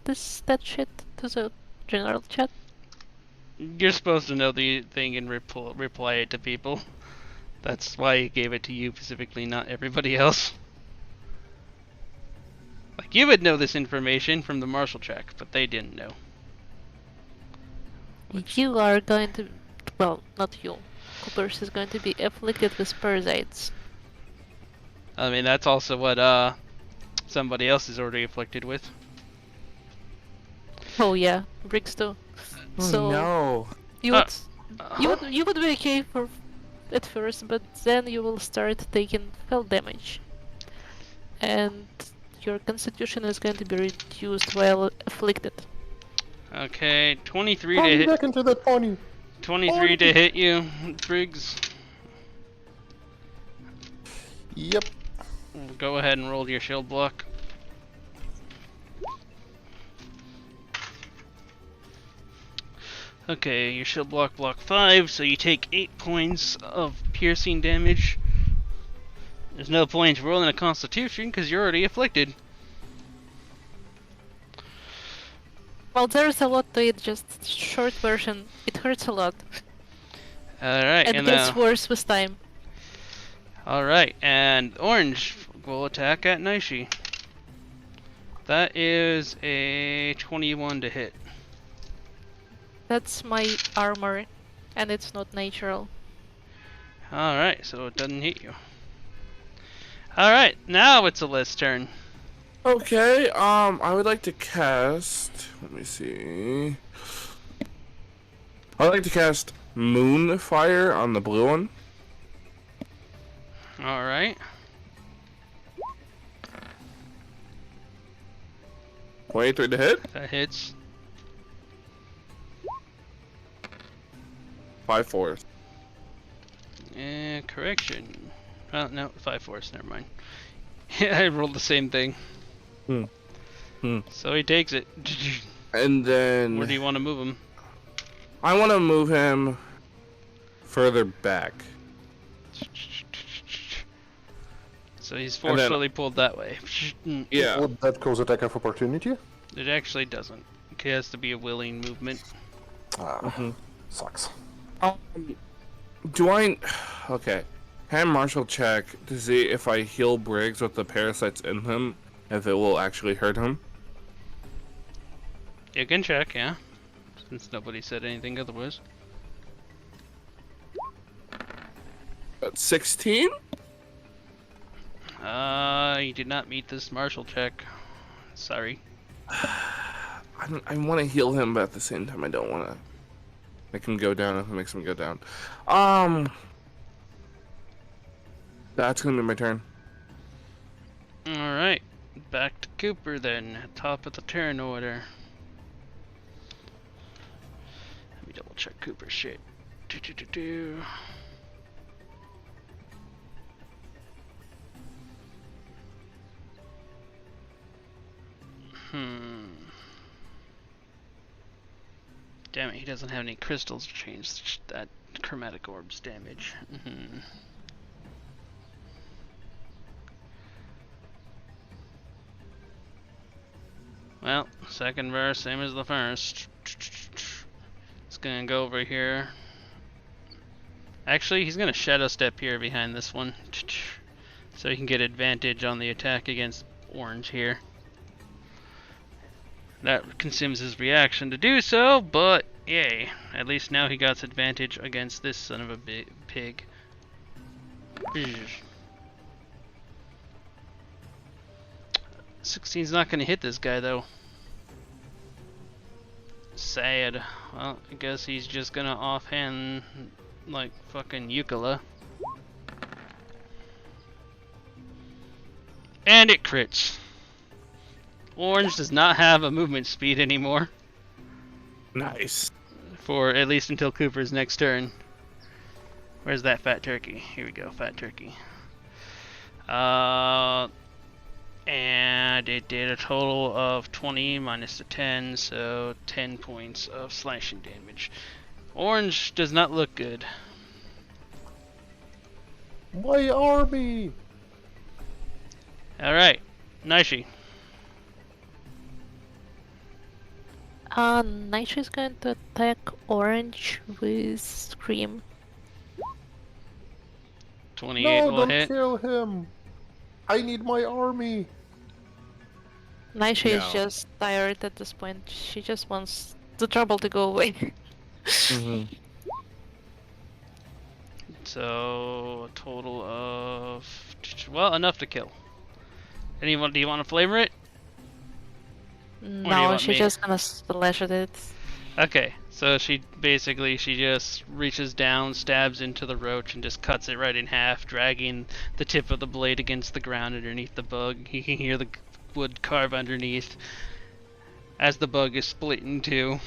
Speaker 2: this stat shit to the general chat?
Speaker 1: You're supposed to know the thing and reply it to people. That's why he gave it to you specifically, not everybody else. Like, you would know this information from the Marshall track, but they didn't know.
Speaker 2: You are going to... Well, not you. Coopers is going to be afflicted with parasites.
Speaker 1: I mean, that's also what somebody else is already afflicted with.
Speaker 2: Oh yeah, bricks too.
Speaker 4: Oh
Speaker 2: So
Speaker 4: no.
Speaker 2: you would be okay for at first, but then you will start taking fell damage, and your constitution is going to be reduced while afflicted.
Speaker 1: Okay, 23 to
Speaker 3: Pony
Speaker 1: hit.
Speaker 3: back into that pony.
Speaker 1: 23 to hit you, Briggs.
Speaker 3: Yep.
Speaker 1: Go ahead and roll your shield block. Okay, your shield block 5, so you take 8 points of piercing damage. There's no point rolling a constitution because you're already afflicted.
Speaker 2: Well, there's a lot to it. Just short version. It hurts a lot.
Speaker 1: Alright,
Speaker 2: And
Speaker 1: and
Speaker 2: gets
Speaker 1: now.
Speaker 2: worse with time.
Speaker 1: Alright, and Orange will attack at Naishi. That is a 21 to hit.
Speaker 2: That's my armor, and it's not natural.
Speaker 1: Alright, so it doesn't hit you. Alright, now it's Alyssa's turn.
Speaker 4: Okay, I would like to cast... Let me see... I'd like to cast Moonfire on the blue one.
Speaker 1: Alright.
Speaker 4: 23 to hit.
Speaker 1: That hits.
Speaker 4: 5 force.
Speaker 1: Correction. Oh, no, 5 force, never mind. I rolled the same thing. So he takes it.
Speaker 4: And then...
Speaker 1: Where do you want to move him?
Speaker 4: I want to move him further back.
Speaker 1: So he's
Speaker 4: And then-
Speaker 1: forcefully pulled that way.
Speaker 4: Yeah.
Speaker 3: Would that cause attack of opportunity?
Speaker 1: It actually doesn't. It has to be a willing movement.
Speaker 3: Ah, sucks.
Speaker 4: Do I... Okay. Can Marshall check to see if I heal Briggs with the parasites in him, if it will actually hurt him?
Speaker 1: You can check, yeah. Since nobody said anything otherwise.
Speaker 4: At 16?
Speaker 1: You did not meet this Marshall check. Sorry.
Speaker 4: I want to heal him, but at the same time I don't want to make him go down if it makes him go down. That's gonna be my turn.
Speaker 1: Alright. Back to Cooper then. Top of the turn order. Let me double check Cooper's shit. Do. Damn it, he doesn't have any crystals to change that chromatic orb's damage. Well, second verse, same as the first. It's gonna go over here. Actually, he's gonna shadow step here behind this one. So he can get advantage on the attack against Orange here. That consumes his reaction to do so, but yay. At least now he got advantage against this son of a pig. 16's not gonna hit this guy though. Sad. Well, I guess he's just gonna offhand like fucking Euclid. And it crits. Orange does not have a movement speed anymore.
Speaker 4: Nice.
Speaker 1: For at least until Cooper's next turn. Where's that fat turkey? Here we go, fat turkey. And it did a total of 20 minus the 10, so 10 points of slashing damage. Orange does not look good.
Speaker 3: My army!
Speaker 1: Alright, Naishi.
Speaker 2: Nitro is going to attack Orange with Scream.
Speaker 1: 28
Speaker 3: No,
Speaker 1: will
Speaker 3: don't
Speaker 1: hit.
Speaker 3: kill him. I need my army.
Speaker 2: Nitro is
Speaker 4: No.
Speaker 2: just tired at this point. She just wants the trouble to go away.
Speaker 4: Mm-hmm.
Speaker 1: So, a total of... Well, enough to kill. Anyone, do you want to flavor it?
Speaker 2: No,
Speaker 1: want
Speaker 2: she's
Speaker 1: me?
Speaker 2: just gonna slash at it.
Speaker 1: Okay, so she just reaches down, stabs into the roach, and just cuts it right in half, dragging the tip of the blade against the ground underneath the bug. You can hear the wood carve underneath as the bug is split in two.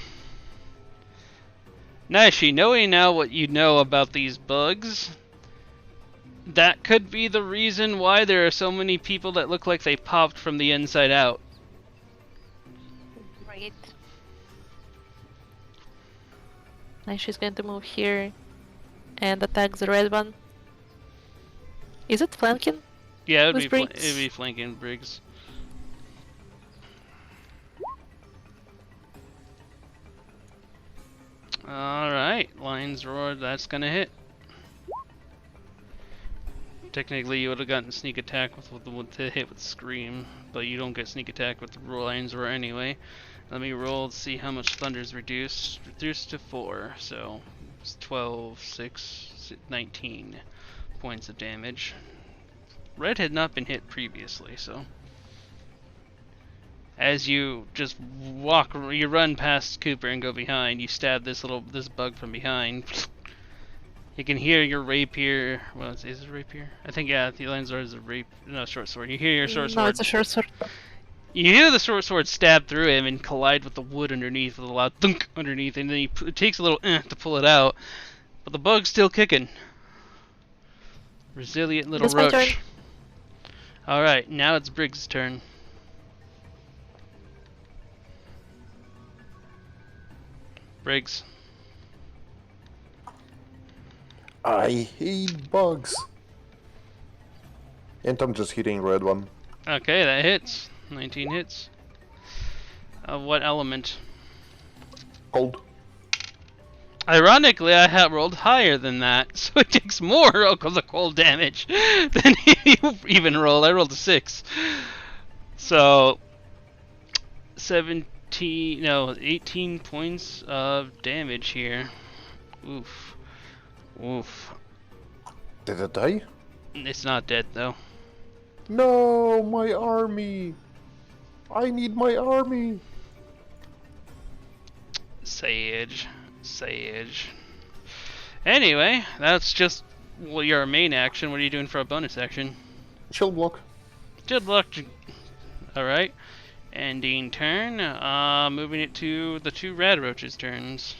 Speaker 1: Naishi, knowing now what you know about these bugs, that could be the reason why there are so many people that look like they popped from the inside out.
Speaker 2: Right. Now she's going to move here and attack the red one. Is it flanking?
Speaker 1: Yeah, it
Speaker 2: With
Speaker 1: would
Speaker 2: Briggs?
Speaker 1: be flanking Briggs. Alright, Lion's Roar, that's gonna hit. Technically, you would have gotten sneak attack with the hit with Scream, but you don't get sneak attack with the Lion's Roar anyway. Let me roll to see how much Thunder's reduced. Reduced to 4, so it's 12, 6, 19 points of damage. Red had not been hit previously, so... As you just you run past Cooper and go behind, you stab this bug from behind. You can hear your rapier. Well, is it a rapier? I think, yeah, the lion's sword is a short sword. You hear your short sword.
Speaker 2: No, it's a short sword.
Speaker 1: You hear the short sword stab through him and collide with the wood underneath with a loud thunk underneath, and then it takes a little to pull it out. But the bug's still kicking. Resilient little
Speaker 2: It's my turn.
Speaker 1: roach. Alright, now it's Briggs' turn. Briggs.
Speaker 3: I hate bugs. And I'm just hitting red one.
Speaker 1: Okay, that hits. 19 hits. What element?
Speaker 3: Cold.
Speaker 1: Ironically, I have rolled higher than that, so it takes more of the cold damage than you even rolled. I rolled a 6. So, 18 points of damage here. Oof. Oof.
Speaker 3: Did it die?
Speaker 1: It's not dead, though.
Speaker 3: No, my army. I need my army.
Speaker 1: Sage. Anyway, that's just your main action. What are you doing for a bonus action?
Speaker 3: Shield block.
Speaker 1: Good luck. Alright. Ending turn. Moving it to the 2 rad roaches' turns.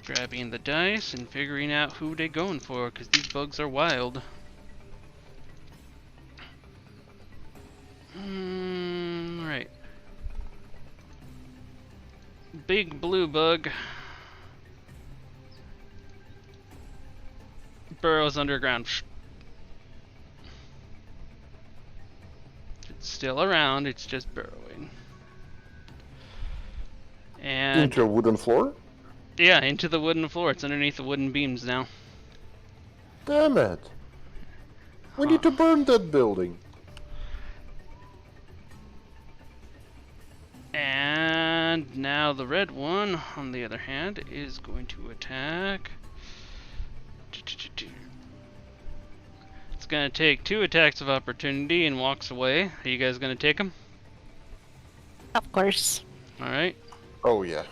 Speaker 1: Grabbing the dice and figuring out who they're going for, because these bugs are wild. Right. Big blue bug burrows underground. It's still around, it's just burrowing. And
Speaker 3: Into a wooden floor?
Speaker 1: yeah, into the wooden floor. It's underneath the wooden beams now.
Speaker 3: Damn it. We need to burn that building.
Speaker 1: And now the red one, on the other hand, is going to attack. It's going to take 2 attacks of opportunity and walks away. Are you guys going to take them?
Speaker 2: Of course.
Speaker 1: Alright.
Speaker 3: Oh yeah.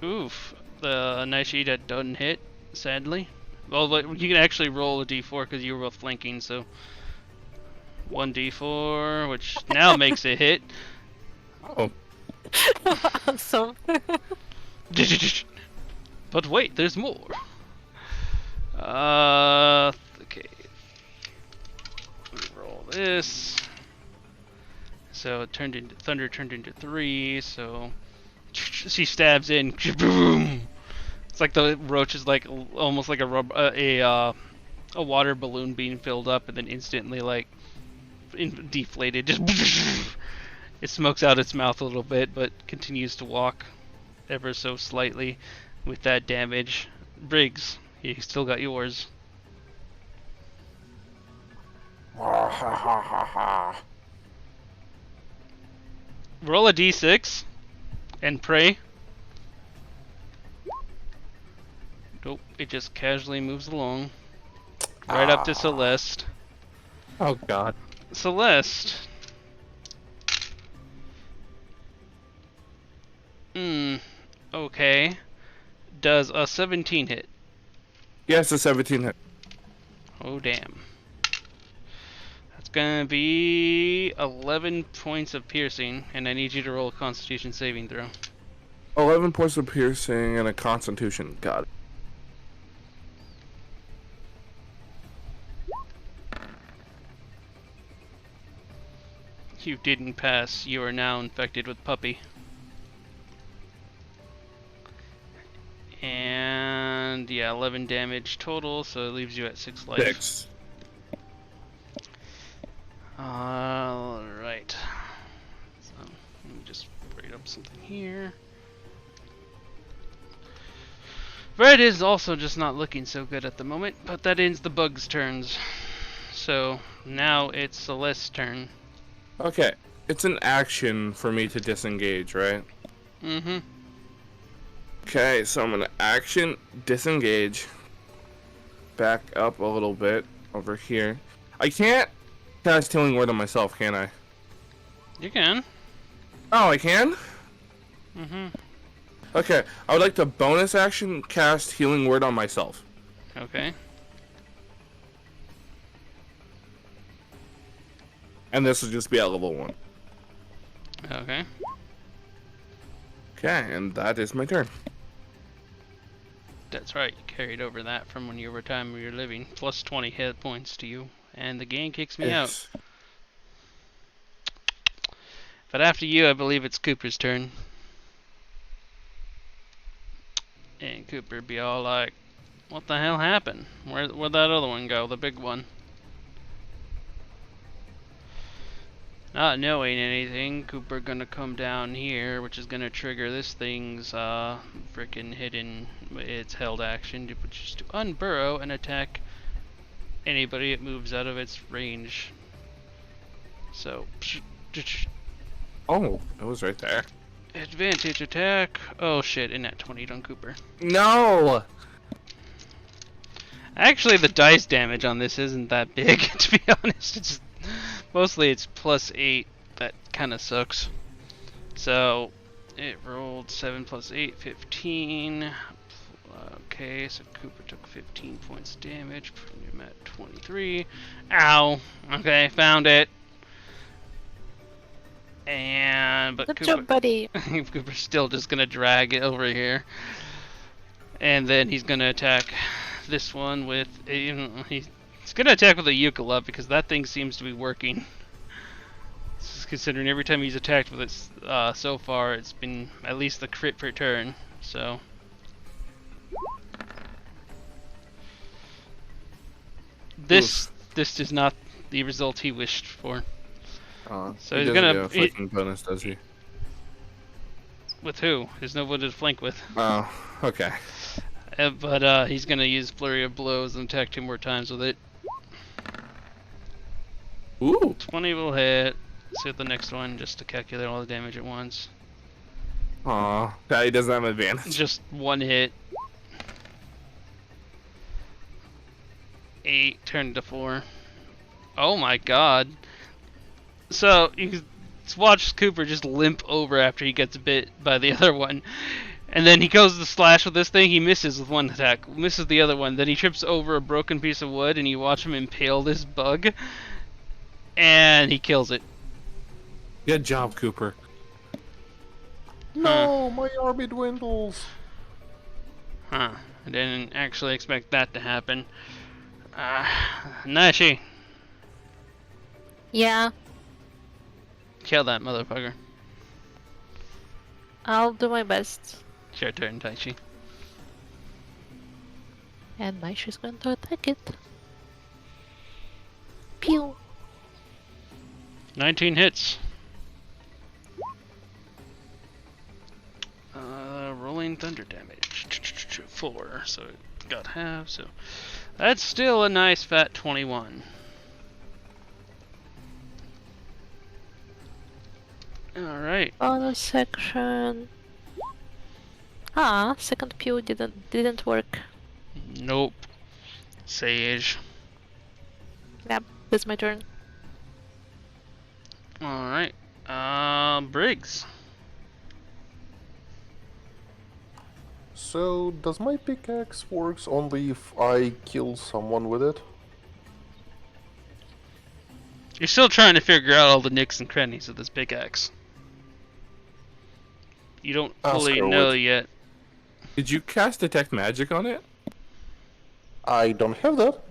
Speaker 1: Oof. The Naishi that doesn't hit, sadly. Well, but you can actually roll a d4 because you were both flanking, so... 1d4, which now makes it hit.
Speaker 4: Oh.
Speaker 2: Awesome.
Speaker 1: But wait, there's more. Okay. Let me roll this. So it turned into thunder, turned into 3. So she stabs in. Boom! It's like the roach is like almost like a a water balloon being filled up and then instantly like deflated. Just it smokes out its mouth a little bit, but continues to walk ever so slightly with that damage. Briggs, you still got yours. Roll a d6 and pray. Nope, it just casually moves along. Right up to Celeste.
Speaker 4: Oh god.
Speaker 1: Celeste. Okay. Does a 17 hit?
Speaker 4: Yes, a 17 hit.
Speaker 1: Oh, damn. That's gonna be 11 points of piercing, and I need you to roll a Constitution saving throw.
Speaker 4: 11 points of piercing and a constitution. Got it.
Speaker 1: You didn't pass. You are now infected with puppy. And yeah, 11 damage total, so it leaves you at 6 life.
Speaker 4: 6.
Speaker 1: Alright. So, let me just write up something here. Red is also just not looking so good at the moment, but that ends the bug's turns. So, now it's Celeste's turn.
Speaker 4: Okay. It's an action for me to disengage, right?
Speaker 1: Mm-hmm.
Speaker 4: Okay, so I'm gonna action, disengage, back up a little bit over here. I can't cast Healing Word on myself, can I?
Speaker 1: You can.
Speaker 4: Oh, I can?
Speaker 1: Mm-hmm.
Speaker 4: Okay, I would like to bonus action cast Healing Word on myself.
Speaker 1: Okay.
Speaker 4: And this will just be at level 1.
Speaker 1: Okay.
Speaker 4: Okay, and that is my turn.
Speaker 1: That's right, you carried over that from when you were time you were living. Plus 20 hit points to you. And the game kicks me out. But after you, I believe it's Cooper's turn. And Cooper be all like, what the hell happened? Where'd that other one go? The big one. Not knowing anything, Cooper gonna come down here, which is gonna trigger this thing's frickin' hidden, its held action, which is to unburrow and attack anybody it moves out of its range. So,
Speaker 4: Oh, it was right there.
Speaker 1: advantage attack. Oh shit, in that 20 on Cooper.
Speaker 4: No!
Speaker 1: Actually, the dice damage on this isn't that big, to be honest. It's mostly it's plus 8. That kind of sucks. So, it rolled 7 plus 8, 15. Okay, so Cooper took 15 points damage. Putting him at 23. Ow! Okay, found it. But
Speaker 2: Good job, buddy.
Speaker 1: Cooper's still just gonna drag it over here. And then he's gonna attack this one with he's gonna attack with a Eucalypt because that thing seems to be working. Considering every time he's attacked with it so far, it's been at least a crit per turn. So this is not the result he wished for. So
Speaker 4: he
Speaker 1: he's
Speaker 4: doesn't
Speaker 1: gonna
Speaker 4: get a flanking bonus, does he?
Speaker 1: with who? There's nobody to flank with.
Speaker 4: Oh, okay.
Speaker 1: But he's gonna use Flurry of Blows and attack 2 more times with it.
Speaker 4: Ooh.
Speaker 1: 20 will hit. Let's hit the next one just to calculate all the damage at once.
Speaker 4: Aw, he doesn't have advantage.
Speaker 1: Just 1 hit. 8 turned to 4. Oh my god. So you can watch Cooper just limp over after he gets bit by the other one. And then he goes to slash with this thing, he misses with 1 attack, misses the other one, then he trips over a broken piece of wood and you watch him impale this bug. And he kills it.
Speaker 4: Good job, Cooper.
Speaker 3: No, my army dwindles.
Speaker 1: Huh. I didn't actually expect that to happen. Nashi,
Speaker 2: Yeah,
Speaker 1: kill that motherfucker.
Speaker 2: I'll do my best.
Speaker 1: It's your turn, Taichi.
Speaker 2: And Naishi's going to attack it. Pew.
Speaker 1: 19 hits. Rolling thunder damage. 4, so it got half, so that's still a nice fat 21. Alright.
Speaker 2: Bonus section. Ah, second pew didn't work.
Speaker 1: Nope. Sage.
Speaker 2: Yep, this is my turn.
Speaker 1: Alright. Briggs.
Speaker 3: So, does my pickaxe works only if I kill someone with it?
Speaker 1: You're still trying to figure out all the nicks and crannies of this pickaxe. You don't fully
Speaker 3: her
Speaker 1: know
Speaker 3: what-
Speaker 1: yet.
Speaker 4: Did you cast detect magic on it?
Speaker 3: I don't have that.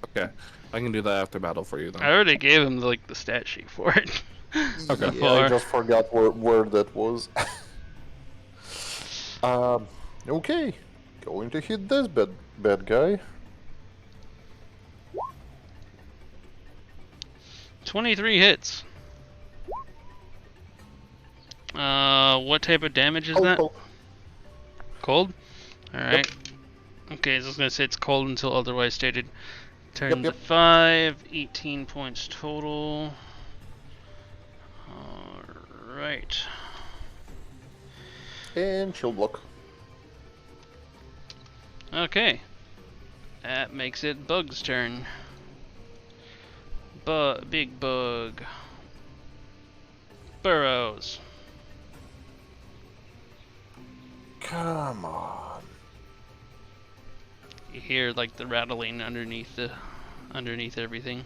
Speaker 4: Okay, I can do that after battle for you then.
Speaker 1: I already gave him like the stat sheet for it.
Speaker 4: Okay.
Speaker 3: Yeah,
Speaker 1: Before.
Speaker 3: I just forgot where that was. Okay. Going to hit this bad guy.
Speaker 1: 23 hits. What type of damage is that?
Speaker 3: Oh,
Speaker 1: Cold? Alright. Okay, so I was gonna say it's cold until otherwise stated. Turn
Speaker 3: Yep.
Speaker 1: to 5, 18 points total. Alright.
Speaker 3: and shield block.
Speaker 1: Okay. That makes it Bug's turn. Big Bug. Burrows.
Speaker 3: Come on.
Speaker 1: You hear like the rattling underneath everything.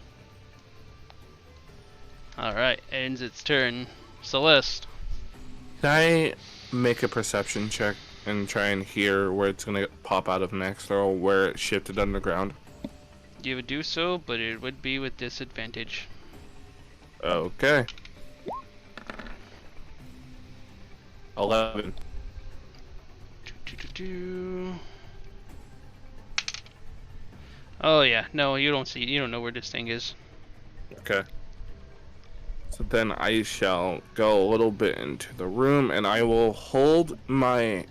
Speaker 1: Alright, ends its turn. Celeste.
Speaker 4: Can I make a perception check and try and hear where it's gonna pop out of next, or where it shifted underground?
Speaker 1: You would do so, but it would be with disadvantage.
Speaker 4: Okay. 11.
Speaker 1: Oh yeah, no, you don't know where this thing is.
Speaker 4: Okay. So then I shall go a little bit into the room, and I will hold my...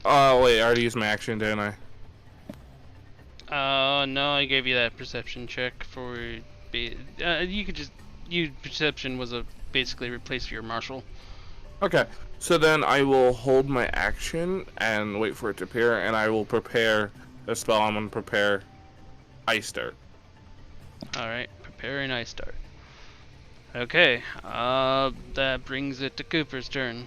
Speaker 4: Oh wait, I already used my action, didn't I?
Speaker 1: No, I gave you that perception check for... you could just... perception was basically replace your martial.
Speaker 4: Okay, so then I will hold my action and wait for it to appear, and I will prepare a spell. I'm gonna prepare Ice Dart.
Speaker 1: Alright, prepare an ice dart. Okay, that brings it to Cooper's turn.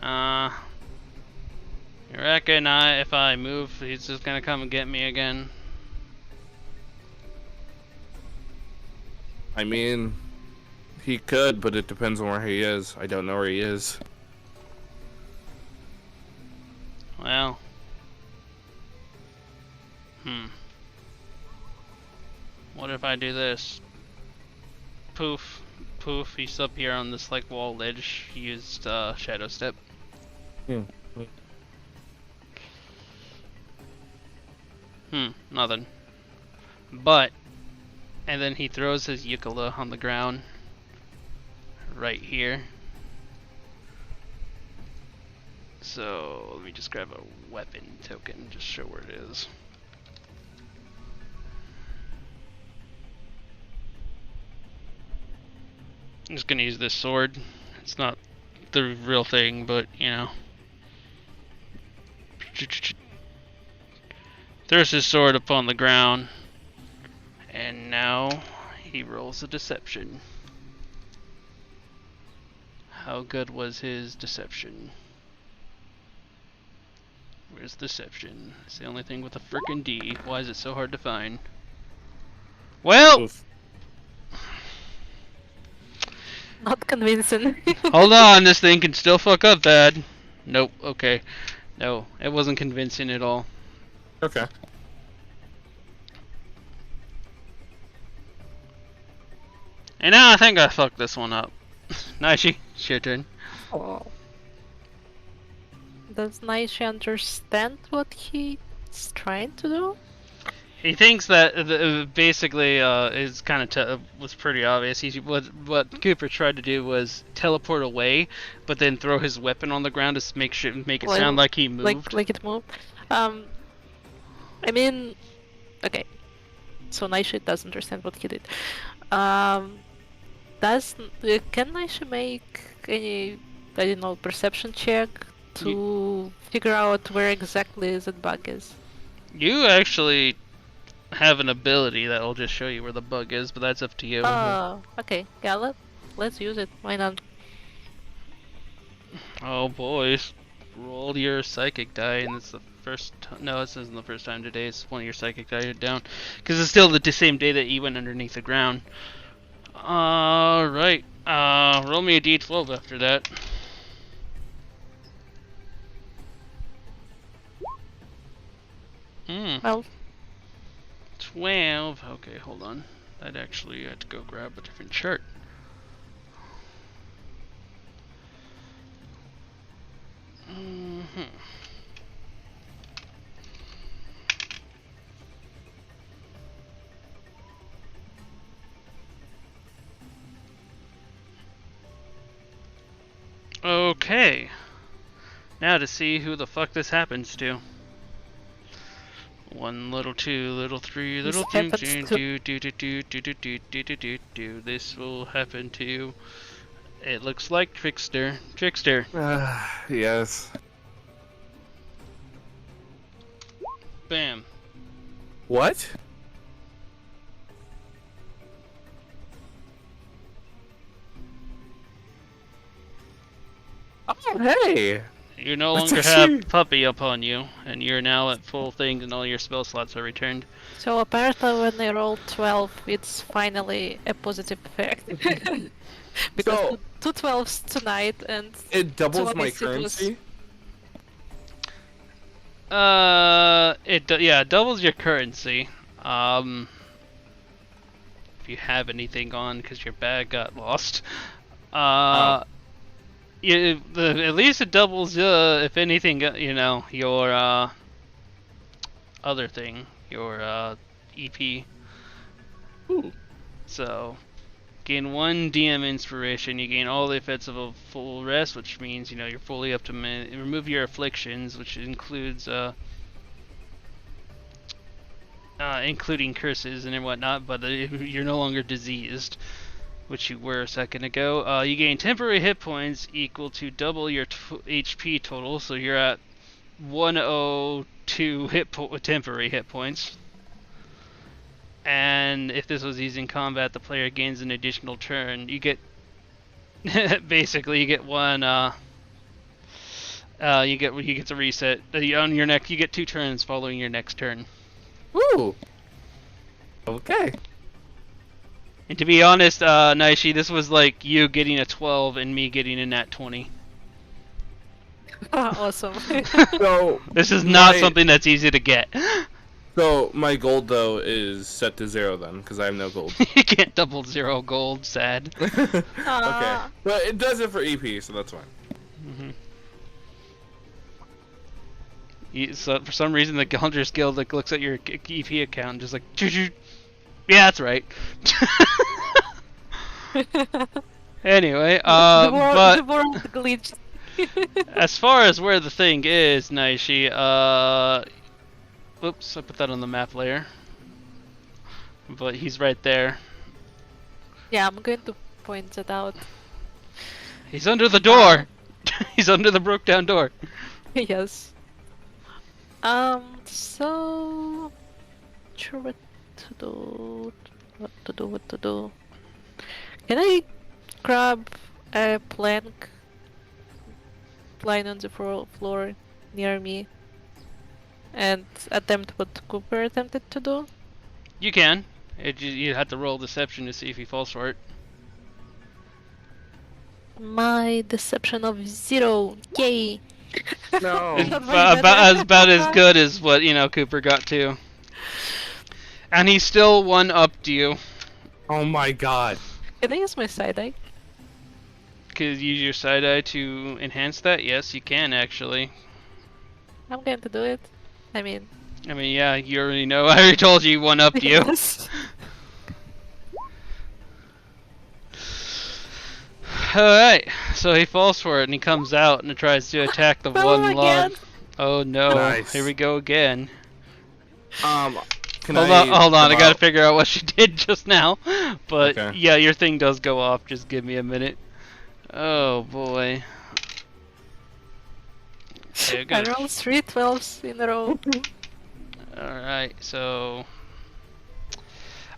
Speaker 1: You reckon if I move, he's just gonna come and get me again?
Speaker 4: I mean, he could, but it depends on where he is. I don't know where he is.
Speaker 1: Well. What if I do this? Poof. Poof, he's up here on this like wall ledge. He used Shadow Step. Nothing. But, and then he throws his Yucca on the ground. Right here. So, let me just grab a weapon token, just show where it is. I'm just gonna use this sword. It's not the real thing, but you know. Throws his sword upon the ground. And now he rolls a deception. How good was his deception? Where's deception? It's the only thing with a frickin' D. Why is it so hard to find? Well!
Speaker 4: Oof.
Speaker 2: Not convincing.
Speaker 1: Hold on, this thing can still fuck up bad. Nope, okay. No, it wasn't convincing at all.
Speaker 4: Okay.
Speaker 1: And now I think I fucked this one up. Naishi, it's your turn.
Speaker 2: Oh. Does Naishi understand what he it's trying to do?
Speaker 1: He thinks that basically is kind of was pretty obvious. What Cooper tried to do was teleport away, but then throw his weapon on the ground to make it
Speaker 2: Like-
Speaker 1: sound like he moved.
Speaker 2: Like it moved? I mean, okay. So Naisha does understand what he did. Can Naisha make any, I don't know, perception check to figure out where exactly that bug is?
Speaker 1: You actually have an ability that will just show you where the bug is, but that's up to you.
Speaker 2: Oh, okay. Yeah, let's use it. Why not?
Speaker 1: Oh boys, roll your psychic die, and it's the first. No, this isn't the first time today. It's one of your psychic die down, because it's still the same day that you went underneath the ground. All right. Roll me a d12 after that.
Speaker 2: Well,
Speaker 1: 12. Okay, hold on. I'd actually had to go grab a different chart. Okay. Now to see who the fuck this happens to. 1, little 2, little 3, little
Speaker 2: This
Speaker 1: 2,
Speaker 2: happens
Speaker 1: do. This will happen to. It looks like Trickster. Trickster.
Speaker 4: Yes.
Speaker 1: Bam.
Speaker 4: What? Oh, hey!
Speaker 1: You no
Speaker 4: That's
Speaker 1: longer
Speaker 4: actually-
Speaker 1: have Puppy upon you, and you're now at full thing, and all your spell slots are returned.
Speaker 2: so apparently when they roll 12, it's finally a positive effect. Because
Speaker 4: So-
Speaker 2: two 12s tonight, and
Speaker 4: It doubles my
Speaker 2: Twice it was-
Speaker 4: currency?
Speaker 1: It doubles your currency. If you have anything on, because your bag got lost.
Speaker 4: Oh.
Speaker 1: At least it doubles, if anything, your, other thing, your, EP.
Speaker 4: Ooh.
Speaker 1: So, gain 1 DM inspiration, you gain all the effects of a full rest, which means, you're fully up to remove your afflictions, which includes, including curses and whatnot, but you're no longer diseased, which you were a second ago. You gain temporary hit points equal to double your HP total, so you're at 102 temporary hit points. And if this was used in combat, the player gains an additional turn. You get basically you get one. You get to reset on your neck. You get 2 turns following your next turn.
Speaker 4: Ooh. Okay.
Speaker 1: And to be honest, Naishi, this was like you getting a 12 and me getting a nat 20.
Speaker 2: awesome.
Speaker 4: So,
Speaker 1: This is not
Speaker 4: My-
Speaker 1: something that's easy to get.
Speaker 4: so my gold though is set to 0 then, because I have no gold.
Speaker 1: You can't double 0 gold, sad.
Speaker 4: Okay.
Speaker 2: Ah.
Speaker 4: But it does it for EP, so that's fine.
Speaker 1: So for some reason, the Hunter's Guild looks at your EP account and just like, choo-choo. Yeah, that's right. Anyway,
Speaker 2: the world glitched.
Speaker 1: as far as where the thing is, Naishi, whoops, I put that on the map layer. But he's right there.
Speaker 2: Yeah, I'm going to point that out.
Speaker 1: He's under the door! He's under the broke down door.
Speaker 2: Yes. So sure what to do. Can I grab a plank lying on the floor near me and attempt what Cooper attempted to do?
Speaker 1: You can. You have to roll deception to see if he falls for it.
Speaker 2: My deception of 0. Yay!
Speaker 4: No.
Speaker 1: It's
Speaker 2: Not very
Speaker 1: about as good as what Cooper got to. And he still one-upped you.
Speaker 4: Oh my god.
Speaker 2: Can I use my side eye?
Speaker 1: Could you use your side eye to enhance that? Yes, you can actually.
Speaker 2: I'm going to do it. I mean,
Speaker 1: I mean, yeah, you already know. I already told you one upped you.
Speaker 2: Yes.
Speaker 1: Alright, so he falls for it and he comes out and tries to attack the
Speaker 2: Fell
Speaker 1: one log.
Speaker 2: again.
Speaker 1: Oh no,
Speaker 4: Nice.
Speaker 1: here we go again.
Speaker 4: Can
Speaker 1: Hold
Speaker 4: I
Speaker 1: on, I
Speaker 4: come
Speaker 1: gotta
Speaker 4: out?
Speaker 1: figure out what she did just now. But
Speaker 4: Okay.
Speaker 1: yeah, your thing does go off, just give me a minute. Oh boy. Okay, I
Speaker 2: I
Speaker 1: gotta...
Speaker 2: rolled 3 12s in a row.
Speaker 1: Alright, so...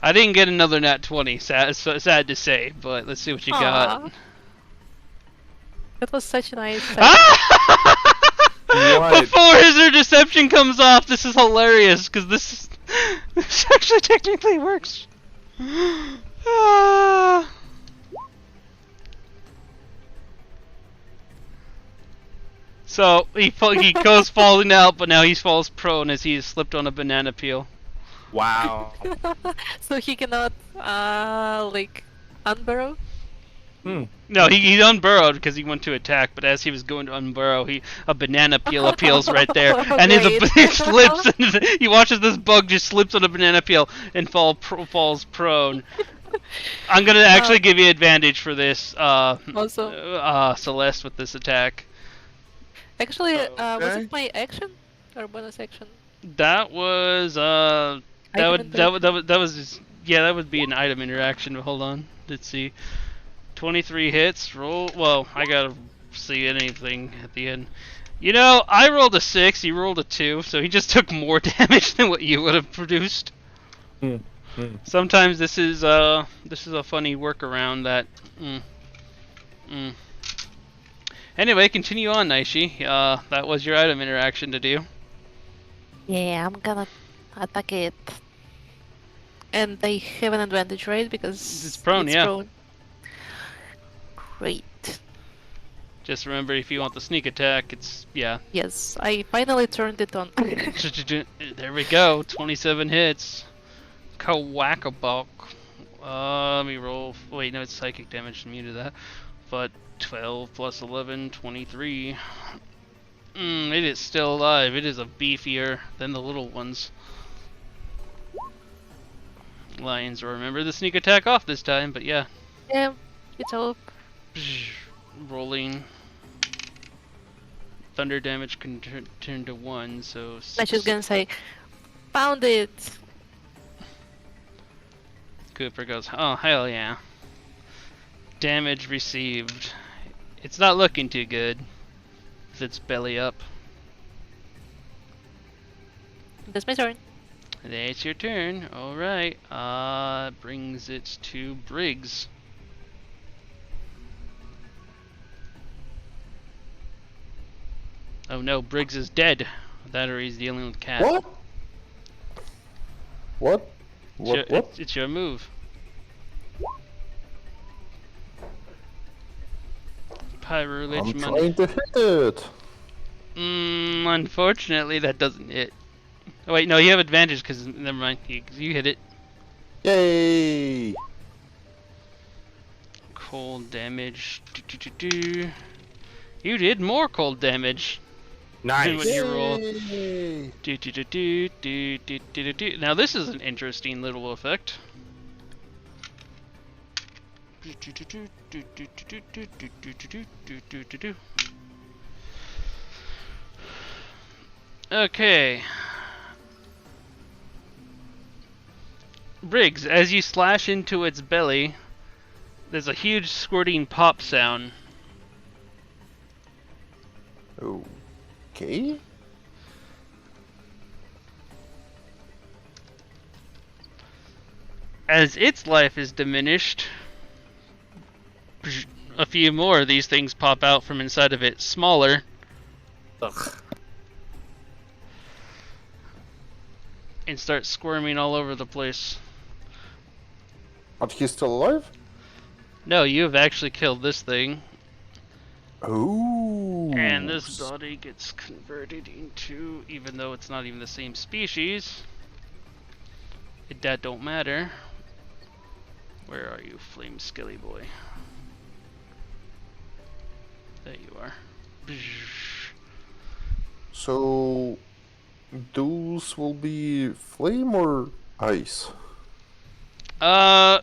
Speaker 1: I didn't get another nat 20, sad to say, but let's see what you got.
Speaker 2: Aw. That was such a nice.
Speaker 4: What?
Speaker 1: Before his deception comes off, this is hilarious, because this actually technically works. Ah. So he goes falling out, but now he falls prone as he is slipped on a banana peel.
Speaker 4: Wow.
Speaker 2: So he cannot, like, unburrow?
Speaker 1: No, he unburrowed because he went to attack, but as he was going to unburrow, a banana peel appeals right there, and
Speaker 2: Great.
Speaker 1: he slips, and he watches this bug just slips on a banana peel and falls prone. I'm gonna actually give you advantage for this,
Speaker 2: Also,
Speaker 1: Celeste, with this attack.
Speaker 2: actually, was
Speaker 4: Okay.
Speaker 2: it my action or bonus action?
Speaker 1: That was
Speaker 2: Item
Speaker 1: that was yeah, that would be an item interaction. Hold on, let's see. 23 hits. Roll. Well, I gotta see anything at the end. You know, I rolled a 6. He rolled a 2, so he just took more damage than what you would have produced. Sometimes this is a funny workaround that. Anyway, continue on, Naishi. That was your item interaction to do.
Speaker 2: Yeah, I'm gonna attack it. And they have an advantage, right? Because
Speaker 1: It's prone, yeah.
Speaker 2: Prone. Great.
Speaker 1: Just remember, if you want the sneak attack, it's yeah.
Speaker 2: Yes, I finally turned it on.
Speaker 1: There we go. 27 hits. Kawakabok. Let me roll. Wait, no, it's psychic damage. I'm immune to that. But 12 plus 11, 23. It is still alive. It is a beefier than the little ones. Lions will remember the sneak attack off this time, but yeah.
Speaker 2: Yeah, it's all.
Speaker 1: Rolling. Thunder damage can turn to 1, so.
Speaker 2: I was just gonna say, found it.
Speaker 1: Cooper goes, oh hell yeah. Damage received. It's not looking too good. With its belly up.
Speaker 2: That's my turn.
Speaker 1: It's your turn. Alright. Brings it to Briggs. Oh no, Briggs is dead. That or he's dealing with Cat.
Speaker 3: What? What?
Speaker 1: It's your move. Pyro
Speaker 3: I'm
Speaker 1: Lich
Speaker 3: trying to hit it.
Speaker 1: Unfortunately that doesn't hit. Oh wait, no, you have advantage because never mind. You hit it.
Speaker 3: Yay!
Speaker 1: Cold damage. You did more cold damage.
Speaker 4: Nice.
Speaker 1: What you roll.
Speaker 3: Yay!
Speaker 1: Now this is an interesting little effect. Okay. Briggs, as you slash into its belly, there's a huge squirting pop sound.
Speaker 3: Okay.
Speaker 1: As its life is diminished, a few more of these things pop out from inside of it, smaller.
Speaker 4: Ugh.
Speaker 1: And start squirming all over the place.
Speaker 3: But he's still alive?
Speaker 1: No, you have actually killed this thing.
Speaker 3: Oh.
Speaker 1: And this body gets converted into, even though it's not even the same species, that don't matter. Where are you, Flame Skilly Boy? There you are.
Speaker 3: So Those will be flame or ice?
Speaker 1: The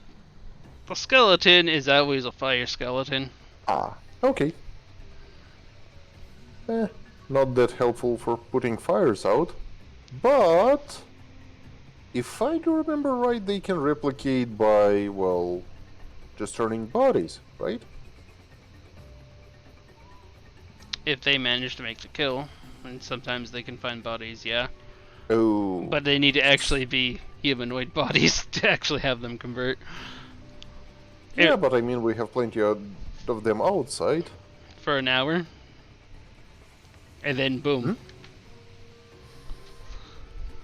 Speaker 1: skeleton is always a fire skeleton.
Speaker 3: Ah, okay. Not that helpful for putting fires out, but if I do remember right, they can replicate by, well, just turning bodies, right?
Speaker 1: If they manage to make the kill. And sometimes they can find bodies, yeah.
Speaker 3: Oh.
Speaker 1: But they need to actually be humanoid bodies to actually have them convert.
Speaker 3: Yeah, but I mean, we have plenty of them outside.
Speaker 1: For an hour. And then boom.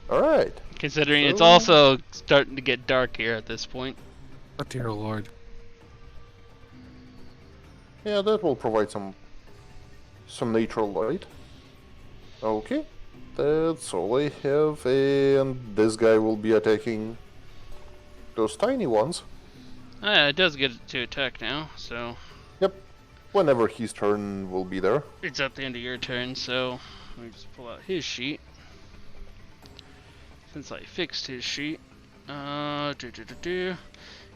Speaker 3: Alright.
Speaker 1: Considering it's
Speaker 3: So-
Speaker 1: also starting to get dark here at this point.
Speaker 4: Oh dear lord.
Speaker 3: Yeah, that will provide some natural light. Okay. That's all I have, and this guy will be attacking those tiny ones.
Speaker 1: Ah, it does get to attack now, so
Speaker 3: Yep. Whenever his turn will be there.
Speaker 1: it's at the end of your turn, so let me just pull out his sheet. Since I fixed his sheet.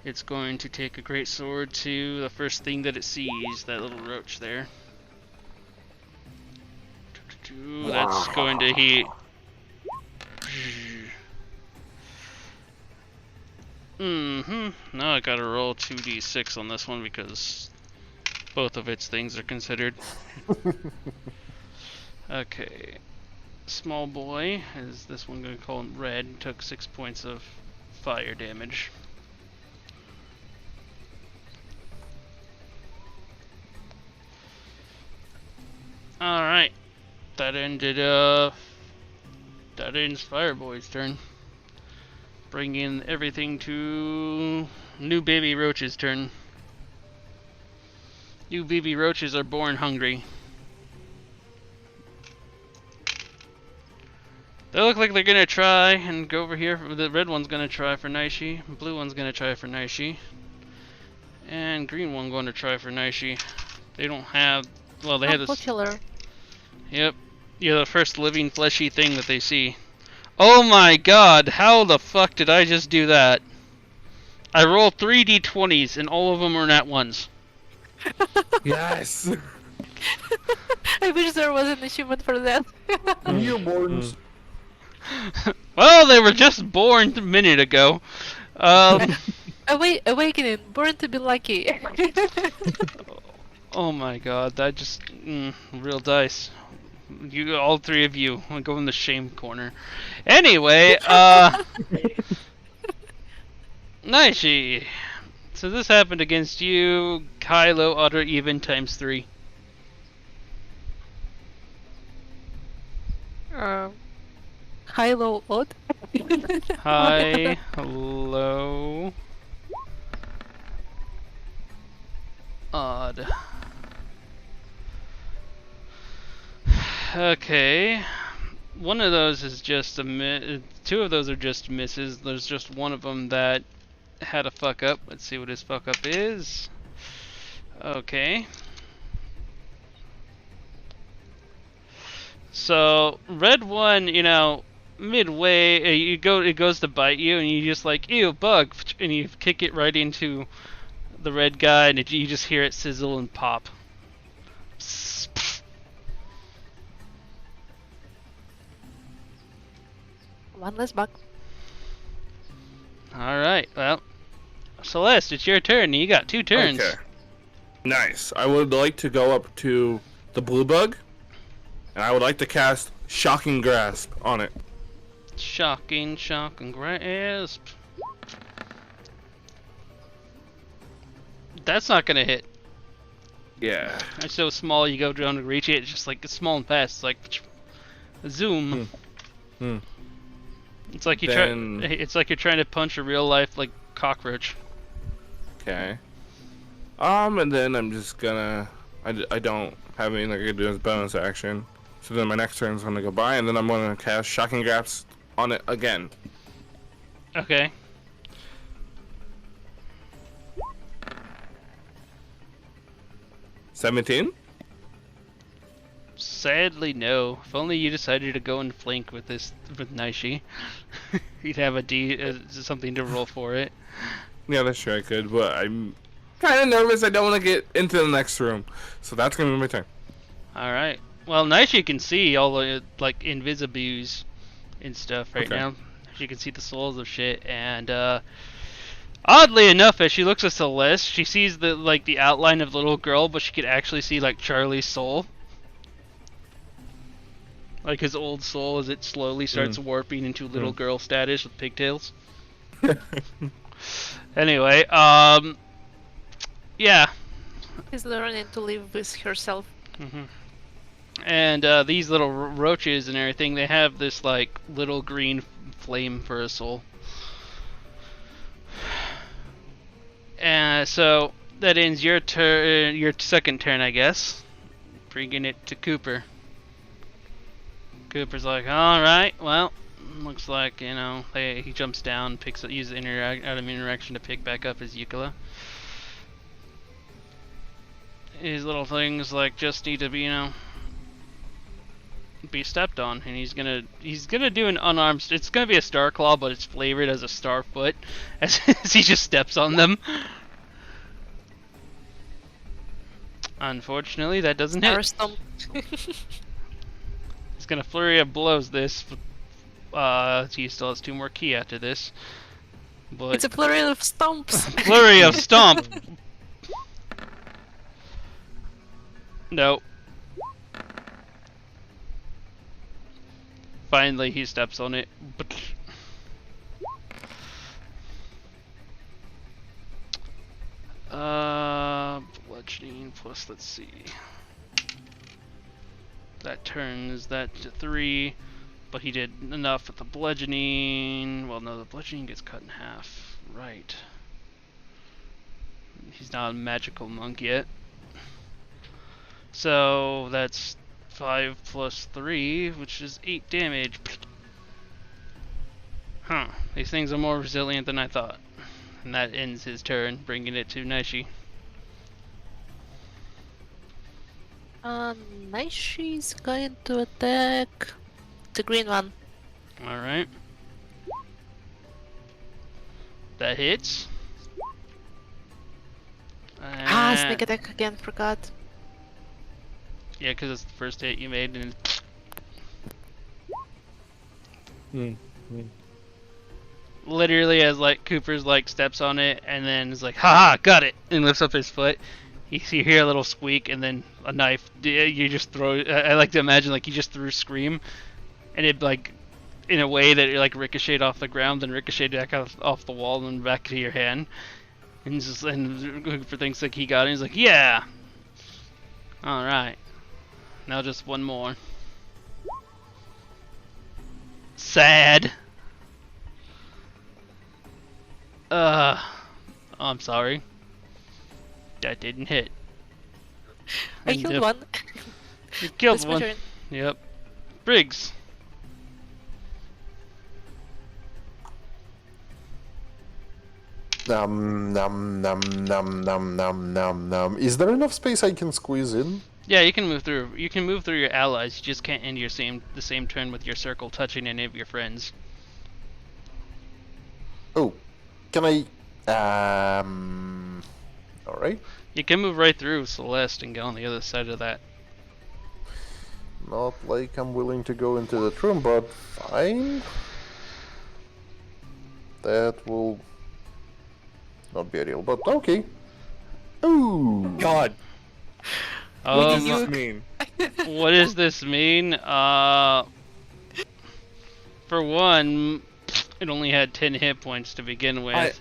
Speaker 1: It's going to take a great sword to the first thing that it sees, that little roach there. That's going to hit. Now I gotta roll 2d6 on this one because both of its things are considered. Okay. Small boy, is this one gonna call him red, took 6 points of fire damage. Alright. That ends Fireboy's turn. Bringing everything to new baby roach's turn. New baby roaches are born hungry. They look like they're gonna try and go over here. The red one's gonna try for Naishi. Blue one's gonna try for Naishi. And green one going to try for Naishi. They don't have. Well, they have this.
Speaker 2: Popular.
Speaker 1: Yep. You're the first living fleshy thing that they see. Oh my god, how the fuck did I just do that? I rolled 3 d20s and all of them are nat ones.
Speaker 4: Yes.
Speaker 2: I wish there was an achievement for that.
Speaker 3: Newborns.
Speaker 1: Well, they were just born a minute ago.
Speaker 2: Awakening, born to be lucky.
Speaker 1: Oh my god, that just... real dice. You, all three of you, I'm go in the shame corner. Anyway, Naishi. So this happened against you, Kylo, Otter, even times 3.
Speaker 2: High, low, odd.
Speaker 1: High, low, odd. Okay. One of those is just a two of those are just misses. There's just one of them that had a fuck up. Let's see what his fuck up is. Okay. So red one, you know, midway it goes to bite you, and you just like, ew, bug, and you kick it right into the red guy, and you just hear it sizzle and pop.
Speaker 2: One less bug.
Speaker 1: Alright, well, Celeste, it's your turn. You got 2 turns.
Speaker 4: Okay. Nice. I would like to go up to the blue bug, and I would like to cast Shocking Grasp on it.
Speaker 1: Shocking grasp. That's not gonna hit.
Speaker 4: Yeah.
Speaker 1: It's so small, you go down to reach it. It's just like it's small and fast. It's like zoom. It's like you
Speaker 4: Then-
Speaker 1: It's like you're trying to punch a real life like cockroach.
Speaker 4: Okay. And then I'm just gonna... I don't have anything I can do as bonus action. So then my next turn is gonna go by, and then I'm gonna cast Shocking Grasp on it again.
Speaker 1: Okay.
Speaker 4: $17?
Speaker 1: Sadly, no. If only you decided to go and flank with Naishi. You'd have something to roll for it.
Speaker 4: Yeah, that's true. I could, but I'm kind of nervous. I don't want to get into the next room, so that's gonna be my turn.
Speaker 1: All right. Well, Naishi can see all the like invisibles and stuff right
Speaker 4: Okay.
Speaker 1: now. She can see the souls of shit, and oddly enough, as she looks at Celeste, she sees the outline of the little girl, but she could actually see like Charlie's soul. Like his old soul as it slowly starts warping into little girl status with pigtails. Anyway, yeah.
Speaker 2: She's learning to live with herself.
Speaker 1: And these little roaches and everything, they have this like little green flame for a soul. And so that ends your turn, your second turn, I guess. Bringing it to Cooper. Cooper's like, all right, well, looks like, you know, he jumps down, uses item interaction to pick back up his ukulele. His little things like just need to be, you know, be stepped on, and he's gonna do an unarmed. It's gonna be a star claw, but it's flavored as a star foot, as he just steps on them. Unfortunately, that doesn't hit.
Speaker 2: Stomp.
Speaker 1: He's gonna flurry of blows this. He still has 2 more key after this. But
Speaker 2: It's a flurry of stomps.
Speaker 1: flurry of stomp. No. Finally, he steps on it. Bludgeoning plus, let's see. That turns that to 3, but he did enough with the bludgeoning. Well, no, the bludgeoning gets cut in half. Right. He's not a magical monk yet. So that's 5 plus 3, which is 8 damage. Huh. These things are more resilient than I thought. And that ends his turn, bringing it to Naishi.
Speaker 2: Naishi's going to attack the green one.
Speaker 1: Alright. That hits.
Speaker 2: Sneak attack again, forgot.
Speaker 1: Yeah, because it's the first hit you made, and literally as like Cooper's like steps on it, and then is like, haha, got it, and lifts up his foot. You hear a little squeak, and then a knife. You just throw. I like to imagine like you just threw a scream, and it like, in a way that it like ricocheted off the ground, then ricocheted back off the wall, and back to your hand. And Cooper thinks like he got it. He's like, yeah. All right. Now just one more. Sad. I'm sorry. That didn't hit.
Speaker 2: I killed one.
Speaker 1: You killed
Speaker 2: That's my
Speaker 1: one.
Speaker 2: turn.
Speaker 1: Yep. Briggs.
Speaker 3: Nom nom nom nom nom nom nom nom. Is there enough space I can squeeze in?
Speaker 1: Yeah, you can move through. You can move through your allies. You just can't end the same turn with your circle touching any of your friends.
Speaker 3: Oh, can I? All right.
Speaker 1: You can move right through Celeste and go on the other side of that.
Speaker 3: Not like I'm willing to go into that room, but fine. That will not be ideal, but okay. Ooh.
Speaker 4: God, what does this mean?
Speaker 1: What does this mean? For one, it only had 10 hit points to begin with.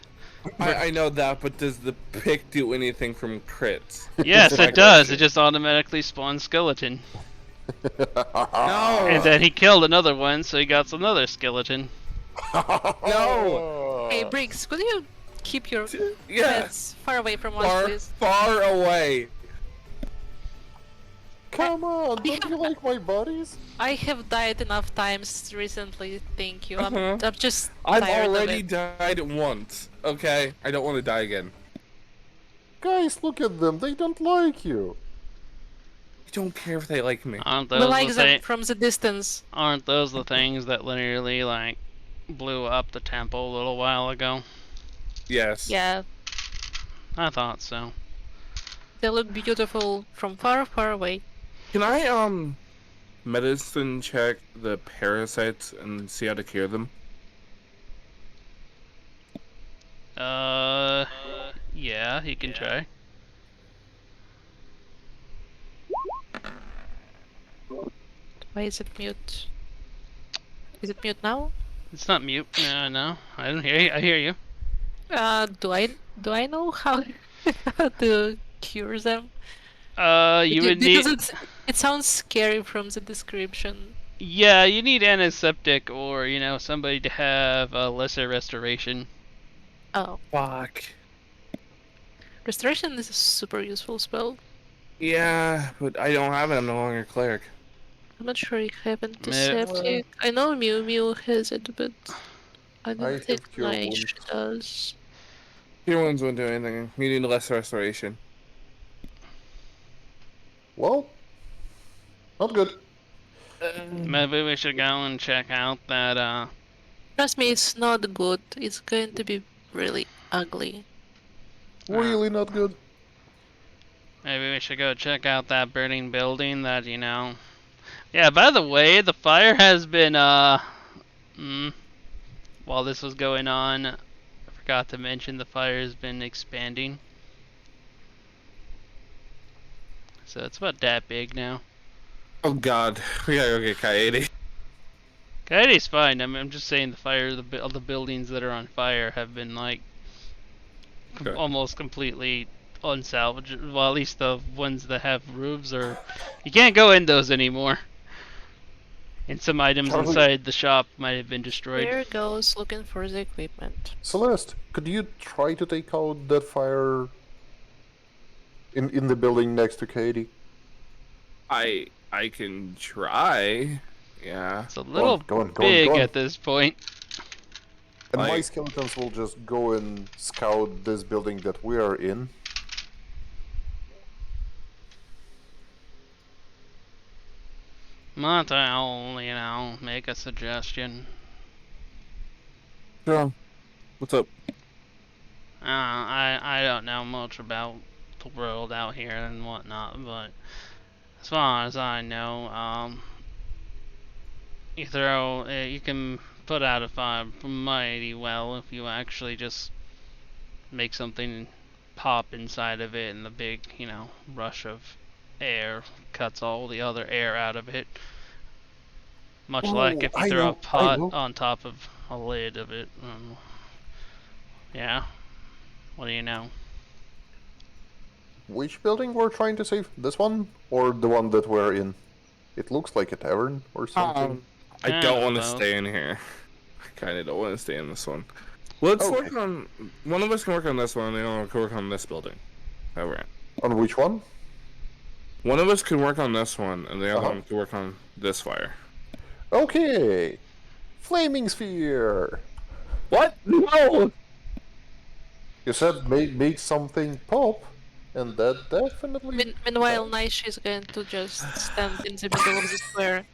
Speaker 4: I know that, but does the pick do anything from crits?
Speaker 1: Yes, it does. It just automatically spawns skeleton.
Speaker 4: No!
Speaker 1: And then he killed another one, so he got another skeleton.
Speaker 4: No!
Speaker 2: Hey, Briggs, could you keep your
Speaker 4: Yeah.
Speaker 2: heads far away from us, please?
Speaker 4: Far away.
Speaker 3: Come on, don't you like my buddies?
Speaker 2: I have died enough times recently, thank you. I'm just
Speaker 4: I've
Speaker 2: tired
Speaker 4: already
Speaker 2: of it.
Speaker 4: died once. Okay, I don't want to die again.
Speaker 3: Guys, look at them. They don't like you.
Speaker 4: don't care if they like me.
Speaker 1: Aren't
Speaker 2: We
Speaker 1: those
Speaker 2: like
Speaker 1: the
Speaker 2: them from the distance.
Speaker 1: Aren't those the things that literally like blew up the temple a little while ago?
Speaker 4: Yes.
Speaker 2: Yeah,
Speaker 1: I thought so.
Speaker 2: they look beautiful from far, far away.
Speaker 4: Can I medicine check the parasites and see how to cure them?
Speaker 1: Yeah, you can try.
Speaker 2: Why is it mute? Is it mute now?
Speaker 1: It's not mute. No, I don't hear you. I hear you.
Speaker 2: Do I know how how to cure them?
Speaker 1: You would need.
Speaker 2: Because it sounds scary from the description.
Speaker 1: Yeah, you need antiseptic or somebody to have a lesser restoration.
Speaker 2: Oh,
Speaker 4: Fuck.
Speaker 2: restoration is a super useful spell.
Speaker 4: Yeah, but I don't have it. I'm no longer cleric.
Speaker 2: I'm not sure I have
Speaker 1: Meh.
Speaker 2: antiseptic. I know Mew Mew has it, but I
Speaker 3: I
Speaker 2: don't think
Speaker 3: have cure wounds.
Speaker 2: Nice does.
Speaker 4: Cure wounds won't do anything. You need less restoration.
Speaker 3: Well, not good.
Speaker 1: Maybe we should go and check out that.
Speaker 2: Trust me, it's not good. It's going to be really ugly.
Speaker 3: Really not good.
Speaker 1: Maybe we should go check out that burning building that. Yeah. By the way, the fire has been while this was going on, I forgot to mention the fire has been expanding. So it's about that big now.
Speaker 4: Oh god, we gotta go get Coyote.
Speaker 1: Coyote's fine. I'm just saying the fire, all the buildings that are on fire have been like
Speaker 4: Okay.
Speaker 1: almost completely unsalvageable. Well, at least the ones that have roofs are. You can't go in those anymore. And some items
Speaker 3: Charlie-
Speaker 1: inside the shop might have been destroyed.
Speaker 2: There goes looking for the equipment.
Speaker 3: Celeste, could you try to take out that fire in the building next to Katie?
Speaker 4: I can try. Yeah.
Speaker 1: It's a little
Speaker 3: go on,
Speaker 1: big
Speaker 3: go on.
Speaker 1: at this point.
Speaker 3: And my
Speaker 4: Like-
Speaker 3: skeletons will just go and scout this building that we are in.
Speaker 1: Monte, I'll, make a suggestion.
Speaker 4: Sure. What's up?
Speaker 1: I don't know much about the world out here and whatnot, but as far as I know, you can put out a fire mighty well if you actually just make something pop inside of it, and the big, rush of air cuts all the other air out of it. Much like if you
Speaker 3: I
Speaker 1: throw
Speaker 3: know,
Speaker 1: a pot
Speaker 3: know.
Speaker 1: on top of a lid of it. Yeah. What do you know?
Speaker 3: Which building we're trying to save? This one? Or the one that we're in? It looks like a tavern or something.
Speaker 4: I
Speaker 1: Yeah,
Speaker 4: don't want to
Speaker 1: both.
Speaker 4: stay in here. I kind of don't want to stay in this one. Let's
Speaker 3: Okay.
Speaker 4: work on. One of us can work on this one, and the other one can work on this building. That we're in.
Speaker 3: On which one?
Speaker 4: One of us can work on this one, and the other
Speaker 3: Uh-huh.
Speaker 4: one can work on this fire.
Speaker 3: Okay! Flaming sphere!
Speaker 4: What? No!
Speaker 3: You said make something pop, and that definitely...
Speaker 2: Meanwhile, Nice is going to just stand in the middle of the square.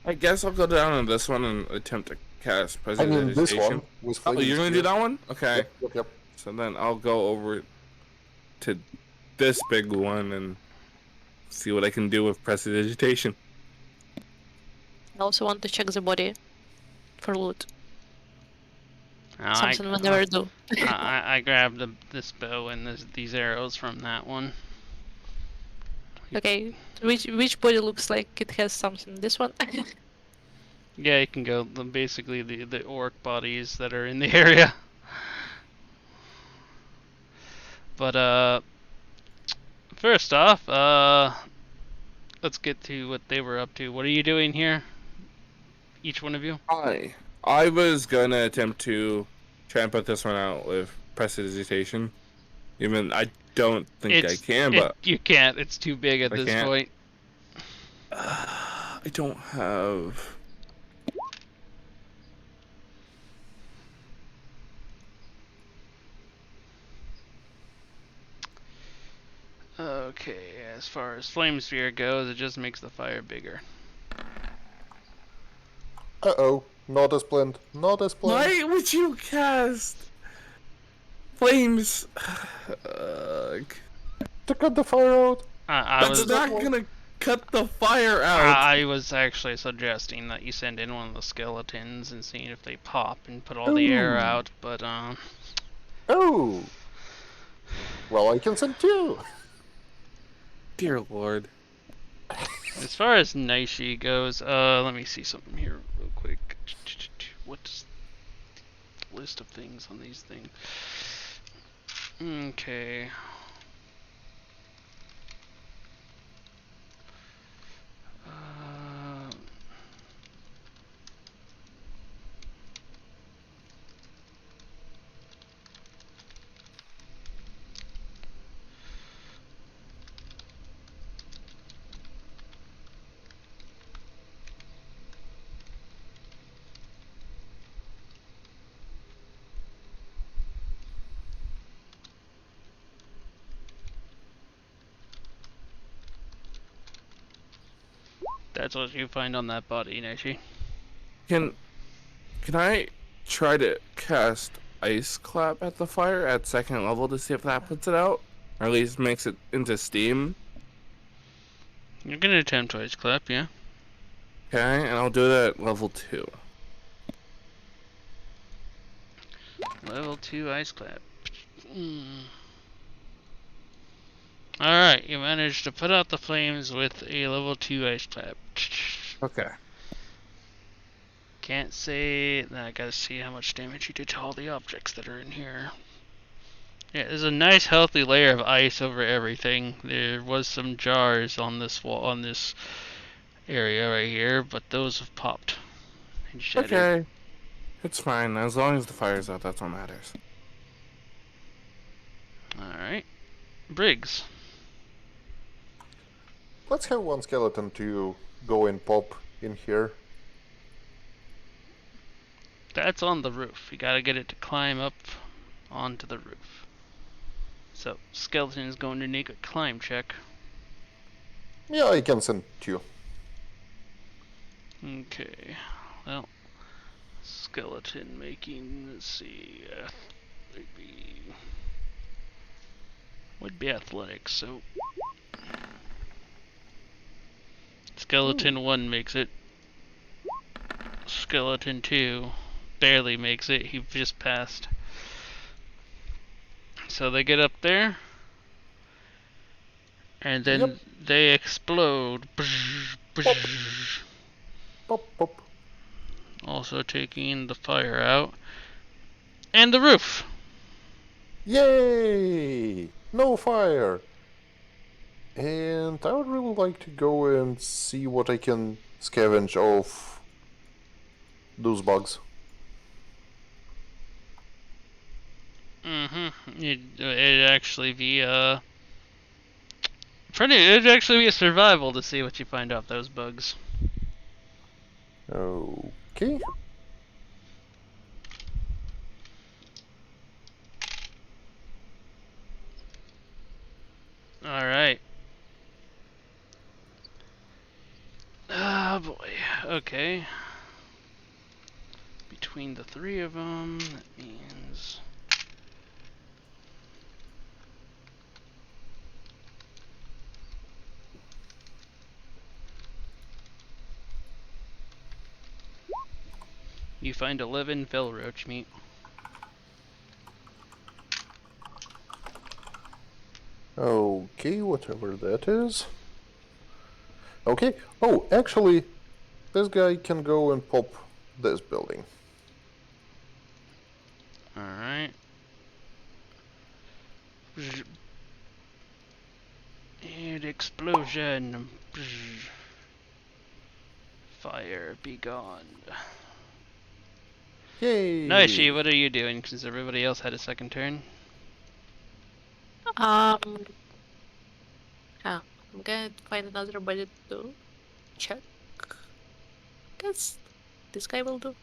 Speaker 4: I guess I'll go down on this one and attempt to cast
Speaker 3: I mean, this
Speaker 4: Prestidigitation.
Speaker 3: one was
Speaker 4: Oh,
Speaker 3: flaming
Speaker 4: you're gonna
Speaker 3: sphere.
Speaker 4: do that one? Okay.
Speaker 3: Yep.
Speaker 4: So then I'll go over to this big one and see what I can do with Prestidigitation.
Speaker 2: I also want to check the body for loot.
Speaker 1: Now,
Speaker 2: Something we never do.
Speaker 1: I grabbed this bow and these arrows from that one.
Speaker 2: Okay, which body looks like it has something? This one?
Speaker 1: Yeah, you can go basically the orc bodies that are in the area. But first off, let's get to what they were up to. What are you doing here? Each one of you?
Speaker 4: I was gonna attempt to try and put this one out with Prestidigitation. Even I don't think I can, but
Speaker 1: you can't. It's too big at
Speaker 4: I
Speaker 1: this
Speaker 4: can't.
Speaker 1: point.
Speaker 4: I don't have.
Speaker 1: Okay, as far as flame sphere goes, it just makes the fire bigger.
Speaker 3: Uh-oh. Not as planned. Not as planned.
Speaker 4: Why would you cast flames? Ugh.
Speaker 3: To cut the fire out.
Speaker 1: I
Speaker 4: That's
Speaker 1: was
Speaker 4: not gonna cut the fire out.
Speaker 1: I was actually suggesting that you send in one of the skeletons and see if they pop and put all the air
Speaker 3: Ooh.
Speaker 1: out, but
Speaker 3: Oh. Well, I can send two.
Speaker 4: Dear Lord.
Speaker 1: as far as Naishi goes, let me see something here real quick. What's the list of things on these things? Okay. Uh, that's what you find on that body, Naishi.
Speaker 4: Can I try to cast Ice Clap at the fire at second level to see if that puts it out? Or at least makes it into steam?
Speaker 1: You're gonna attempt Ice Clap, yeah?
Speaker 4: Okay, and I'll do that at level 2.
Speaker 1: Level 2 Ice Clap. Alright, you managed to put out the flames with a level 2 Ice Clap.
Speaker 4: Okay.
Speaker 1: Can't say. I gotta see how much damage you did to all the objects that are in here. Yeah, there's a nice healthy layer of ice over everything. There was some jars on this wall, on this area right here, but those have popped and shattered.
Speaker 4: Okay. It's fine. As long as the fire's out, that's what matters.
Speaker 1: Alright. Briggs.
Speaker 3: Let's have one skeleton to go and pop in here.
Speaker 1: That's on the roof. You gotta get it to climb up onto the roof. So, skeleton is going to make a climb check.
Speaker 3: Yeah, I can send two.
Speaker 1: Okay. Well, skeleton making, let's see, would be athletics, so skeleton 1 makes it. Skeleton 2 barely makes it. He just passed. So they get up there, and then
Speaker 3: Yep.
Speaker 1: they explode.
Speaker 3: Pop, pop.
Speaker 1: Also taking the fire out. And the roof!
Speaker 3: Yay! No fire! And I would really like to go and see what I can scavenge off those bugs.
Speaker 1: It'd actually be it'd actually be a survival to see what you find off those bugs.
Speaker 3: Okay.
Speaker 1: Alright. Oh boy. Okay. Between the 3 of them, that means you find 11 fell roach meat.
Speaker 3: Okay, whatever that is. Okay. Oh, actually, this guy can go and pop this building.
Speaker 1: Alright. And explosion. Fire be gone.
Speaker 3: Yay!
Speaker 1: Naishi, what are you doing? Because everybody else had a second turn.
Speaker 2: I'm gonna find another body to check. Guess this guy will do.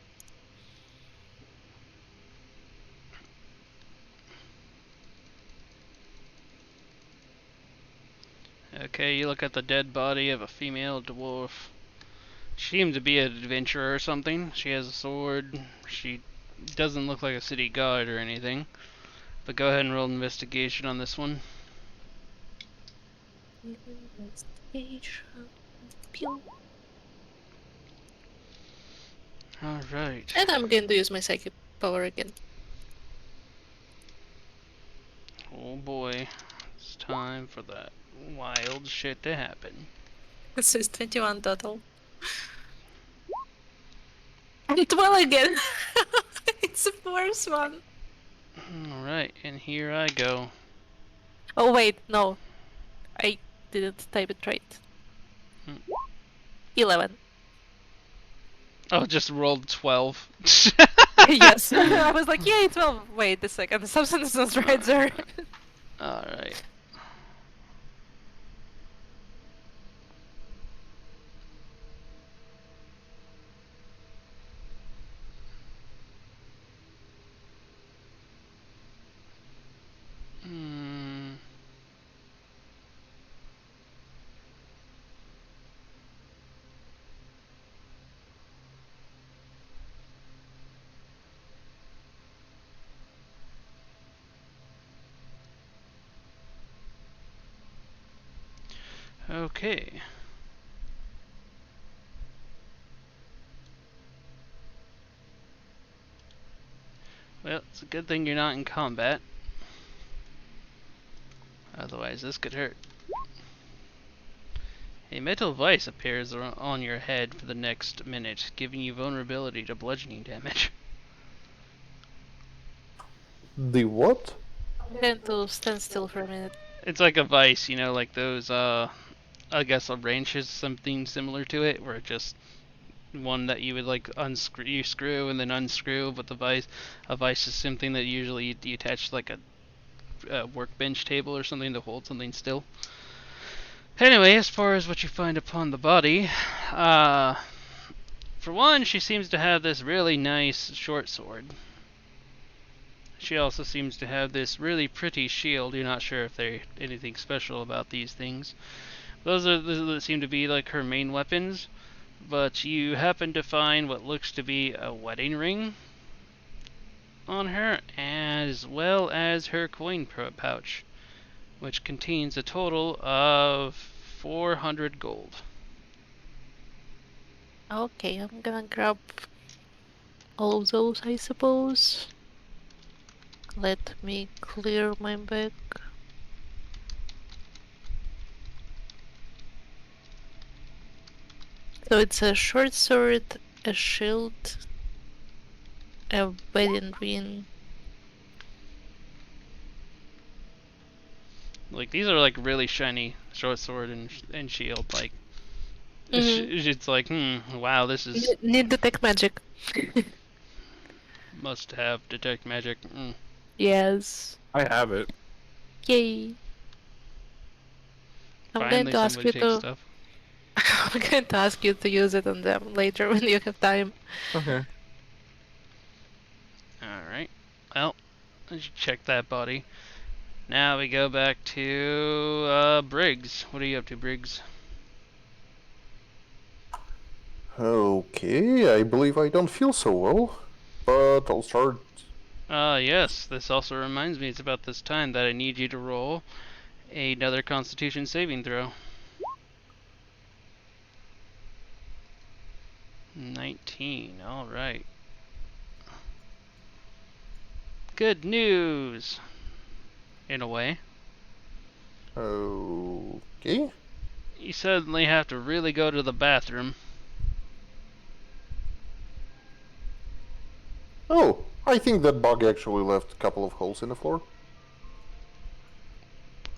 Speaker 1: Okay, you look at the dead body of a female dwarf. She seems to be an adventurer or something. She has a sword. She doesn't look like a city guard or anything. But go ahead and roll investigation on this one.
Speaker 2: Investigation. Pew.
Speaker 1: Alright.
Speaker 2: And I'm going to use my psychic power again.
Speaker 1: Oh boy. It's time for that wild shit to happen.
Speaker 2: This is 21 total. And 12 again. It's the worst one.
Speaker 1: Alright, and here I go.
Speaker 2: Oh wait, no. I didn't type it right. 11.
Speaker 1: Oh, just rolled 12.
Speaker 2: Yes. I was like, yay, 12. Wait a second, the substance is not right there.
Speaker 1: Alright. Okay. Well, it's a good thing you're not in combat. Otherwise, this could hurt. A metal vice appears on your head for the next minute, giving you vulnerability to bludgeoning damage.
Speaker 3: The what?
Speaker 2: I'm going to stand still for a minute.
Speaker 1: It's like a vice, you know, like those, I guess a wrench is something similar to it, where it just one that you would like unscrew, you screw and then unscrew, but a vice is something that usually you attach to like a workbench table or something to hold something still. Anyway, as far as what you find upon the body, for one, she seems to have this really nice short sword. She also seems to have this really pretty shield. You're not sure if there's anything special about these things. Those seem to be like her main weapons. But you happen to find what looks to be a wedding ring on her, as well as her coin pouch, which contains a total of 400 gold.
Speaker 2: Okay, I'm gonna grab all of those, I suppose. Let me clear my bag. So it's a short sword, a shield, a wedding ring.
Speaker 1: Like, these are like really shiny short sword and shield. Like, it's like, wow, this is
Speaker 2: Need detect magic.
Speaker 1: must have detect magic.
Speaker 2: Yes.
Speaker 4: I have it.
Speaker 2: Yay. I'm
Speaker 1: Finally,
Speaker 2: going to ask
Speaker 1: somebody
Speaker 2: you
Speaker 1: takes
Speaker 2: to.
Speaker 1: stuff.
Speaker 2: I'm going to ask you to use it on them later when you have time.
Speaker 4: Okay.
Speaker 1: Alright. Well, let's check that body. Now we go back to Briggs. What are you up to, Briggs?
Speaker 3: Okay, I believe I don't feel so well, but I'll start.
Speaker 1: Yes, this also reminds me it's about this time that I need you to roll another Constitution saving throw. 19, alright. Good news! In a way.
Speaker 3: Okay.
Speaker 1: You suddenly have to really go to the bathroom.
Speaker 3: Oh, I think that bug actually left a couple of holes in the floor.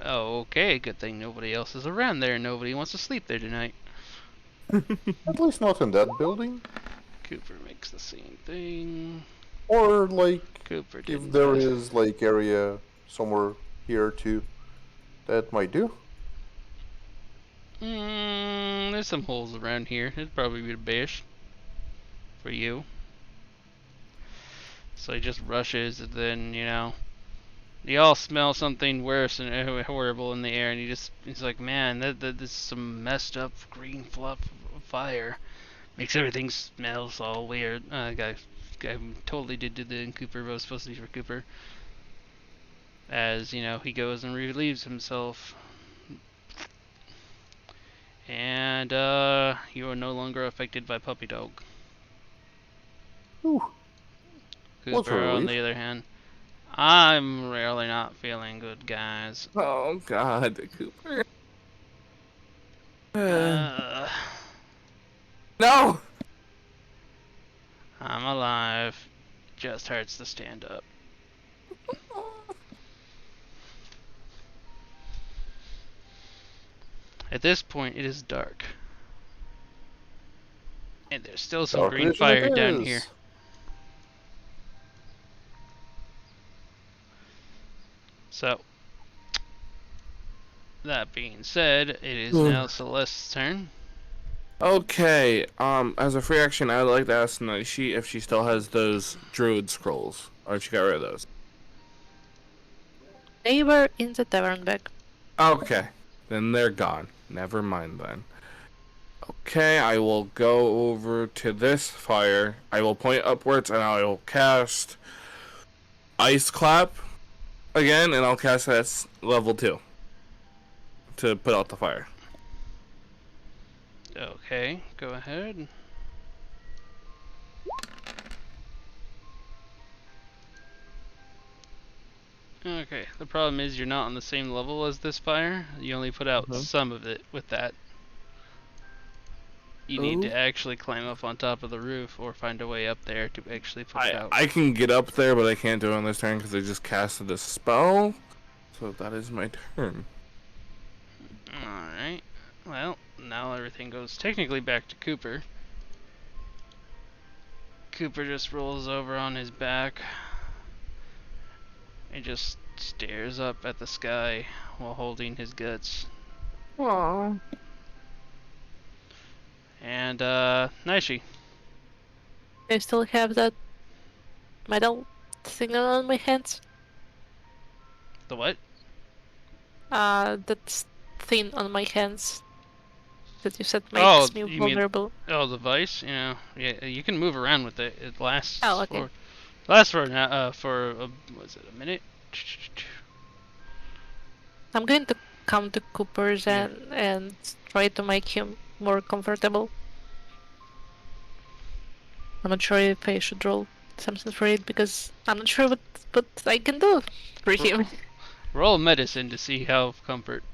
Speaker 1: Oh, okay, good thing nobody else is around there. Nobody wants to sleep there tonight.
Speaker 3: At least not in that building.
Speaker 1: Cooper makes the same thing.
Speaker 3: Or, like,
Speaker 1: Cooper
Speaker 3: if
Speaker 1: didn't
Speaker 3: there
Speaker 1: die.
Speaker 3: is, like, area somewhere here too, that might do.
Speaker 1: There's some holes around here. It'd probably be the best for you. So he just rushes and then, you know, You all smell something worse and horrible in the air, and he's like, man, this is some messed up green fluff of fire. Makes everything smells all weird. Guy totally did do the Cooper, but was supposed to be for Cooper. As, he goes and relieves himself. And, you are no longer affected by Puppy Dog.
Speaker 3: Ooh, what a
Speaker 1: Cooper, on
Speaker 3: relief.
Speaker 1: the other hand, I'm really not feeling good, guys.
Speaker 4: Oh God, Cooper.
Speaker 1: Uh,
Speaker 4: No.
Speaker 1: I'm alive. Just hurts to stand up. At this point, it is dark. And there's still some
Speaker 3: Dark
Speaker 1: green
Speaker 3: vision it
Speaker 1: fire down
Speaker 3: is.
Speaker 1: here. So, that being said, it is now Celeste's turn.
Speaker 4: Okay. As a free action, I would like to ask Naishi if she still has those druid scrolls, or if she got rid of those.
Speaker 2: They were in the tavern bag.
Speaker 4: Okay. Then they're gone. Never mind then. Okay, I will go over to this fire. I will point upwards and I will cast Ice Clap again, and I'll cast that level 2 to put out the fire.
Speaker 1: Okay, go ahead. Okay, the problem is you're not on the same level as this fire. You only put out some of it with that. You need to actually climb up on top of the roof or find a way up there to actually put it out.
Speaker 4: I can get up there, but I can't do it on this turn because I just casted a spell. So that is my turn.
Speaker 1: Alright. Well, now everything goes technically back to Cooper. Cooper just rolls over on his back and just stares up at the sky while holding his guts.
Speaker 4: Aww.
Speaker 1: And, Naishi.
Speaker 2: I still have that metal thing on my hands.
Speaker 1: The what?
Speaker 2: That thing on my hands that you said makes me
Speaker 1: you
Speaker 2: vulnerable.
Speaker 1: Oh, the vice? Yeah, you can move around with it. It lasts
Speaker 2: Okay.
Speaker 1: for was it a minute?
Speaker 2: I'm going to come to Cooper's and try to make him more comfortable. I'm not sure if I should roll something for it because I'm not sure what I can do for him.
Speaker 1: Roll medicine to see how comfort.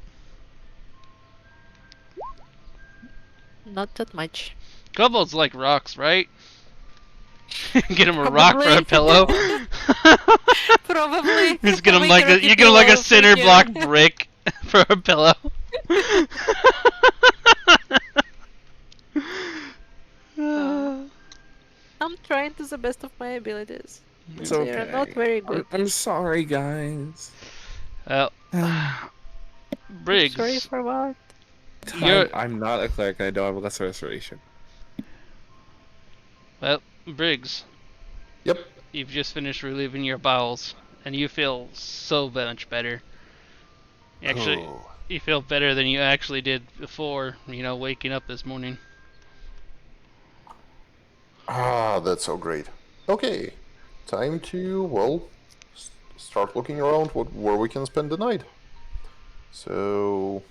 Speaker 2: Not that much.
Speaker 1: Kobolds like rocks, right? Get him a rock for a
Speaker 2: Probably.
Speaker 1: pillow.
Speaker 2: Probably.
Speaker 1: Just get him
Speaker 2: Make
Speaker 1: like
Speaker 2: a
Speaker 1: you get him like a
Speaker 2: pillow for
Speaker 1: cinder
Speaker 2: you.
Speaker 1: block brick for a pillow.
Speaker 2: I'm trying to the best of my abilities.
Speaker 4: It's
Speaker 2: They are
Speaker 4: okay.
Speaker 2: not very good.
Speaker 4: I'm sorry, guys.
Speaker 1: Well, Briggs,
Speaker 2: Sorry for what?
Speaker 4: I'm not a cleric. I don't have lesser restoration.
Speaker 1: well, Briggs,
Speaker 3: Yep.
Speaker 1: you've just finished relieving your bowels, and you feel so much better. Actually,
Speaker 3: Oh.
Speaker 1: you feel better than you actually did before, waking up this morning.
Speaker 3: Ah, that's so great. Okay, time to, well, start looking around where we can spend the night. So,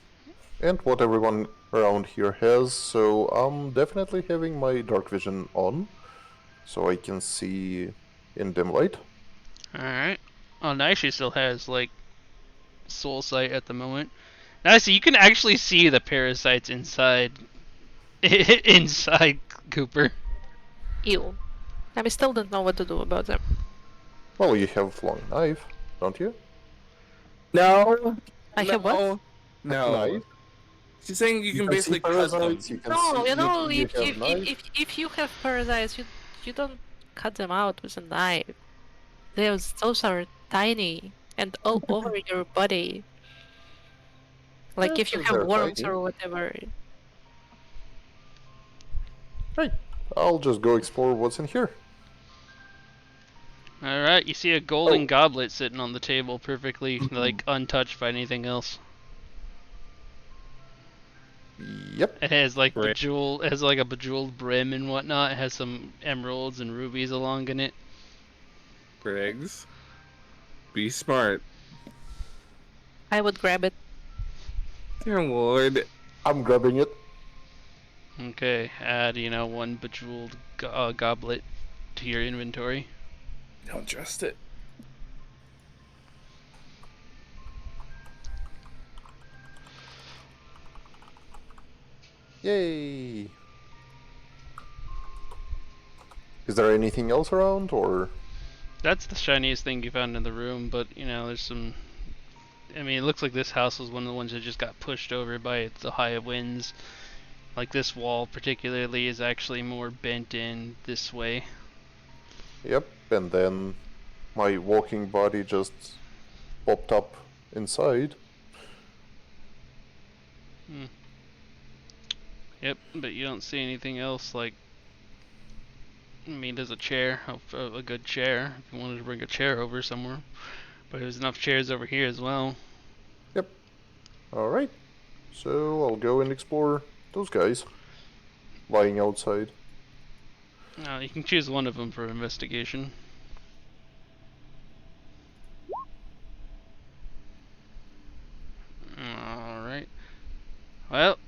Speaker 3: and what everyone around here has. So I'm definitely having my dark vision on, so I can see in dim light.
Speaker 1: Alright. Oh, Naishi still has, soul sight at the moment. Naishi, you can actually see the parasites inside inside Cooper.
Speaker 2: Ew. I still don't know what to do about them.
Speaker 3: Well, you have long knife, don't you?
Speaker 4: No.
Speaker 2: I have what?
Speaker 4: No.
Speaker 3: Knife?
Speaker 4: She's saying you can
Speaker 3: see
Speaker 4: basically cut them.
Speaker 3: parasites, you can
Speaker 2: No,
Speaker 3: see,
Speaker 2: you know,
Speaker 3: you have
Speaker 2: if
Speaker 3: knife.
Speaker 2: you have parasites, you don't cut them out with a knife. Those are tiny and all over your body. Like if you
Speaker 3: Those
Speaker 2: have
Speaker 3: are
Speaker 2: worms
Speaker 3: tiny.
Speaker 2: or whatever.
Speaker 3: Right, I'll just go explore what's in here.
Speaker 1: Alright. you see a golden goblet sitting on the table, perfectly like untouched by anything else.
Speaker 3: Yep.
Speaker 1: It has like
Speaker 4: Great.
Speaker 1: it has like a bejeweled brim and whatnot. It has some emeralds and rubies along in it.
Speaker 4: Briggs, be smart.
Speaker 2: I would grab it.
Speaker 4: Dear Lord.
Speaker 3: I'm grabbing it.
Speaker 1: Okay, add one bejeweled goblet to your inventory.
Speaker 4: Don't trust it.
Speaker 3: Yay! Is there anything else around, or?
Speaker 1: That's the shiniest thing you found in the room, but there's some. I mean, it looks like this house was one of the ones that just got pushed over by the high winds. Like this wall, particularly, is actually more bent in this way.
Speaker 3: Yep, and then my walking body just popped up inside.
Speaker 1: Yep, but you don't see anything else. Like, I mean, there's a chair, a good chair. If you wanted to bring a chair over somewhere, but there's enough chairs over here as well.
Speaker 3: Yep. Alright. So I'll go and explore those guys lying outside.
Speaker 1: You can choose one of them for investigation. Alright. Well,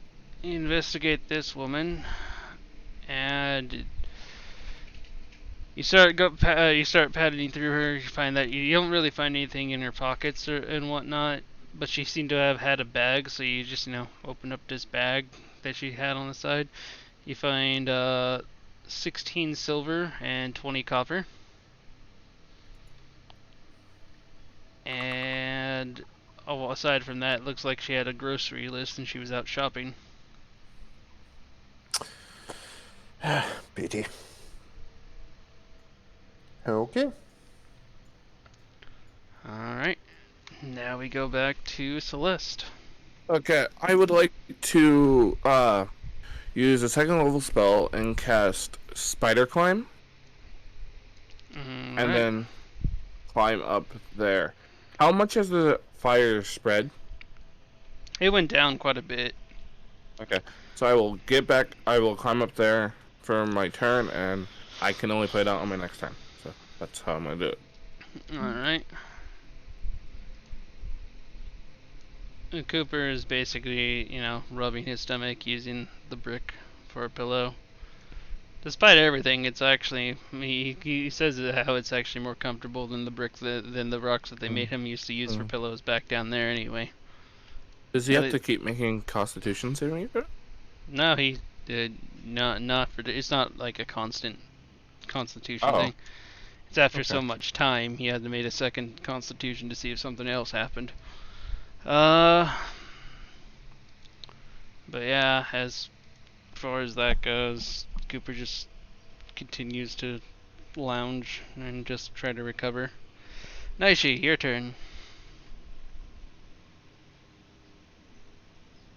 Speaker 1: you investigate this woman, and you start patting through her. You find that you don't really find anything in her pockets and whatnot, but she seemed to have had a bag, so you just open up this bag that she had on the side. You find 16 silver and 20 copper. And aside from that, it looks like she had a grocery list and she was out shopping.
Speaker 3: Pity. Okay.
Speaker 1: Alright. Now we go back to Celeste.
Speaker 4: Okay, I would like to use a second level spell and cast Spider Climb, and then climb up there. How much has the fire spread?
Speaker 1: It went down quite a bit.
Speaker 4: Okay, so I will get back. I will climb up there for my turn, and I can only play it out on my next turn. So that's how I'm gonna do it.
Speaker 1: Alright. Cooper is basically, rubbing his stomach using the brick for a pillow. Despite everything, it's actually, he says how it's actually more comfortable than the brick, than the rocks that they made him used to use for pillows back down there anyway.
Speaker 4: Does he have to keep making Constitution saving throw?
Speaker 1: No, he did not for. It's not like a constant Constitution thing. It's after so much time he had to make a second Constitution to see if something else happened. But yeah, as far as that goes, Cooper just continues to lounge and just try to recover. Naishi, your turn.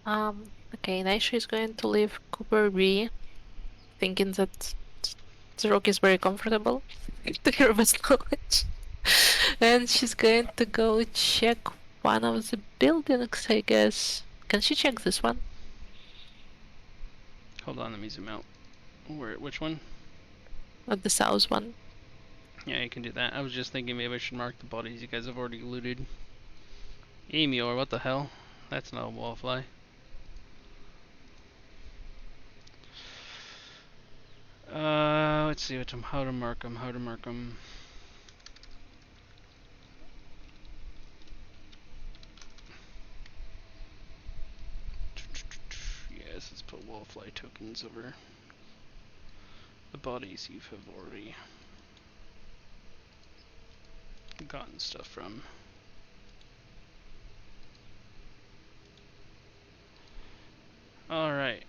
Speaker 2: Okay, Naisha is going to leave Cooper be, thinking that the rock is very comfortable to her best knowledge. And she's going to go check one of the buildings, I guess. Can she check this one?
Speaker 1: Hold on, let me zoom out. Which one?
Speaker 2: Not the south one.
Speaker 1: Yeah, you can do that. I was just thinking maybe I should mark the bodies you guys have already looted. Emior, what the hell? That's not a wallfly. Let's see how to mark them. Yes, let's put wallfly tokens over the bodies you have already gotten stuff from. Alright.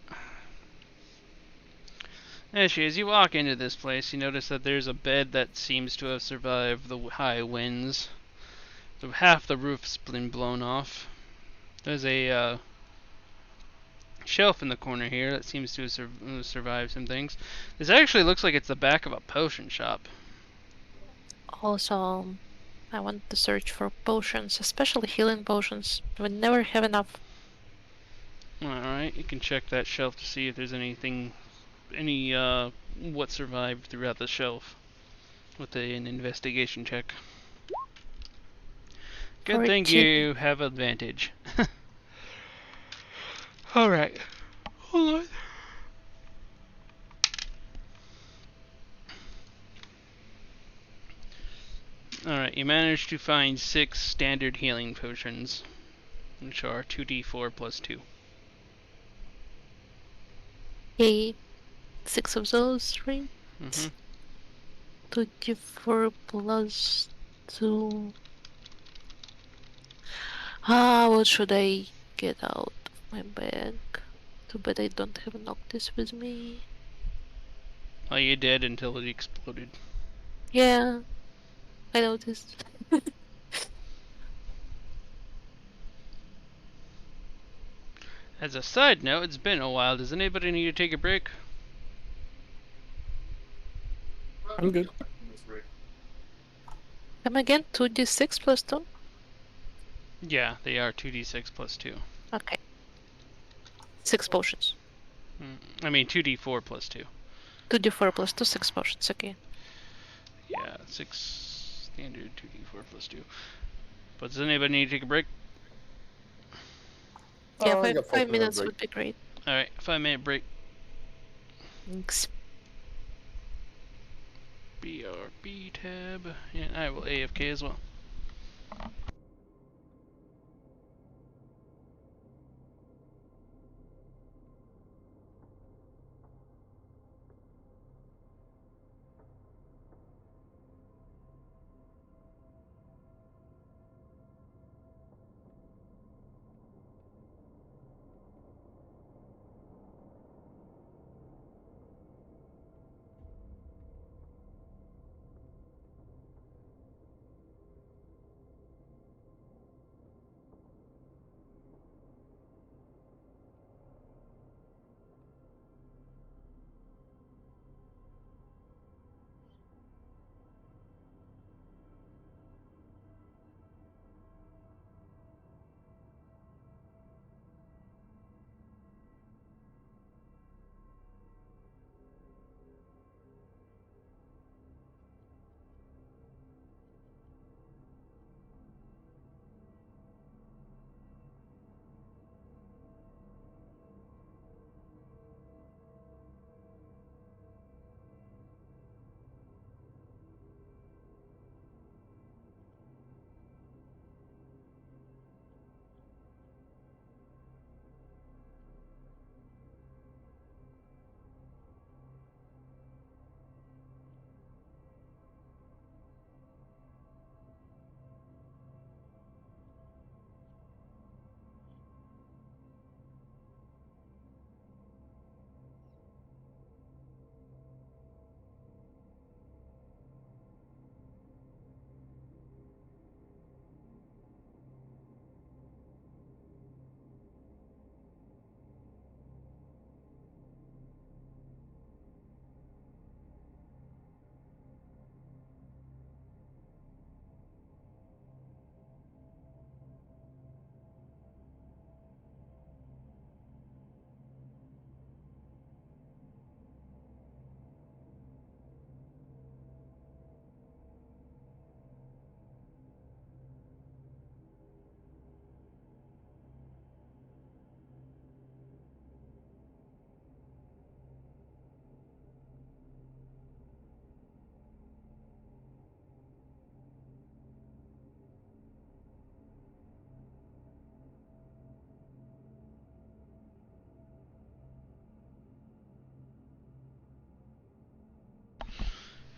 Speaker 1: Actually, as you walk into this place, you notice that there's a bed that seems to have survived the high winds. So half the roof's been blown off. There's a shelf in the corner here that seems to have survived some things. This actually looks like it's the back of a potion shop.
Speaker 2: Also, I want to search for potions, especially healing potions. We never have enough.
Speaker 1: Alright, you can check that shelf to see if there's anything, what survived throughout the shelf with an investigation check. Good thing
Speaker 2: 14.
Speaker 1: you have advantage. Alright, hold on. Alright, you managed to find 6 standard healing potions, which are 2d4 plus 2.
Speaker 2: Okay, 6 of those, right?
Speaker 1: Mm-hmm.
Speaker 2: 2d4 plus 2. What should I get out of my bag? Too bad I don't have Noctis with me.
Speaker 1: Oh, you did until it exploded.
Speaker 2: Yeah, I noticed.
Speaker 1: As a side note, it's been a while. Does anybody need to take a break?
Speaker 4: I'm good.
Speaker 2: Come again? 2d6 plus 2?
Speaker 1: Yeah, they are 2d6 plus 2.
Speaker 2: Okay. 6 potions.
Speaker 1: I mean 2d4 plus 2.
Speaker 2: 2d4 plus 2, 6 potions, okay.
Speaker 1: Yeah, 6 standard 2d4 plus 2. But does anybody need to take a break?
Speaker 2: Yeah,
Speaker 3: I got
Speaker 2: 5
Speaker 3: 5 minute
Speaker 2: minutes
Speaker 3: break.
Speaker 2: would be great.
Speaker 1: Alright, 5-minute break.
Speaker 2: Thanks.
Speaker 1: BRB tab. And I will AFK as well.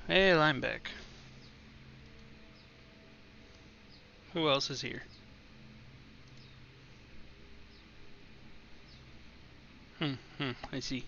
Speaker 1: Hey, I'm back. Who else is here? I see.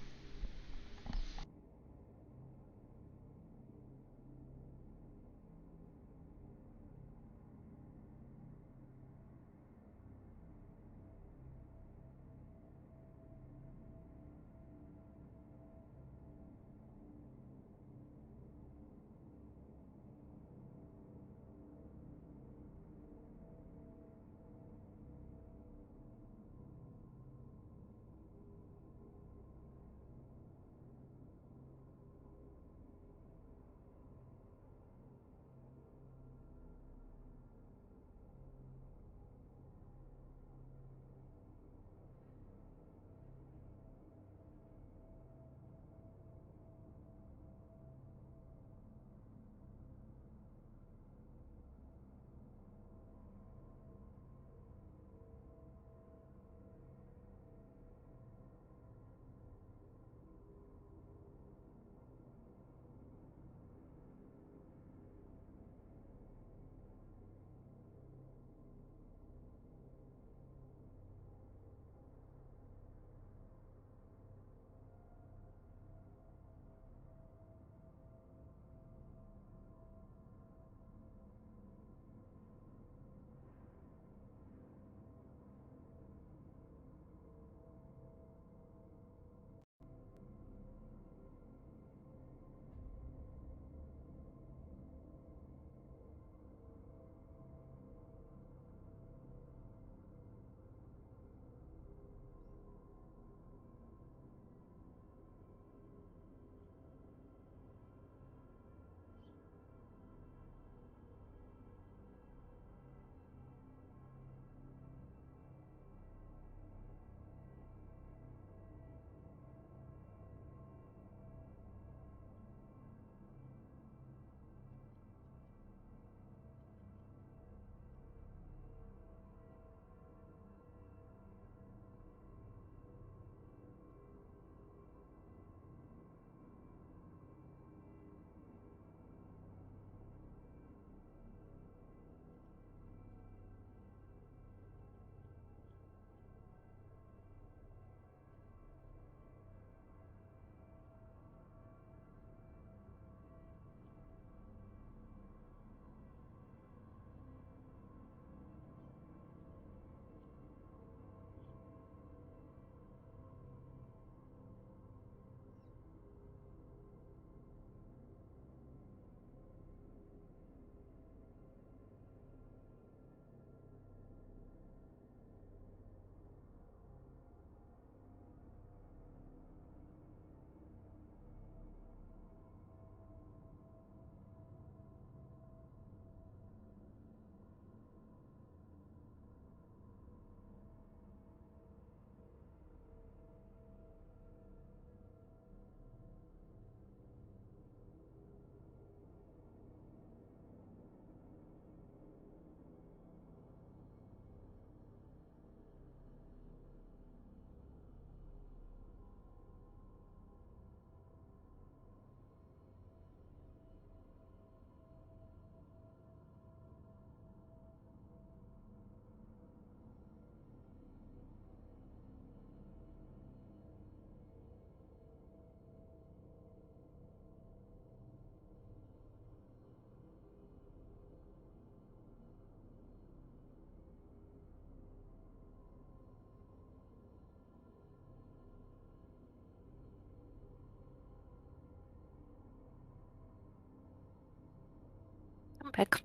Speaker 2: back.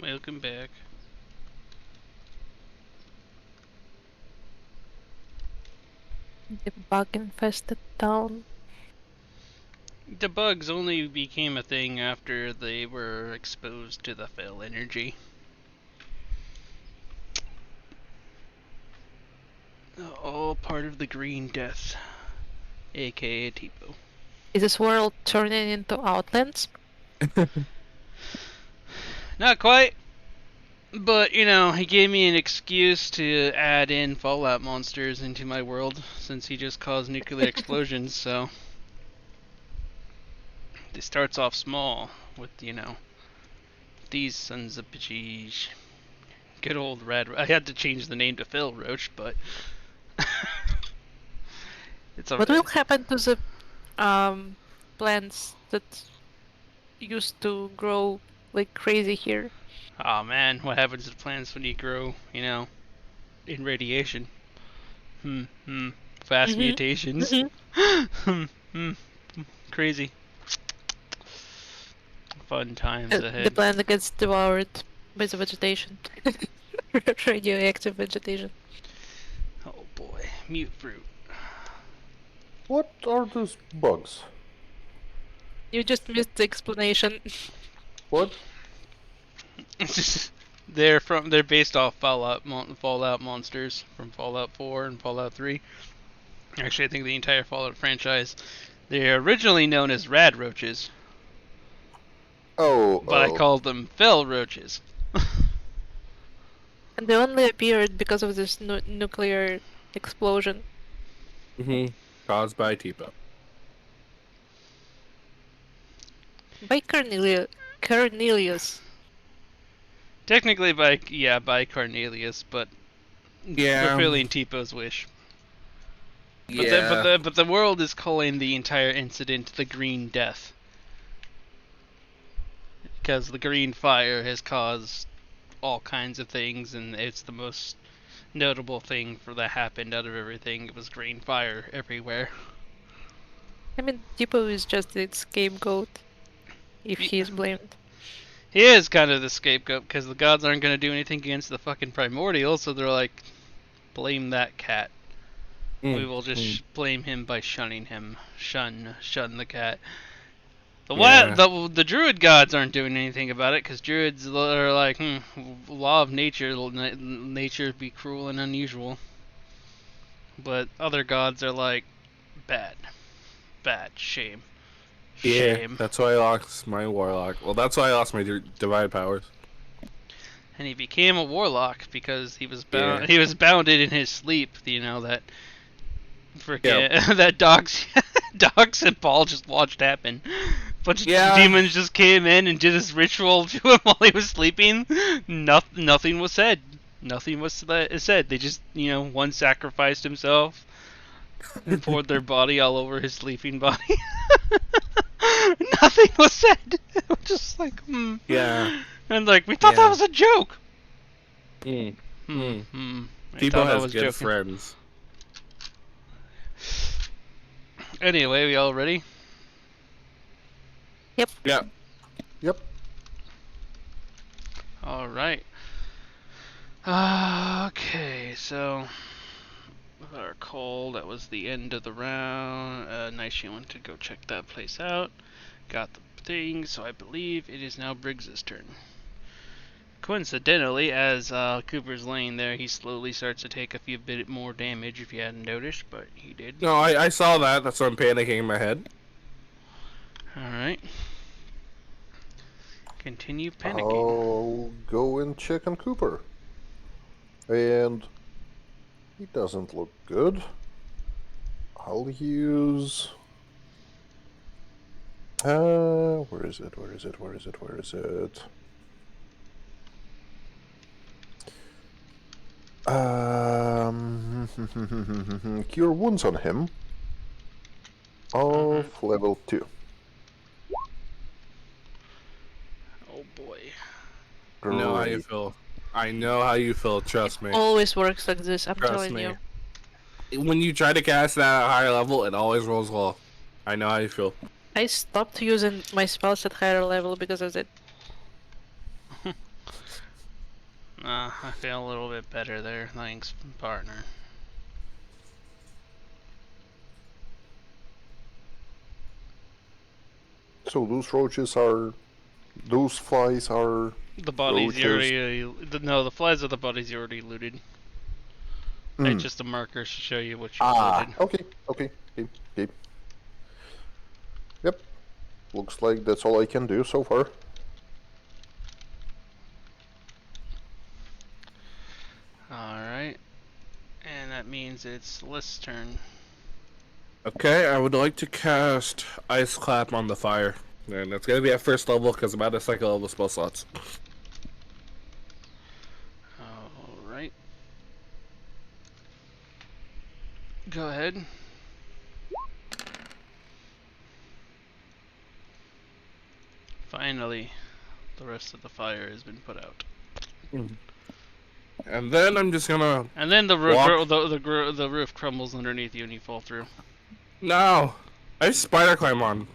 Speaker 1: Welcome back.
Speaker 2: The bug-infested town.
Speaker 1: The bugs only became a thing after they were exposed to the fel energy. All part of the green death, aka Tipo.
Speaker 2: Is this world turning into Outlands?
Speaker 1: Not quite, but you know, he gave me an excuse to add in Fallout monsters into my world since he just caused nuclear explosions, so. It starts off small with, you know, these sons of bitches. Good old Red. I had to change the name to Phil Roach, but it's
Speaker 2: What
Speaker 1: alright.
Speaker 2: will happen to the plants that used to grow like crazy here?
Speaker 1: Oh man, what happens to the plants when you grow, you know, in radiation? Fast mutations. Crazy. Fun times
Speaker 2: The
Speaker 1: ahead.
Speaker 2: plant gets devoured by the vegetation. Radioactive vegetation.
Speaker 1: Oh boy, mute fruit.
Speaker 3: What are those bugs?
Speaker 2: You just missed the explanation.
Speaker 3: What?
Speaker 1: They're based off Fallout monsters from Fallout 4 and Fallout 3. Actually, I think the entire Fallout franchise. They're originally known as rad roaches,
Speaker 3: Oh,
Speaker 1: but I called them fel roaches.
Speaker 2: And they only appeared because of this nuclear explosion.
Speaker 4: Caused by Tipo.
Speaker 2: By Cornelius.
Speaker 1: Technically by Cornelius, but
Speaker 4: Yeah.
Speaker 1: fulfilling Tipo's wish. But
Speaker 4: Yeah.
Speaker 1: but the world is calling the entire incident the Green Death, because the green fire has caused all kinds of things, and it's the most notable thing that happened out of everything. It was green fire everywhere.
Speaker 2: I mean, Tipo is just the scapegoat if he is blamed.
Speaker 1: He is kind of the scapegoat because the gods aren't going to do anything against the fucking primordial, so they're like, blame that cat. We will just blame him by shunning him. Shun the cat. The druid gods aren't doing anything about it because druids are like, law of nature, nature be cruel and unusual. But other gods are like, bad, shame.
Speaker 4: Yeah,
Speaker 1: Shame.
Speaker 4: that's why I lost my warlock. Well, that's why I lost my divine powers.
Speaker 1: And he became a warlock because he was bound. Yeah. He was bounded in his sleep. You know that. That dogs and Paul just watched happen. Bunch of demons just came in and did this ritual to him while he was sleeping. Nothing was said. Nothing was said. They just, one sacrificed himself and poured their body all over his sleeping body. Nothing was said. Just like,
Speaker 4: Yeah.
Speaker 1: And like, we thought that was a joke.
Speaker 4: People has good friends.
Speaker 1: Anyway, we all ready?
Speaker 2: Yep.
Speaker 3: Yep.
Speaker 1: Alright. Okay, so with our call, that was the end of the round. Nice, you went to go check that place out. Got the thing, so I believe it is now Briggs's turn. Coincidentally, as Cooper's laying there, he slowly starts to take a bit more damage, if you hadn't noticed, but he did.
Speaker 4: No, I saw that. That's why I'm panicking in my head.
Speaker 1: Alright. Continue panicking.
Speaker 3: I'll go and check on Cooper. And he doesn't look good. I'll use... where is it? Cure wounds on him of level 2.
Speaker 1: Oh boy.
Speaker 4: I know how you feel. I know how you feel, trust me.
Speaker 2: Always works like this, I'm
Speaker 4: Trust
Speaker 2: telling
Speaker 4: me.
Speaker 2: you.
Speaker 4: When you try to cast that at a higher level, it always rolls well. I know how you feel.
Speaker 2: I stopped using my spells at higher level because of it.
Speaker 1: I feel a little bit better there. Thanks, partner.
Speaker 3: So those flies are
Speaker 1: The bodies you
Speaker 3: roaches.
Speaker 1: already. No, the flies are the bodies you already looted. It's just the markers to show you what you looted.
Speaker 3: Okay. Yep. Looks like that's all I can do so far.
Speaker 1: Alright. And that means it's List's turn.
Speaker 4: Okay, I would like to cast Ice Clap on the fire. And it's gonna be at first level because I'm out of second level spell slots.
Speaker 1: Alright. Go ahead. Finally, the rest of the fire has been put out.
Speaker 4: And then I'm just gonna.
Speaker 1: And then the roof,
Speaker 4: walk-
Speaker 1: the roof crumbles underneath you and you fall through.
Speaker 4: No! I have spider climb on.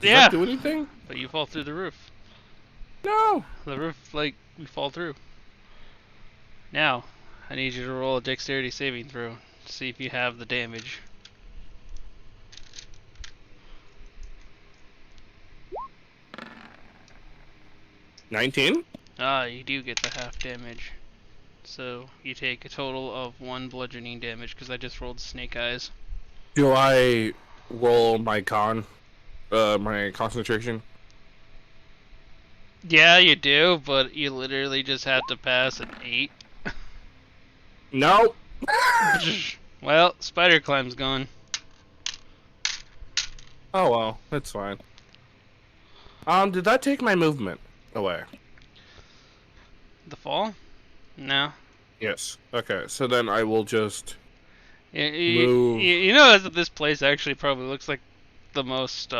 Speaker 4: Does
Speaker 1: Yeah!
Speaker 4: that do anything?
Speaker 1: But you fall through the roof.
Speaker 4: No!
Speaker 1: The roof, like, you fall through. Now, I need you to roll a dexterity saving throw to see if you have the damage.
Speaker 4: 19?
Speaker 1: Ah, you do get the half damage. So, you take a total of 1 bludgeoning damage because I just rolled snake eyes.
Speaker 4: Do I roll my my concentration?
Speaker 1: Yeah, you do, but you literally just have to pass an 8.
Speaker 4: No!
Speaker 1: Well, spider climb's gone.
Speaker 4: Oh well, that's fine. Did that take my movement away?
Speaker 1: The fall? No.
Speaker 4: Yes. Okay, so then I will just
Speaker 1: You know that this place actually probably looks like the most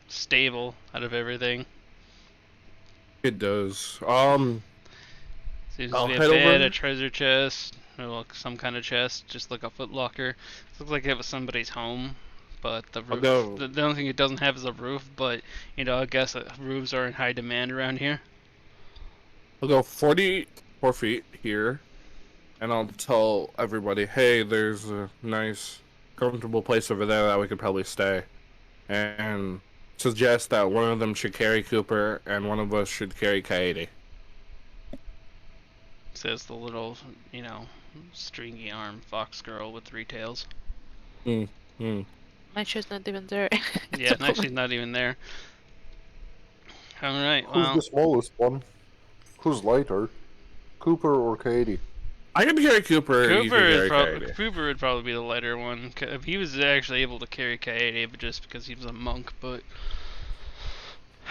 Speaker 1: stable out of everything.
Speaker 4: It does.
Speaker 1: Seems
Speaker 4: I'll
Speaker 1: to be a
Speaker 4: head
Speaker 1: bed,
Speaker 4: over.
Speaker 1: a treasure chest, or like some kind of chest, just like a footlocker. Looks like it was somebody's home, but the roof.
Speaker 4: go.
Speaker 1: The only thing it doesn't have is a roof, but you know, I guess roofs are in high demand around here.
Speaker 4: I'll go 44 feet here, and I'll tell everybody, hey, there's a nice, comfortable place over there that we could probably stay. And suggest that one of them should carry Cooper, and one of us should carry Kaede.
Speaker 1: Says the little, you know, stringy arm fox girl with 3 tails.
Speaker 2: Nacho's not even there.
Speaker 1: Yeah, and actually not even there. Alright,
Speaker 3: Who's
Speaker 1: well,
Speaker 3: the smallest one? Who's lighter? Cooper or Katie?
Speaker 4: I can carry Cooper, you can carry Kaede.
Speaker 1: Cooper would probably be the lighter one. If he was actually able to carry Kaede, but just because he was a monk, but...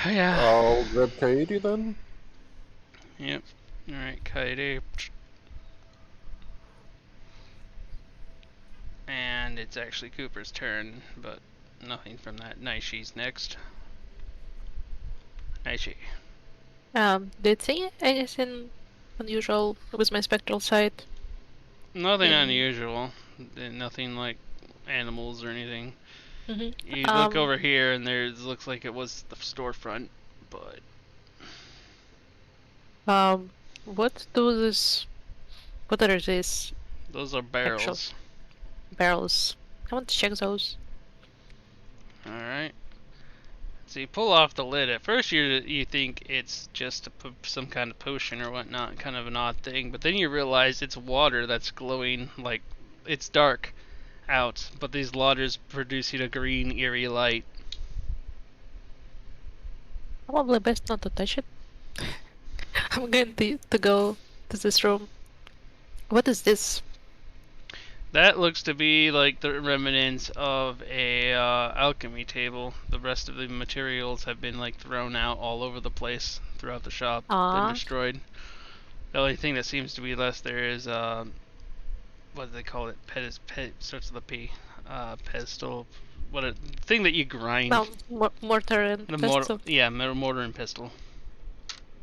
Speaker 1: Yeah.
Speaker 3: I'll grab Katie then.
Speaker 1: Yep. Alright, Kaede. And it's actually Cooper's turn, but nothing from that. Naishi's next. Naishi.
Speaker 2: Did see anything unusual with my spectral sight?
Speaker 1: Nothing
Speaker 2: Yeah.
Speaker 1: unusual. Nothing like animals or anything.
Speaker 2: Mm-hmm.
Speaker 1: You look over here and there looks like it was the storefront, but
Speaker 2: What are these
Speaker 1: those are barrels.
Speaker 2: barrels? I want to check those.
Speaker 1: Alright. So you pull off the lid. At first you think it's just some kind of potion or whatnot, kind of an odd thing, but then you realize it's water that's glowing, like it's dark out, but these waters producing a green eerie light.
Speaker 2: Probably best not to touch it. I'm going to go to this room. What is this?
Speaker 1: That looks to be like the remnants of a alchemy table. The rest of the materials have been like thrown out all over the place throughout the shop, been destroyed. The only thing that seems to be left there is what do they call it? Starts with a P. Pestle. What a thing that you grind.
Speaker 2: Mortar and pestle.
Speaker 1: Mortar and pestle.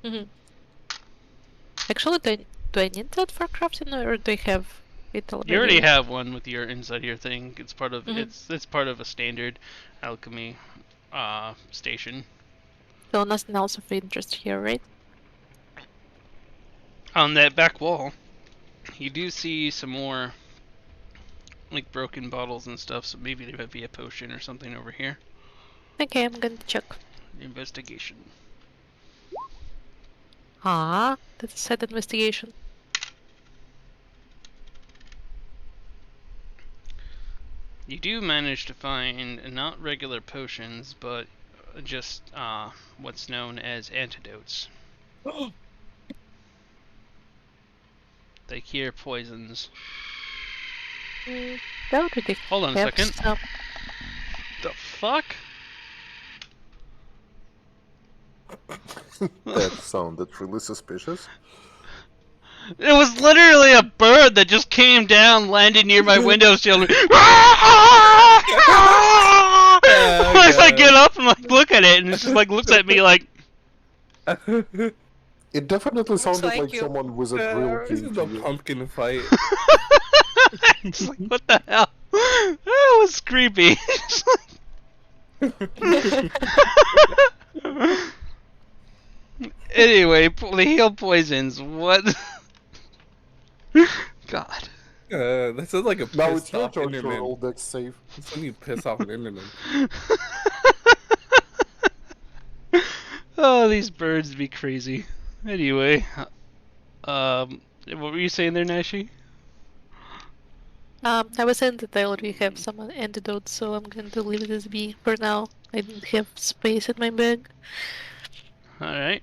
Speaker 2: Mm-hmm. Actually, do I need that for crafting, or do I have it already.
Speaker 1: You already have one with your inside your thing. It's part of
Speaker 2: Mhm.
Speaker 1: it's part of a standard alchemy station.
Speaker 2: So nothing else of interest here, right?
Speaker 1: On that back wall, you do see some more like broken bottles and stuff, so maybe there might be a potion or something over here.
Speaker 2: Okay, I'm going to check.
Speaker 1: Investigation.
Speaker 2: That's a sad investigation.
Speaker 1: You do manage to find not regular potions, but just what's known as antidotes. They cure poisons.
Speaker 2: That would be
Speaker 1: Hold on a second.
Speaker 2: some.
Speaker 1: The fuck?
Speaker 3: That sounded really suspicious.
Speaker 1: It was literally a bird that just came down, landed near my windowsill. And I get up and like look at it, and it just like looks at me like.
Speaker 3: It definitely sounded
Speaker 2: like
Speaker 3: like
Speaker 2: you.
Speaker 3: someone with a drill
Speaker 4: This
Speaker 3: came
Speaker 4: is
Speaker 3: to
Speaker 4: a
Speaker 3: you.
Speaker 4: pumpkin fight.
Speaker 1: Just like, what the hell? That was creepy. Just like- Anyway, the heal poisons. What? God.
Speaker 4: That sounds like a
Speaker 3: Now
Speaker 4: pissed
Speaker 3: it's your
Speaker 4: off
Speaker 3: turn to
Speaker 4: Enderman.
Speaker 3: roll that save.
Speaker 4: That's when you piss off an Enderman.
Speaker 1: Oh, these birds be crazy. Anyway, what were you saying there, Nashi?
Speaker 2: I was saying that I already have some antidotes, so I'm going to leave this be for now. I didn't have space in my bag.
Speaker 1: Alright.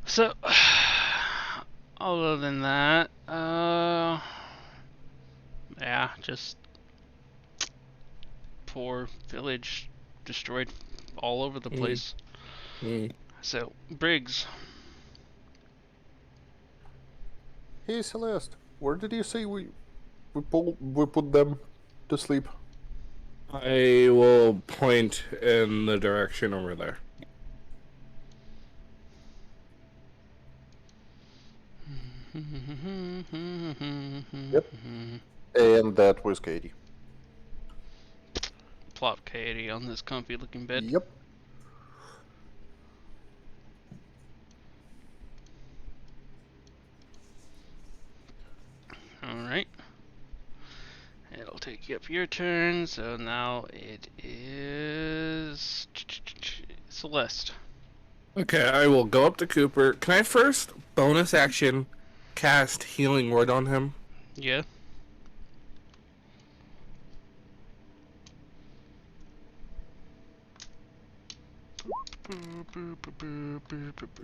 Speaker 1: So, other than that, yeah, just poor village destroyed all over the place. So, Briggs,
Speaker 3: Hey Celeste, where did you say we put them to sleep?
Speaker 4: I will point in the direction over there.
Speaker 3: Yep. And that was Katie.
Speaker 1: plop Katie on this comfy looking bed.
Speaker 3: Yep.
Speaker 1: Alright. It'll take you up your turn, so now it is Celeste.
Speaker 4: Okay, I will go up to Cooper. Can I first bonus action cast Healing Word on him?
Speaker 1: Yeah.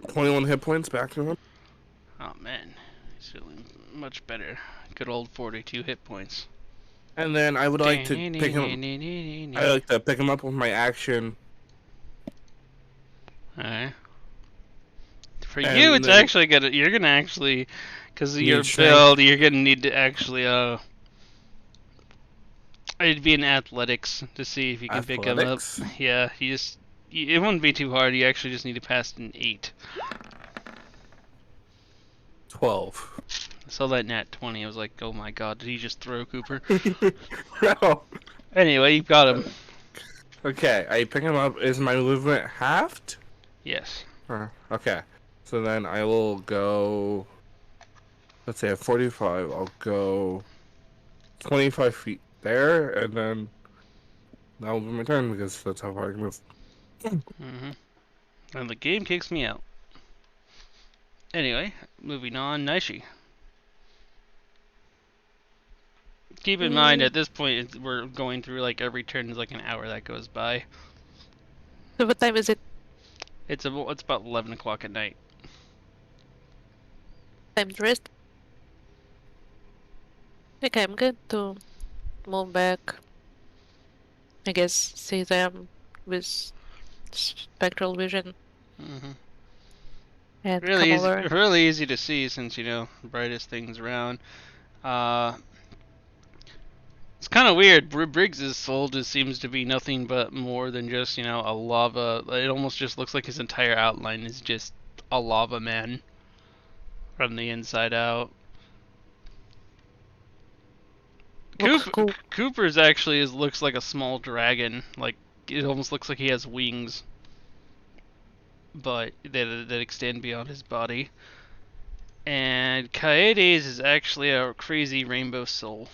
Speaker 4: 21 hit points back to him.
Speaker 1: Oh man, he's feeling much better. Good old 42 hit points.
Speaker 4: And then I would like to pick him. I like to pick him up with my action.
Speaker 1: Alright. For
Speaker 4: And
Speaker 1: you, it's
Speaker 4: then-
Speaker 1: actually gonna. You're gonna actually, because of
Speaker 4: Need
Speaker 1: your
Speaker 4: strength.
Speaker 1: build, you're gonna need to actually it'd be in athletics to see if you can pick him up.
Speaker 4: Athletics?
Speaker 1: Yeah, it wouldn't be too hard. You actually just need to pass an 8.
Speaker 4: 12.
Speaker 1: I saw that nat 20. I was like, oh my god, did he just throw Cooper?
Speaker 4: No.
Speaker 1: Anyway, you got him.
Speaker 4: Okay, I pick him up. Is my movement halved?
Speaker 1: Yes.
Speaker 4: Okay. So then I will go. Let's say at 45, I'll go 25 feet there, and then that will be my turn because that's how far I can move.
Speaker 1: And the game kicks me out. Anyway, moving on, Naishi. Keep in mind, at this point, we're going through like every turn is like an hour that goes by.
Speaker 2: So what time is it?
Speaker 1: It's about 11 o'clock at night.
Speaker 2: Time to rest? Okay, I'm going to move back. I guess see them with spectral vision
Speaker 1: hmm
Speaker 2: and
Speaker 1: Really
Speaker 2: come
Speaker 1: easy,
Speaker 2: over.
Speaker 1: really easy to see since brightest things around. It's kind of weird. Briggs's soul just seems to be nothing but more than just a lava. It almost just looks like his entire outline is just a lava man from the inside out.
Speaker 2: Looks cool.
Speaker 1: Cooper's actually looks like a small dragon. Like it almost looks like he has wings, but that extend beyond his body. And Kaede's is actually a crazy rainbow soul.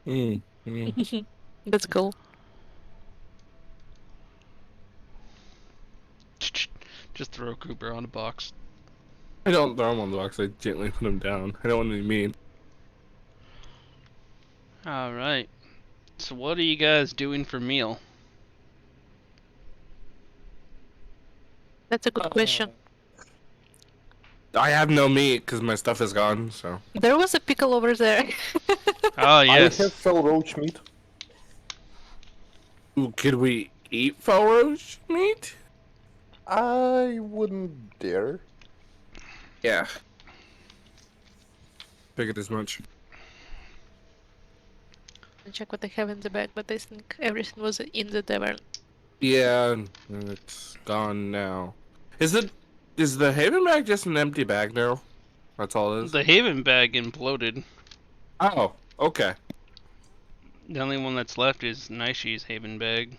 Speaker 2: That's cool.
Speaker 1: Just throw Cooper on a box.
Speaker 4: I don't throw him on the box, I gently put him down. I don't want to be mean.
Speaker 1: Alright. So what are you guys doing for meal?
Speaker 2: That's a good question.
Speaker 4: I have no meat because my stuff is gone, so.
Speaker 2: There was a pickle over there.
Speaker 1: Oh yes.
Speaker 3: I have fell roach meat.
Speaker 4: Ooh, could we eat faux roach meat?
Speaker 3: I wouldn't dare.
Speaker 4: Yeah. Figured as much.
Speaker 2: I'll check what I have in the bag, but I think everything was in the tavern.
Speaker 4: Yeah, it's gone now. Is the Haven bag just an empty bag now? That's all it is?
Speaker 1: The Haven bag imploded.
Speaker 4: Oh, okay.
Speaker 1: The only one that's left is Naishi's Haven bag.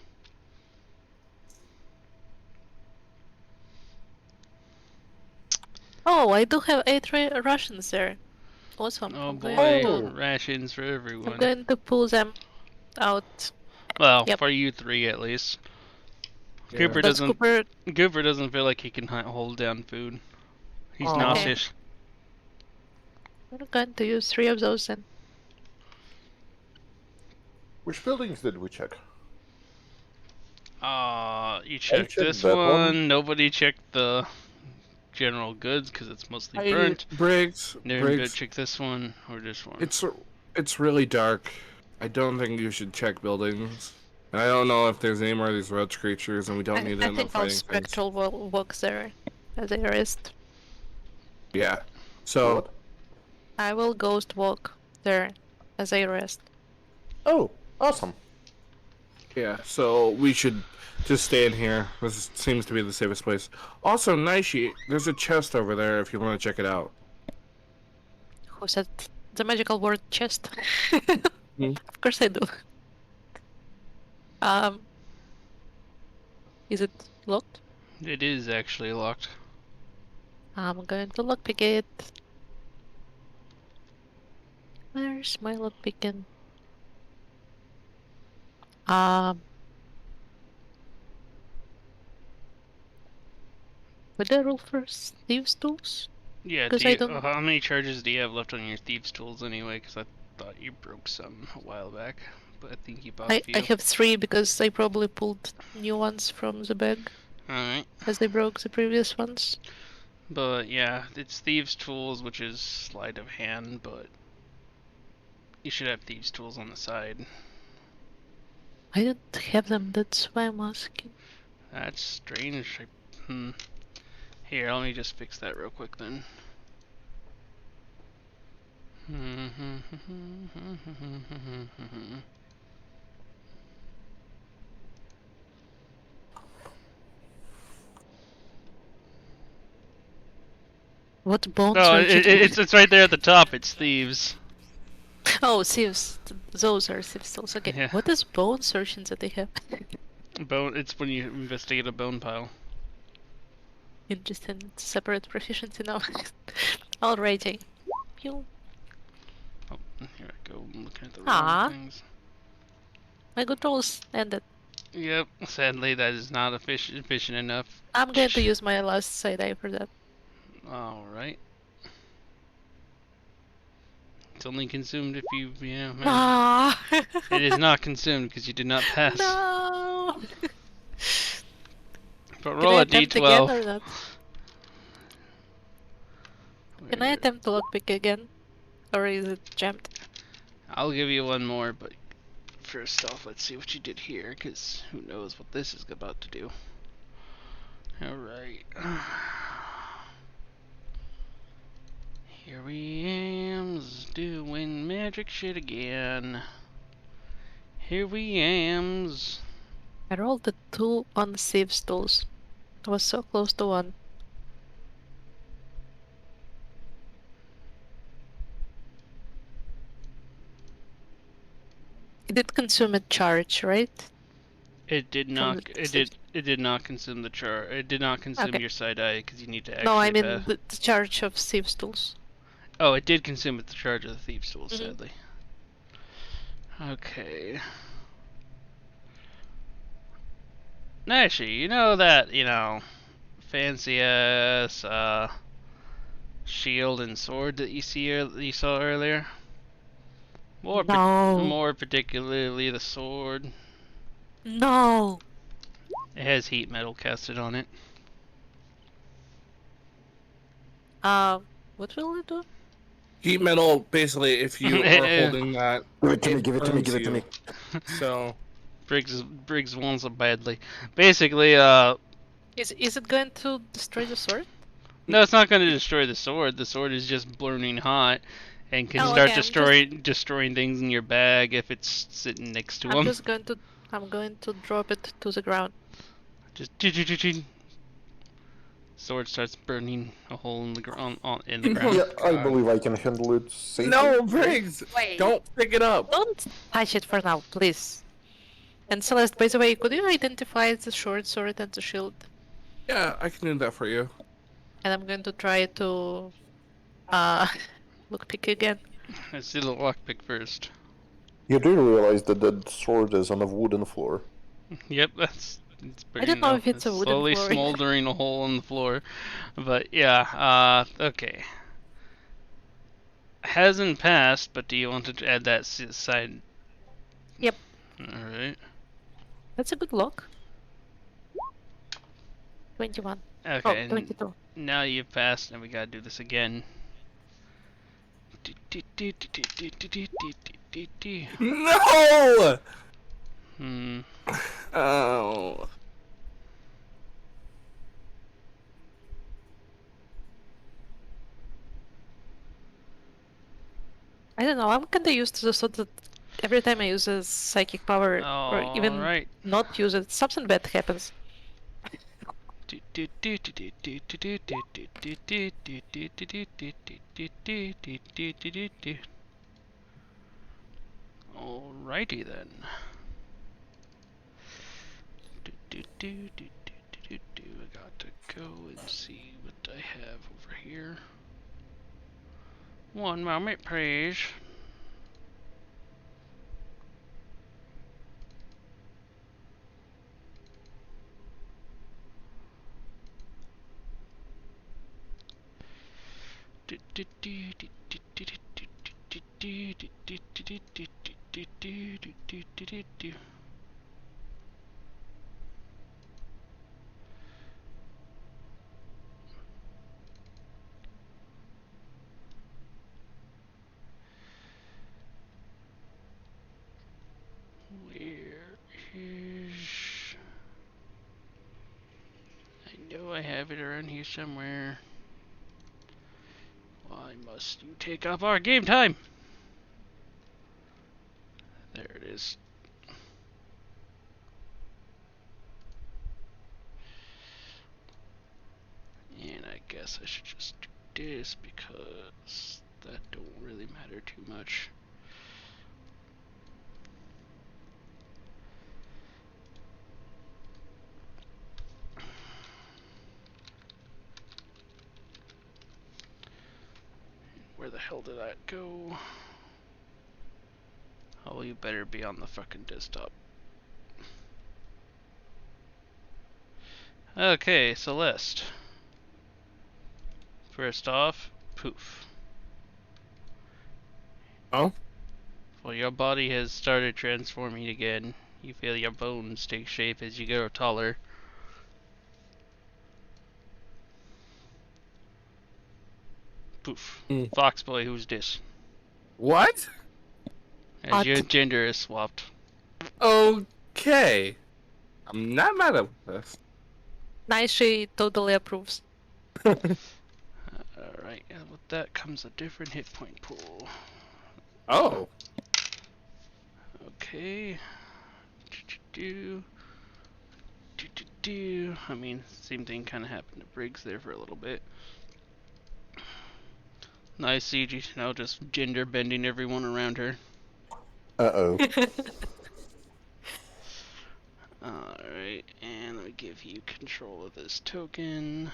Speaker 2: Oh, I do have 8 Russians there. Awesome.
Speaker 1: Oh
Speaker 2: I'm
Speaker 1: boy,
Speaker 2: going to-
Speaker 1: rations for
Speaker 2: I'm
Speaker 1: everyone.
Speaker 2: going to pull them out.
Speaker 1: Well,
Speaker 2: Yep.
Speaker 1: for you three at least.
Speaker 4: Yeah.
Speaker 1: Cooper
Speaker 2: That's
Speaker 1: doesn't.
Speaker 2: Cooper.
Speaker 1: Cooper doesn't feel like he can hold down food. He's
Speaker 4: Aw.
Speaker 1: nauseous.
Speaker 2: I'm going to use 3 of those then.
Speaker 3: Which buildings did we check?
Speaker 1: You checked
Speaker 3: checked
Speaker 1: this
Speaker 3: that
Speaker 1: one.
Speaker 3: one.
Speaker 1: Nobody checked the general goods because it's mostly burnt.
Speaker 4: Briggs,
Speaker 1: Nobody
Speaker 4: Briggs,
Speaker 1: check this one or this one.
Speaker 4: it's really dark. I don't think you should check buildings. And I don't know if there's any more of these roach creatures, and we don't need to
Speaker 2: I
Speaker 4: end up
Speaker 2: think I'll
Speaker 4: fighting things.
Speaker 2: spectral walk there as I rest.
Speaker 4: Yeah. So,
Speaker 3: What?
Speaker 2: I will ghost walk there as I rest.
Speaker 3: Oh, awesome.
Speaker 4: yeah, so we should just stay in here. This seems to be the safest place. Also, Naishi, there's a chest over there if you want to check it out.
Speaker 2: Who said the magical word chest?
Speaker 4: Hmm.
Speaker 2: Of course I do. Is it locked?
Speaker 1: It is actually locked.
Speaker 2: I'm going to lockpick it. Where's my lockpicking? Would I roll first thieves tools?
Speaker 1: Yeah.
Speaker 2: 'Cause
Speaker 1: Do
Speaker 2: I
Speaker 1: you,
Speaker 2: don't-
Speaker 1: how many charges do you have left on your thieves' tools anyway? Because I thought you broke some a while back, but I think you bought a few.
Speaker 2: I have 3 because I probably pulled new ones from the bag
Speaker 1: All right.
Speaker 2: as they broke the previous ones.
Speaker 1: But yeah, it's thieves' tools, which is sleight of hand, but you should have thieves' tools on the side.
Speaker 2: I don't have them, that's why I'm asking.
Speaker 1: That's strange. Here, let me just fix that real quick then.
Speaker 2: What bones
Speaker 1: No,
Speaker 2: are you
Speaker 1: it's right there at the top. It's thieves.
Speaker 2: Oh, thieves. Those are thieves tools. Okay.
Speaker 1: Yeah.
Speaker 2: What is bone searching that they have?
Speaker 1: Bone. It's when you investigate a bone pile.
Speaker 2: Interesting. It's separate proficiency now. Alrighty. Pew.
Speaker 1: Oh, here I go. I'm looking at the
Speaker 2: Aw.
Speaker 1: wrong things.
Speaker 2: My good rolls ended.
Speaker 1: Yep. Sadly, that is not efficient enough.
Speaker 2: I'm going to use my last side eye for that.
Speaker 1: All right. It's only consumed if you,
Speaker 2: Ah!
Speaker 1: It is not consumed because you did not pass.
Speaker 2: No!
Speaker 1: But
Speaker 2: Can
Speaker 1: roll
Speaker 2: I
Speaker 1: a
Speaker 2: attempt
Speaker 1: d12.
Speaker 2: again or not? Can I attempt to lockpick again? Or is it jammed?
Speaker 1: I'll give you one more, but first off, let's see what you did here, because who knows what this is about to do. Alright. Here we am, doing magic shit again. Here we am.
Speaker 2: I rolled a 2 on thieves tools. I was so close to 1. It did consume a charge, right?
Speaker 1: It did
Speaker 2: From
Speaker 1: not.
Speaker 2: the
Speaker 1: It did not consume the char. It did not consume
Speaker 2: Okay.
Speaker 1: your side eye because you need to actually
Speaker 2: No, I
Speaker 1: pass.
Speaker 2: mean the charge of Thieves' Tools.
Speaker 1: Oh, it did consume at the charge of the Thieves' Tool,
Speaker 2: Mhm.
Speaker 1: sadly. Okay. Actually, you know that, fancy ass shield and sword that you saw earlier?
Speaker 2: No.
Speaker 1: More particularly the sword.
Speaker 2: No.
Speaker 1: It has heat metal casted on it.
Speaker 2: What will it do?
Speaker 4: Heat metal, basically, if you are holding that,
Speaker 3: Give it to me,
Speaker 4: it
Speaker 3: give it to me,
Speaker 4: burns
Speaker 3: give it to
Speaker 4: you.
Speaker 3: me.
Speaker 4: So,
Speaker 1: Briggs wants it badly. Basically,
Speaker 2: Is it going to destroy the sword?
Speaker 1: no, it's not going to destroy the sword. The sword is just burning hot and can
Speaker 2: Oh,
Speaker 1: start
Speaker 2: okay,
Speaker 1: destroying things in your bag if it's sitting next to them.
Speaker 2: I'm going to drop it to the ground.
Speaker 1: Just sword starts burning a hole in the ground. In the
Speaker 4: Oh,
Speaker 1: ground.
Speaker 3: Yeah, I
Speaker 4: God.
Speaker 3: believe I can handle it safely.
Speaker 4: No, Briggs!
Speaker 2: Wait.
Speaker 4: Don't pick it up!
Speaker 2: Don't touch it for now, please. And Celeste, by the way, could you identify the short sword and the shield?
Speaker 4: Yeah, I can do that for you.
Speaker 2: And I'm going to try to uh look pick again.
Speaker 1: Let's do the lockpick first.
Speaker 3: You do realize that that sword is on a wooden floor.
Speaker 1: Yep, it's
Speaker 2: I don't know if it's a wooden
Speaker 1: slowly
Speaker 2: floor.
Speaker 1: smoldering a hole in the floor. But yeah, okay. Hasn't passed, but do you want to add that side?
Speaker 2: Yep.
Speaker 1: Alright.
Speaker 2: That's a good lock. 21.
Speaker 1: Okay,
Speaker 2: Oh,
Speaker 1: and
Speaker 2: 22.
Speaker 1: now you've passed, and we gotta do this again.
Speaker 4: No!
Speaker 1: Hmm.
Speaker 4: Oh.
Speaker 2: I don't know, I'm kinda used to the sort that every time I use a psychic power, or even
Speaker 1: Alright.
Speaker 2: not use it, something bad happens.
Speaker 1: Alrighty then. I got to go and see what I have over here. One moment, please. Where is... I know I have it around here somewhere. Why must you take up our game time? There it is. And I guess I should just do this because that don't really matter too much. Where the hell did that go? Oh, you better be on the fucking desktop. Okay, Celeste. First off, poof.
Speaker 4: Oh?
Speaker 1: Well, your body has started transforming again. You feel your bones take shape as you grow taller. Poof.
Speaker 4: Mm.
Speaker 1: Foxboy, who's this?
Speaker 4: What?
Speaker 1: As your gender is swapped.
Speaker 4: Okay. I'm not mad at this.
Speaker 2: Nice, she totally approves.
Speaker 1: Alright, and with that comes a different hit point pool.
Speaker 4: Oh.
Speaker 1: Okay. Do. I mean, same thing kind of happened to Briggs there for a little bit. Nice CG, just gender bending everyone around her.
Speaker 3: Uh-oh.
Speaker 1: Alright, and let me give you control of this token.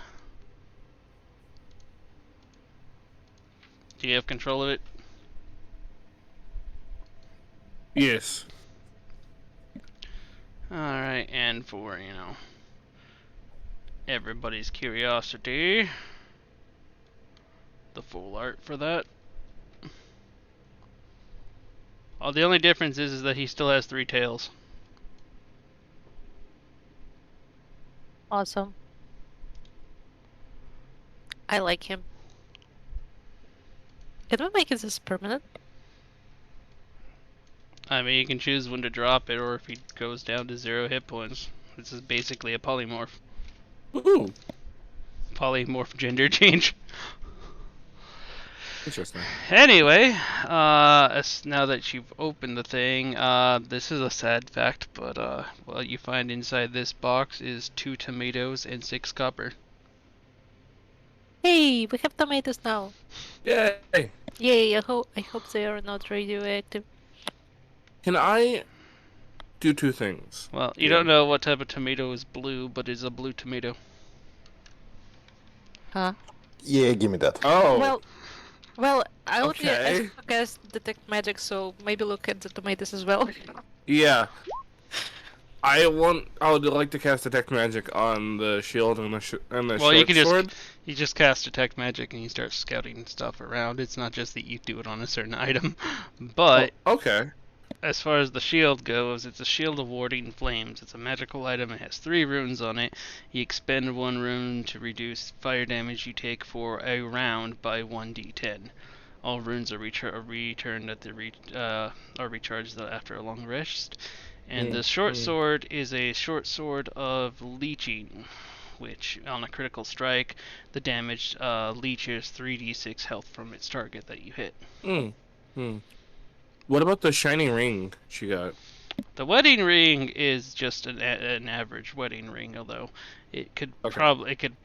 Speaker 1: Do you have control of it?
Speaker 4: Yes.
Speaker 1: Alright, and for, everybody's curiosity, the full art for that. Oh, the only difference is that he still has 3 tails.
Speaker 2: Awesome. I like him. Can we make this permanent?
Speaker 1: I mean, you can choose when to drop it, or if he goes down to 0 hit points. This is basically a polymorph.
Speaker 4: Ooh.
Speaker 1: Polymorph gender change.
Speaker 4: Interesting.
Speaker 1: Anyway, now that you've opened the thing, this is a sad fact, but what you find inside this box is 2 tomatoes and 6 copper.
Speaker 2: Hey, we have tomatoes now.
Speaker 4: Yay!
Speaker 2: Yay, I hope they are not radioactive.
Speaker 4: Can I do 2 things?
Speaker 1: Well, you don't know what type of tomato is blue, but it's a blue tomato.
Speaker 2: Huh?
Speaker 3: Yeah, give me that.
Speaker 4: Oh.
Speaker 2: Well, I only
Speaker 4: Okay.
Speaker 2: asked to cast detect magic, so maybe look at the tomatoes as well.
Speaker 4: Yeah. I would like to cast detect magic on the shield and the
Speaker 1: Well,
Speaker 4: short
Speaker 1: you can
Speaker 4: sword.
Speaker 1: just cast detect magic and you start scouting stuff around. It's not just that you do it on a certain item, but
Speaker 4: Okay.
Speaker 1: as far as the shield goes, it's a shield of warding flames. It's a magical item. It has 3 runes on it. You expend 1 rune to reduce fire damage you take for a round by 1d10. All runes are returned at the are recharged after a long rest. And the short sword is a short sword of leeching, which on a critical strike, the damage leeches 3d6 health from its target that you hit.
Speaker 4: What about the shining ring she got?
Speaker 1: The wedding ring is just an average wedding ring, although it could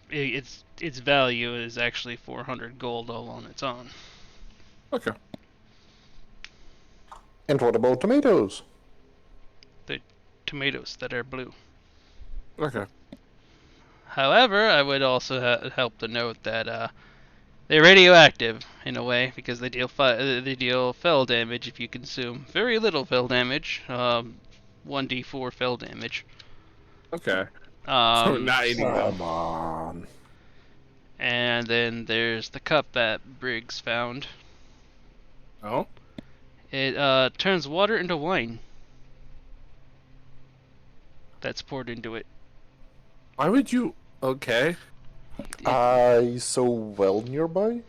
Speaker 1: its value is actually 400 gold all on its own.
Speaker 4: Okay.
Speaker 3: And what about tomatoes?
Speaker 1: The tomatoes that are blue.
Speaker 4: Okay.
Speaker 1: However, I would also help to note that they're radioactive in a way because they deal fell damage if you consume very little fell damage, 1d4 fell damage.
Speaker 4: Okay. So not eating them.
Speaker 3: Come on.
Speaker 1: And then there's the cup that Briggs found.
Speaker 4: Oh?
Speaker 1: It turns water into wine. That's poured into it.
Speaker 4: Why would you? Okay.
Speaker 3: I so well nearby?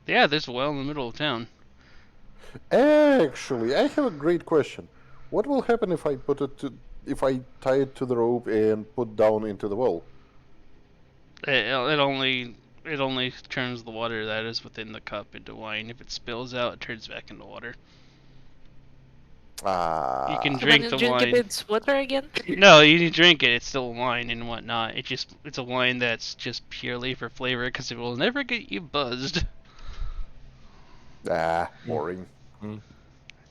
Speaker 1: Yeah, there's a well in the middle of town.
Speaker 3: Actually, I have a great question. What will happen if I tie it to the rope and put down into the well?
Speaker 1: It only turns the water that is within the cup into wine. If it spills out, it turns back into water. You can
Speaker 2: So
Speaker 1: drink
Speaker 2: when
Speaker 1: the
Speaker 2: you drink
Speaker 1: wine.
Speaker 2: it, it's water again?
Speaker 1: No, you drink it. It's still wine and whatnot. It's a wine that's just purely for flavor because it will never get you buzzed.
Speaker 3: Boring.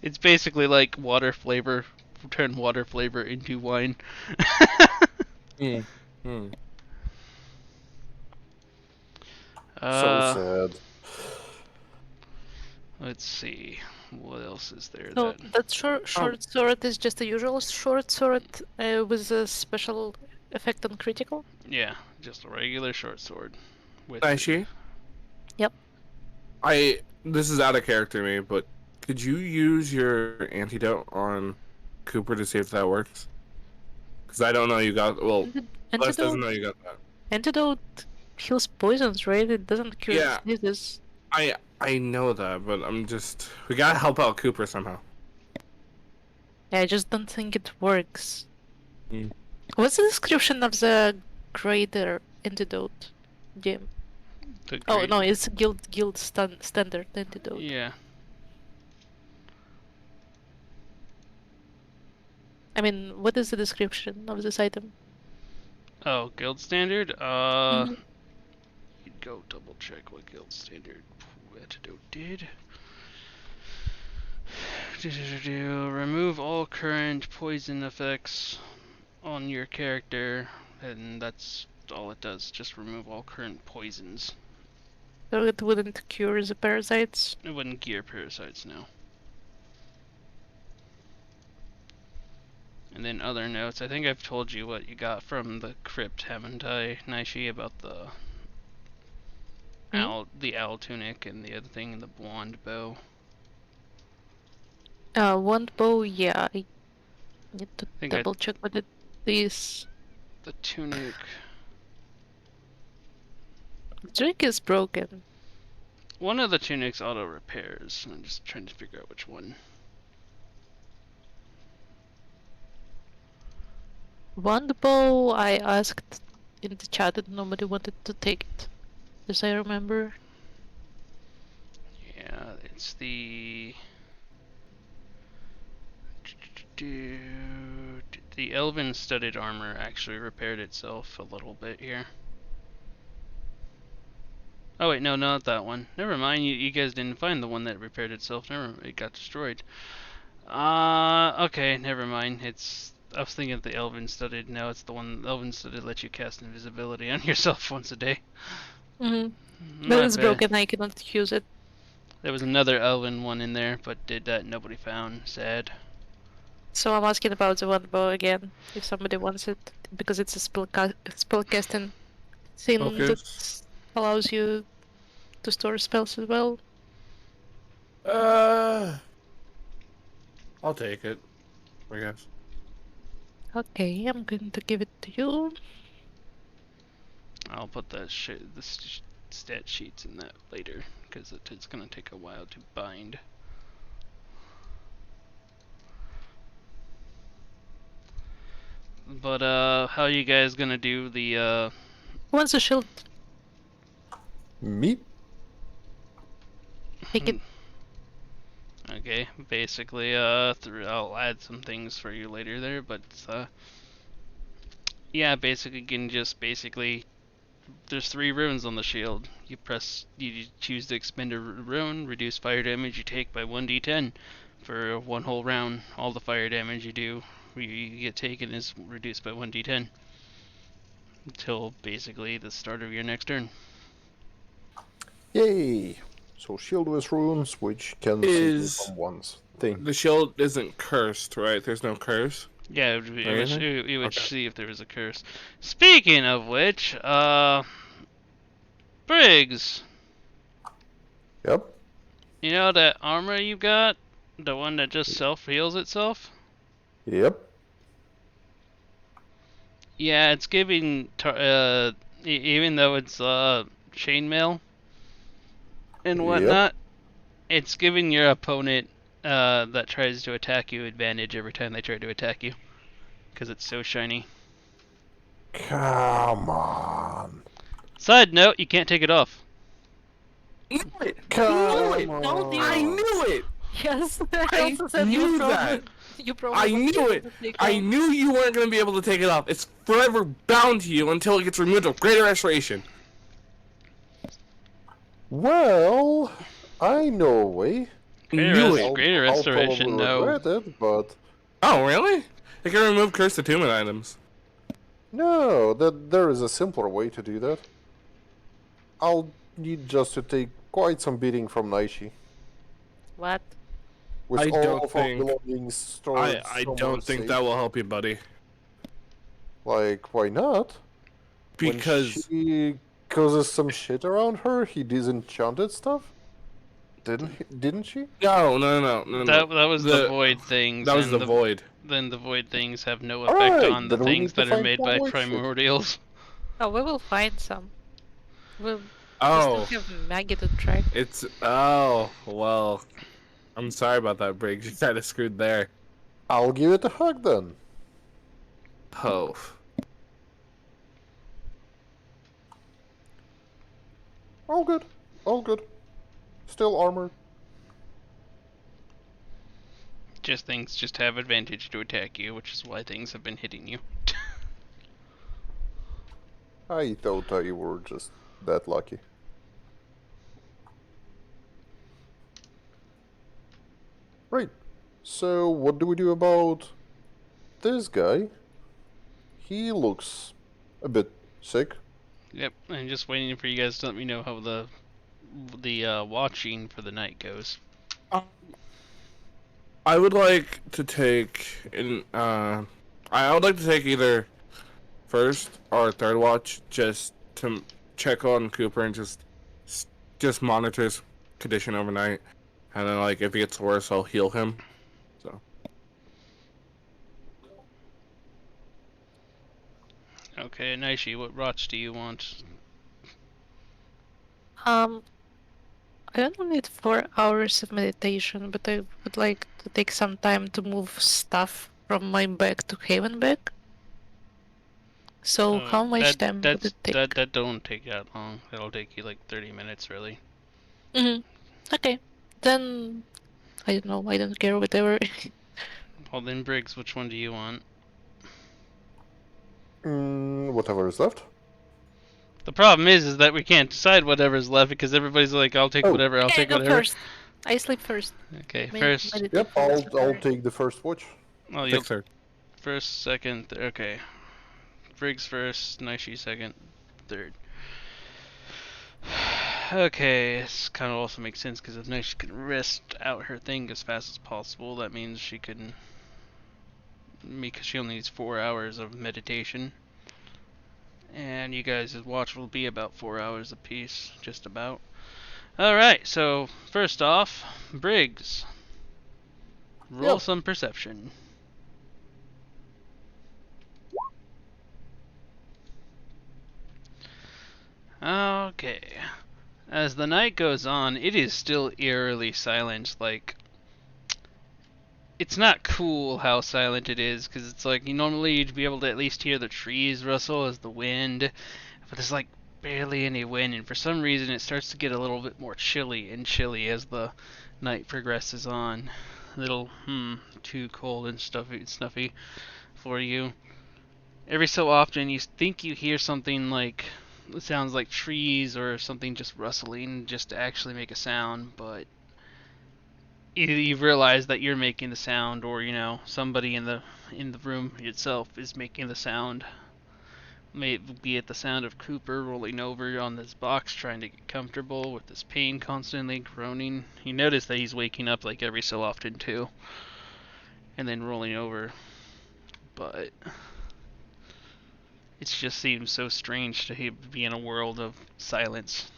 Speaker 1: It's basically like water flavor. Turn water flavor into wine.
Speaker 3: So sad.
Speaker 1: Let's see. What else is there?
Speaker 2: So that short sword is just a usual short sword with a special effect on critical?
Speaker 1: Yeah, just a regular short sword. With
Speaker 4: Aishi?
Speaker 2: Yep.
Speaker 4: This is out of character to me, but could you use your antidote on Cooper to see if that works? Because I don't know you got, well, Les doesn't know you got that.
Speaker 2: Antidote heals poisons, right? It doesn't cure diseases.
Speaker 4: I know that, but we gotta help out Cooper somehow.
Speaker 2: Yeah, I just don't think it works. What's the description of the greater antidote, Jim? Oh no, it's guild standard antidote.
Speaker 1: Yeah.
Speaker 2: I mean, what is the description of this item?
Speaker 1: Oh, guild standard? You'd go double check what guild standard antidote did. Remove all current poison effects on your character, and that's all it does. Just remove all current poisons.
Speaker 2: So it wouldn't cure the parasites.
Speaker 1: It wouldn't gear parasites now. And then other notes. I think I've told you what you got from the crypt, haven't I, Naishi, about the owl tunic and the other thing, the wand bow.
Speaker 2: Wand bow, yeah. I need to
Speaker 1: think
Speaker 2: double check what it is.
Speaker 1: The tunic.
Speaker 2: The tunic is broken.
Speaker 1: One of the tunics auto repairs. I'm just trying to figure out which one.
Speaker 2: Wand bow, I asked in the chat and nobody wanted to take it, as I remember.
Speaker 1: Yeah, it's the elven studded armor actually repaired itself a little bit here. Oh wait, no, not that one. Never mind, you guys didn't find the one that repaired itself. It got destroyed. Okay, never mind. I was thinking of the elven studded. No, it's the one. Elven studded lets you cast invisibility on yourself once a day.
Speaker 2: Mm-hmm.
Speaker 1: Not
Speaker 2: But it's
Speaker 1: bad.
Speaker 2: broken, I cannot use it.
Speaker 1: There was another elven one in there, but nobody found. Sad.
Speaker 2: So I'm asking about the wand bow again, if somebody wants it, because it's a spellcasting thing
Speaker 4: Okay.
Speaker 2: that allows you to store spells as well.
Speaker 4: I'll take it, I guess.
Speaker 2: Okay, I'm going to give it to you.
Speaker 1: I'll put the stat sheets in that later, because it's gonna take a while to bind. But how you guys gonna do the
Speaker 2: Who wants a shield?
Speaker 3: Me?
Speaker 2: Take it.
Speaker 1: Okay, basically, I'll add some things for you later there, but, yeah, basically, you can just there's 3 runes on the shield. You choose to expend a rune, reduce fire damage you take by 1d10 for 1 whole round. All the fire damage you get taken is reduced by 1d10 until basically the start of your next turn.
Speaker 3: Yay! So shield with runes, which can save me from one's thing.
Speaker 4: The shield isn't cursed, right? There's no curse.
Speaker 1: Yeah, it would
Speaker 4: Okay.
Speaker 1: see if there was a curse. Speaking of which, Briggs,
Speaker 3: Yep.
Speaker 1: you know that armor you got? The one that just self-heals itself?
Speaker 3: Yep.
Speaker 1: Yeah, it's giving, even though it's, chainmail and whatnot, it's giving your opponent, that tries to attack you advantage every time they try to attack you. Because it's so shiny.
Speaker 3: Come on.
Speaker 1: Side note, you can't take it off.
Speaker 4: Knew it!
Speaker 3: Come
Speaker 4: Knew it!
Speaker 3: on.
Speaker 4: I knew it!
Speaker 2: Yes, I
Speaker 4: I
Speaker 2: also said
Speaker 4: knew
Speaker 2: you
Speaker 4: that.
Speaker 2: You
Speaker 4: I knew it! I knew you weren't going to be able to take it off. It's forever bound to you until it gets removed with greater restoration.
Speaker 3: Well, I know a way.
Speaker 4: Knew it!
Speaker 1: Greater restoration,
Speaker 3: I'll
Speaker 1: no.
Speaker 3: probably regret it, but
Speaker 4: Oh, really? It can remove cursed attunement items.
Speaker 3: no, there is a simpler way to do that. I'll need just to take quite some beating from Naishi.
Speaker 2: What?
Speaker 3: With
Speaker 4: I
Speaker 3: all
Speaker 4: don't
Speaker 3: of our
Speaker 4: think-
Speaker 3: belongings stored
Speaker 4: I
Speaker 3: somewhere
Speaker 4: don't think
Speaker 3: safe.
Speaker 4: that will help you, buddy.
Speaker 3: Like, why not?
Speaker 4: Because
Speaker 3: When she causes some shit around her, he disenchanted stuff? Didn't she?
Speaker 4: no.
Speaker 1: That was the void things.
Speaker 4: That was
Speaker 1: and
Speaker 4: the void.
Speaker 1: Then the void things have no
Speaker 3: Alright,
Speaker 1: effect on the
Speaker 3: then we
Speaker 1: things
Speaker 3: need to
Speaker 1: that are
Speaker 3: find
Speaker 1: made
Speaker 3: more
Speaker 1: by
Speaker 3: void shit.
Speaker 1: primordials.
Speaker 2: Oh, we will find some. We
Speaker 4: Oh,
Speaker 2: still have Maggie to try.
Speaker 4: it's well. I'm sorry about that, Briggs. You kind of screwed there.
Speaker 3: I'll give it a hug then.
Speaker 4: Oh.
Speaker 3: All good. All good. Still armored.
Speaker 1: Things just have advantage to attack you, which is why things have been hitting you.
Speaker 3: I thought I were just that lucky. Right. So, what do we do about this guy? He looks a bit sick.
Speaker 1: Yep, I'm just waiting for you guys to let me know how the watching for the night goes.
Speaker 4: Um, I would like to take I would like to take either first or third watch just to check on Cooper and just monitor his condition overnight, and then like if he gets worse, I'll heal him. So
Speaker 1: Okay, Naishi, what watch do you want?
Speaker 2: I don't need 4 hours of meditation, but I would like to take some time to move stuff from my bag to Haven bag. So how much time would it take?
Speaker 1: That don't take that long. That'll take you like 30 minutes, really.
Speaker 2: Okay. Then I don't know, I don't care, whatever.
Speaker 1: Well then, Briggs, which one do you want?
Speaker 3: Whatever is left.
Speaker 1: The problem is that we can't decide whatever's left because everybody's like, I'll take
Speaker 3: Oh.
Speaker 1: whatever, I'll
Speaker 2: Okay,
Speaker 1: take
Speaker 2: go
Speaker 1: whatever.
Speaker 2: first. I sleep first.
Speaker 1: Okay,
Speaker 2: Med-
Speaker 1: first.
Speaker 2: meditate
Speaker 3: Yep,
Speaker 2: first,
Speaker 3: I'll
Speaker 2: whatever.
Speaker 3: take the first watch.
Speaker 1: Oh, you'll
Speaker 4: take third.
Speaker 1: first, second, okay. Briggs first, Naishi second, third. Okay, this kind of also makes sense because if Naishi can rest out her thing as fast as possible, that means she can. Because she only needs 4 hours of meditation. And you guys' watch will be about 4 hours apiece, just about. Alright, so first off, Briggs. Roll
Speaker 3: Yep.
Speaker 1: some perception. Okay. As the night goes on, it is still eerily silent. Like, it's not cool how silent it is, because it's like, normally you'd be able to at least hear the trees rustle as the wind, but there's like barely any wind, and for some reason it starts to get a little bit more chilly and chilly as the night progresses on. A little, too cold and snuffy for you. Every so often you think you hear something like, it sounds like trees or something just rustling just to actually make a sound, but you realize that you're making the sound, or somebody in the room itself is making the sound. Be it the sound of Cooper rolling over on this box trying to get comfortable with this pain constantly groaning. You notice that he's waking up like every so often too, and then rolling over. But it just seems so strange to be in a world of silence.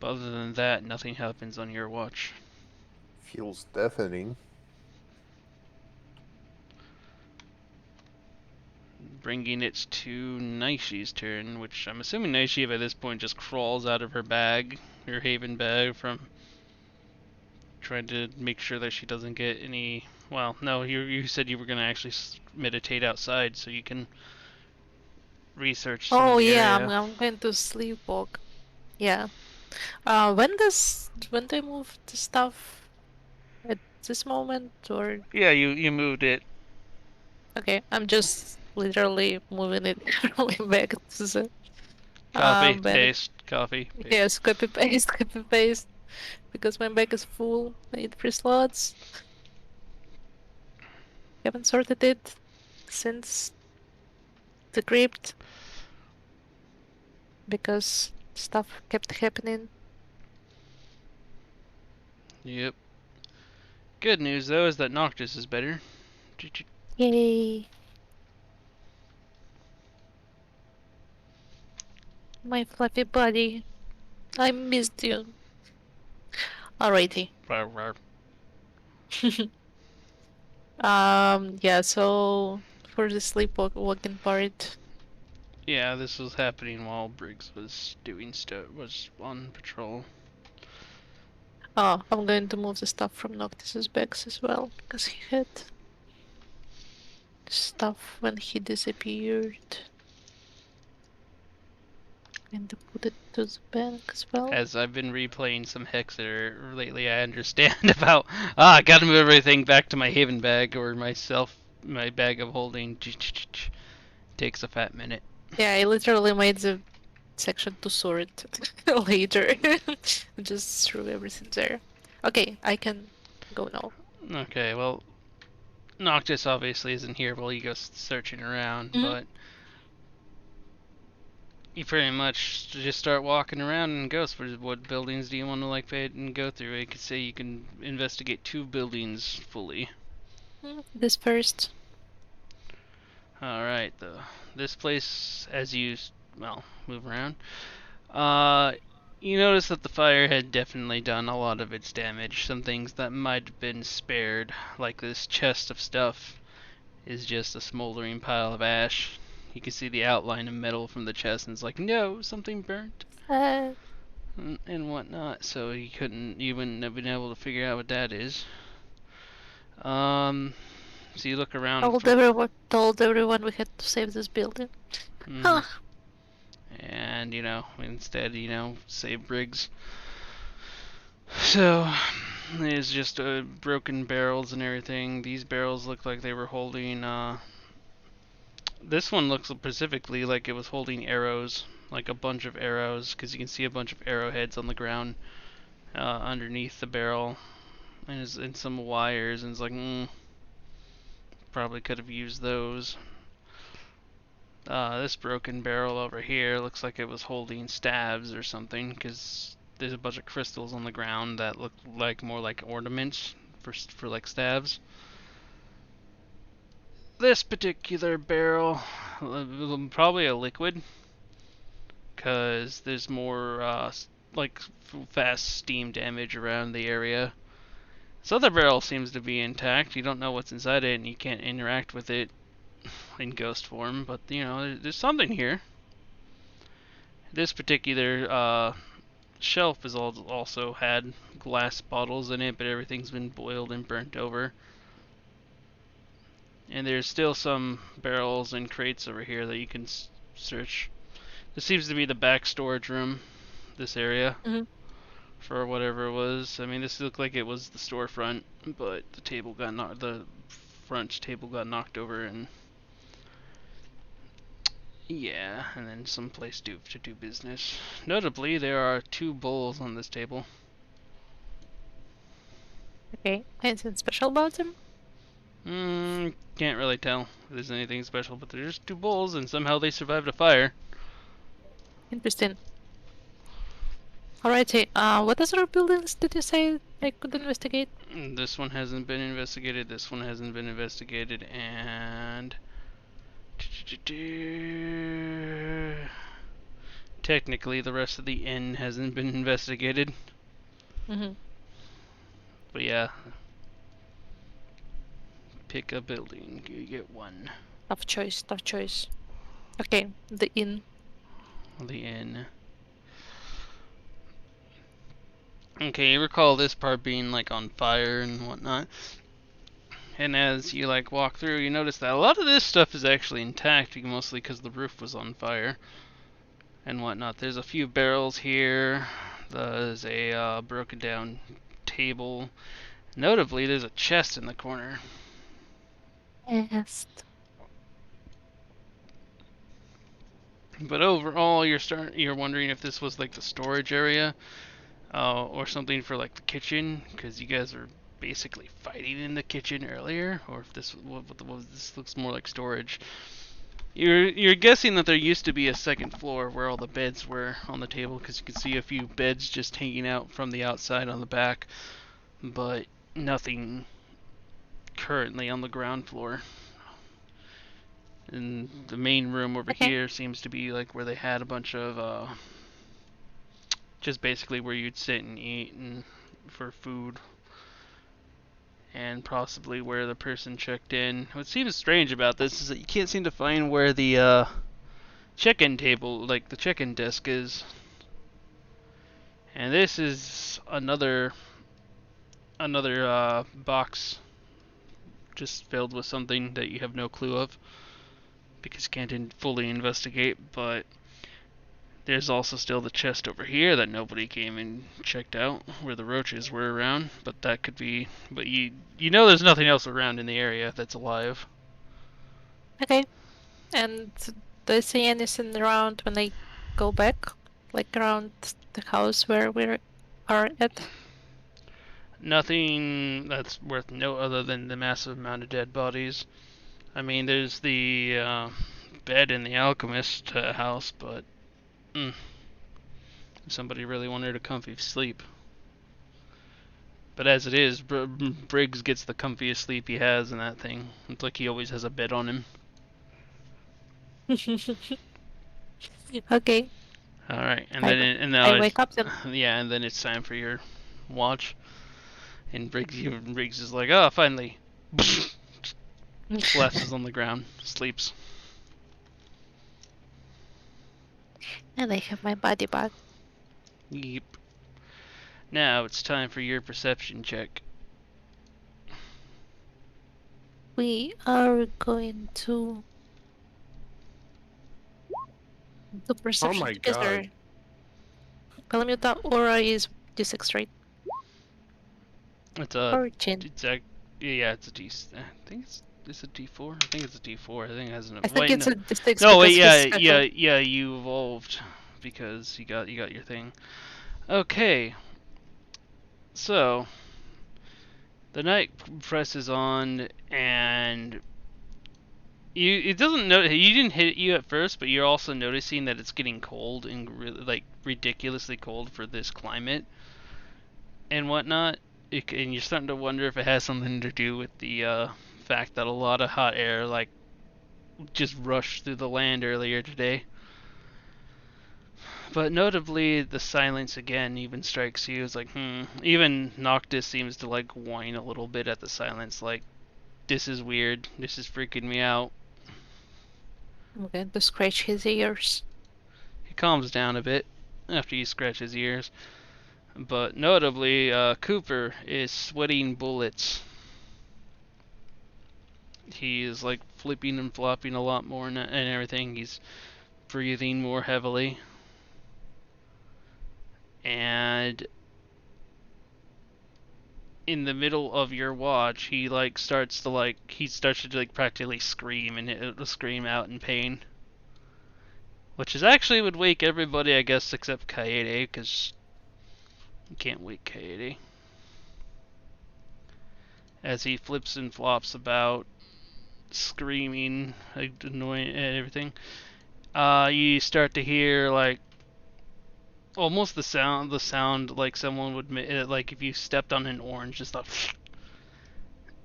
Speaker 1: But other than that, nothing happens on your watch.
Speaker 3: Feels deafening.
Speaker 1: Bringing it to Naishi's turn, which I'm assuming Naishi by this point just crawls out of her bag, her Haven bag, from trying to make sure that she doesn't get any. Well, no, you said you were going to actually meditate outside, so you can research some
Speaker 2: Oh
Speaker 1: of the
Speaker 2: yeah,
Speaker 1: area.
Speaker 2: I'm going to sleepwalk. Yeah. When do I move the stuff? At this moment, or
Speaker 1: Yeah, you moved it.
Speaker 2: okay, I'm just literally moving it from my bag to the
Speaker 1: Copy,
Speaker 2: bed.
Speaker 1: paste, copy, paste.
Speaker 2: Yes, copy paste, copy paste, because my bag is full. I need 3 slots. Haven't sorted it since the crypt because stuff kept happening.
Speaker 1: Yep. Good news though is that Noctis is better.
Speaker 2: Yay! My fluffy buddy, I missed you. Alrighty. Yeah. So for the sleepwalking part,
Speaker 1: Yeah, this was happening while Briggs was was on patrol.
Speaker 2: I'm going to move the stuff from Noctis's bags as well because he had stuff when he disappeared. And to put it to the bank as well.
Speaker 1: As I've been replaying some Hexer lately, I understand about I gotta move everything back to my Haven bag or my bag of holding. Takes a fat minute.
Speaker 2: Yeah, I literally made the section to sort later. Just threw everything there. Okay, I can go now.
Speaker 1: Okay, well, Noctis obviously isn't here while you go searching around,
Speaker 2: Mhm.
Speaker 1: but you pretty much just start walking around and ghost. What buildings do you want to like pay and go through? I could say you can investigate 2 buildings fully.
Speaker 2: This first.
Speaker 1: Alright, this place, as you, move around, you notice that the fire had definitely done a lot of its damage. Some things that might have been spared, like this chest of stuff, is just a smoldering pile of ash. You can see the outline of metal from the chest, and it's like, no, something burnt, and whatnot. So you wouldn't have been able to figure out what that is. So you look around
Speaker 2: Told everyone we had to save this building. Huh.
Speaker 1: and instead, save Briggs. So there's just broken barrels and everything. These barrels look like they were holding. This one looks specifically like it was holding arrows, like a bunch of arrows, because you can see a bunch of arrowheads on the ground underneath the barrel, and some wires, and it's like, probably could have used those. This broken barrel over here looks like it was holding stabs or something, because there's a bunch of crystals on the ground that look like more like ornaments for like stabs. This particular barrel, probably a liquid, because there's more like fast steam damage around the area. This other barrel seems to be intact. You don't know what's inside it, and you can't interact with it in ghost form, but there's something here. This particular shelf has also had glass bottles in it, but everything's been boiled and burnt over. And there's still some barrels and crates over here that you can search. This seems to be the back storage room, this area, for whatever it was. I mean, this looked like it was the storefront, but the front table got knocked over, and yeah, and then some place to do business. Notably, there are 2 bowls on this table.
Speaker 2: Okay, anything special about them?
Speaker 1: Can't really tell if there's anything special, but they're just 2 bowls, and somehow they survived a fire.
Speaker 2: Interesting. Alrighty, what other buildings did you say I could investigate?
Speaker 1: This one hasn't been investigated, this one hasn't been investigated, and technically the rest of the inn hasn't been investigated. But yeah, pick a building, you get 1.
Speaker 2: Tough choice. Okay, the inn.
Speaker 1: The inn. Okay, you recall this part being like on fire and whatnot. And as you like walk through, you notice that a lot of this stuff is actually intact, mostly because the roof was on fire and whatnot. There's a few barrels here. There's a broken down table. Notably, there's a chest in the corner.
Speaker 2: Yes.
Speaker 1: But overall, you're wondering if this was like the storage area, or something for like the kitchen, because you guys are basically fighting in the kitchen earlier, or if this this looks more like storage. You're guessing that there used to be a 2nd floor where all the beds were on the table, because you can see a few beds just hanging out from the outside on the back, but nothing currently on the ground floor. And the main room over here seems to be like where they had a bunch of just basically where you'd sit and eat and for food, and possibly where the person checked in. What seems strange about this is that you can't seem to find where the check-in table, like the check-in desk, is. And this is another box just filled with something that you have no clue of, because you can't fully investigate. But there's also still the chest over here that nobody came and checked out, where the roaches were around. But that could be. But you know there's nothing else around in the area that's alive.
Speaker 2: Okay. And do I see anything around when I go back, like around the house where we are at?
Speaker 1: Nothing that's worth note other than the massive amount of dead bodies. I mean, there's the bed in the alchemist house, but if somebody really wanted a comfy sleep. But as it is, Briggs gets the comfiest sleep he has in that thing. It's like he always has a bed on him.
Speaker 2: Okay.
Speaker 1: All right, and
Speaker 2: I
Speaker 1: then
Speaker 2: go-
Speaker 1: and now
Speaker 2: I wake up then.
Speaker 1: yeah, and then it's time for your watch. And Briggs is like, oh, finally. Collapses on the ground, sleeps.
Speaker 2: And I have my body back.
Speaker 1: Yep. Now it's time for your perception check.
Speaker 2: We are going to do perception
Speaker 4: my
Speaker 2: together.
Speaker 4: God.
Speaker 2: Calamita Aura is D6, right?
Speaker 1: It's a,
Speaker 2: Origin.
Speaker 1: yeah, it's a D. I think it's a D4. I think it's a D4. I think it has an.
Speaker 2: I think
Speaker 1: wait,
Speaker 2: it's
Speaker 1: no.
Speaker 2: a D6
Speaker 1: No, wait,
Speaker 2: because
Speaker 1: yeah,
Speaker 2: he's special.
Speaker 1: yeah. You evolved because you got your thing. Okay. So the night presses on, and it doesn't know you didn't hit you at first, but you're also noticing that it's getting cold and like ridiculously cold for this climate and whatnot. And you're starting to wonder if it has something to do with the fact that a lot of hot air like just rushed through the land earlier today. But notably, the silence again even strikes you as like, Even Noctis seems to like whine a little bit at the silence, like, this is weird. This is freaking me out.
Speaker 2: I'm going to scratch his ears.
Speaker 1: He calms down a bit after you scratch his ears. But notably, Cooper is sweating bullets. He is like flipping and flopping a lot more and everything. He's breathing more heavily. And in the middle of your watch, he starts to practically scream and scream out in pain. Which is actually would wake everybody, I guess, except Kaede, because you can't wake Kaede. As he flips and flops about, screaming, like annoying and everything. You start to hear like almost the sound like someone would like if you stepped on an orange, just like,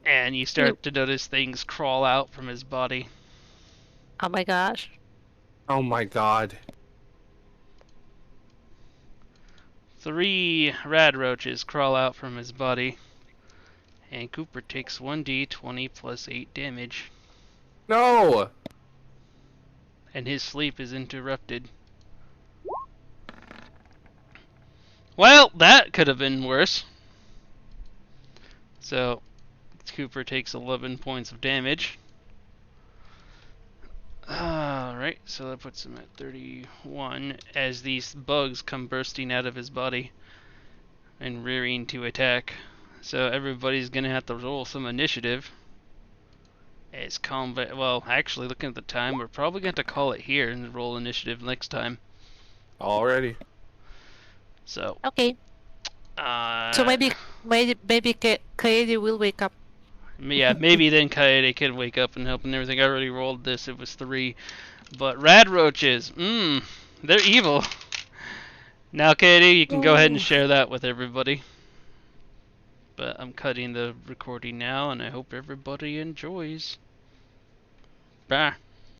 Speaker 1: and you start to notice things crawl out from his body.
Speaker 2: Oh my gosh.
Speaker 4: Oh my God.
Speaker 1: 3 rad roaches crawl out from his body, and Cooper takes 1d20 plus 8 damage,
Speaker 4: No!
Speaker 1: and his sleep is interrupted. Well, that could have been worse. So, Cooper takes 11 points of damage. Alright, so that puts him at 31 as these bugs come bursting out of his body and rearing to attack. So everybody's gonna have to roll some initiative. As combat, well, actually, looking at the time, we're probably going to call it here and roll initiative next time.
Speaker 4: Already.
Speaker 1: So,
Speaker 2: Okay. So maybe Kaede will wake up.
Speaker 1: yeah, maybe then Kaede can wake up and help and everything. I already rolled this, it was 3. But rad roaches, they're evil. Now, Kaede, you can go ahead and share that with everybody. But I'm cutting the recording now, and I hope everybody enjoys. Bye.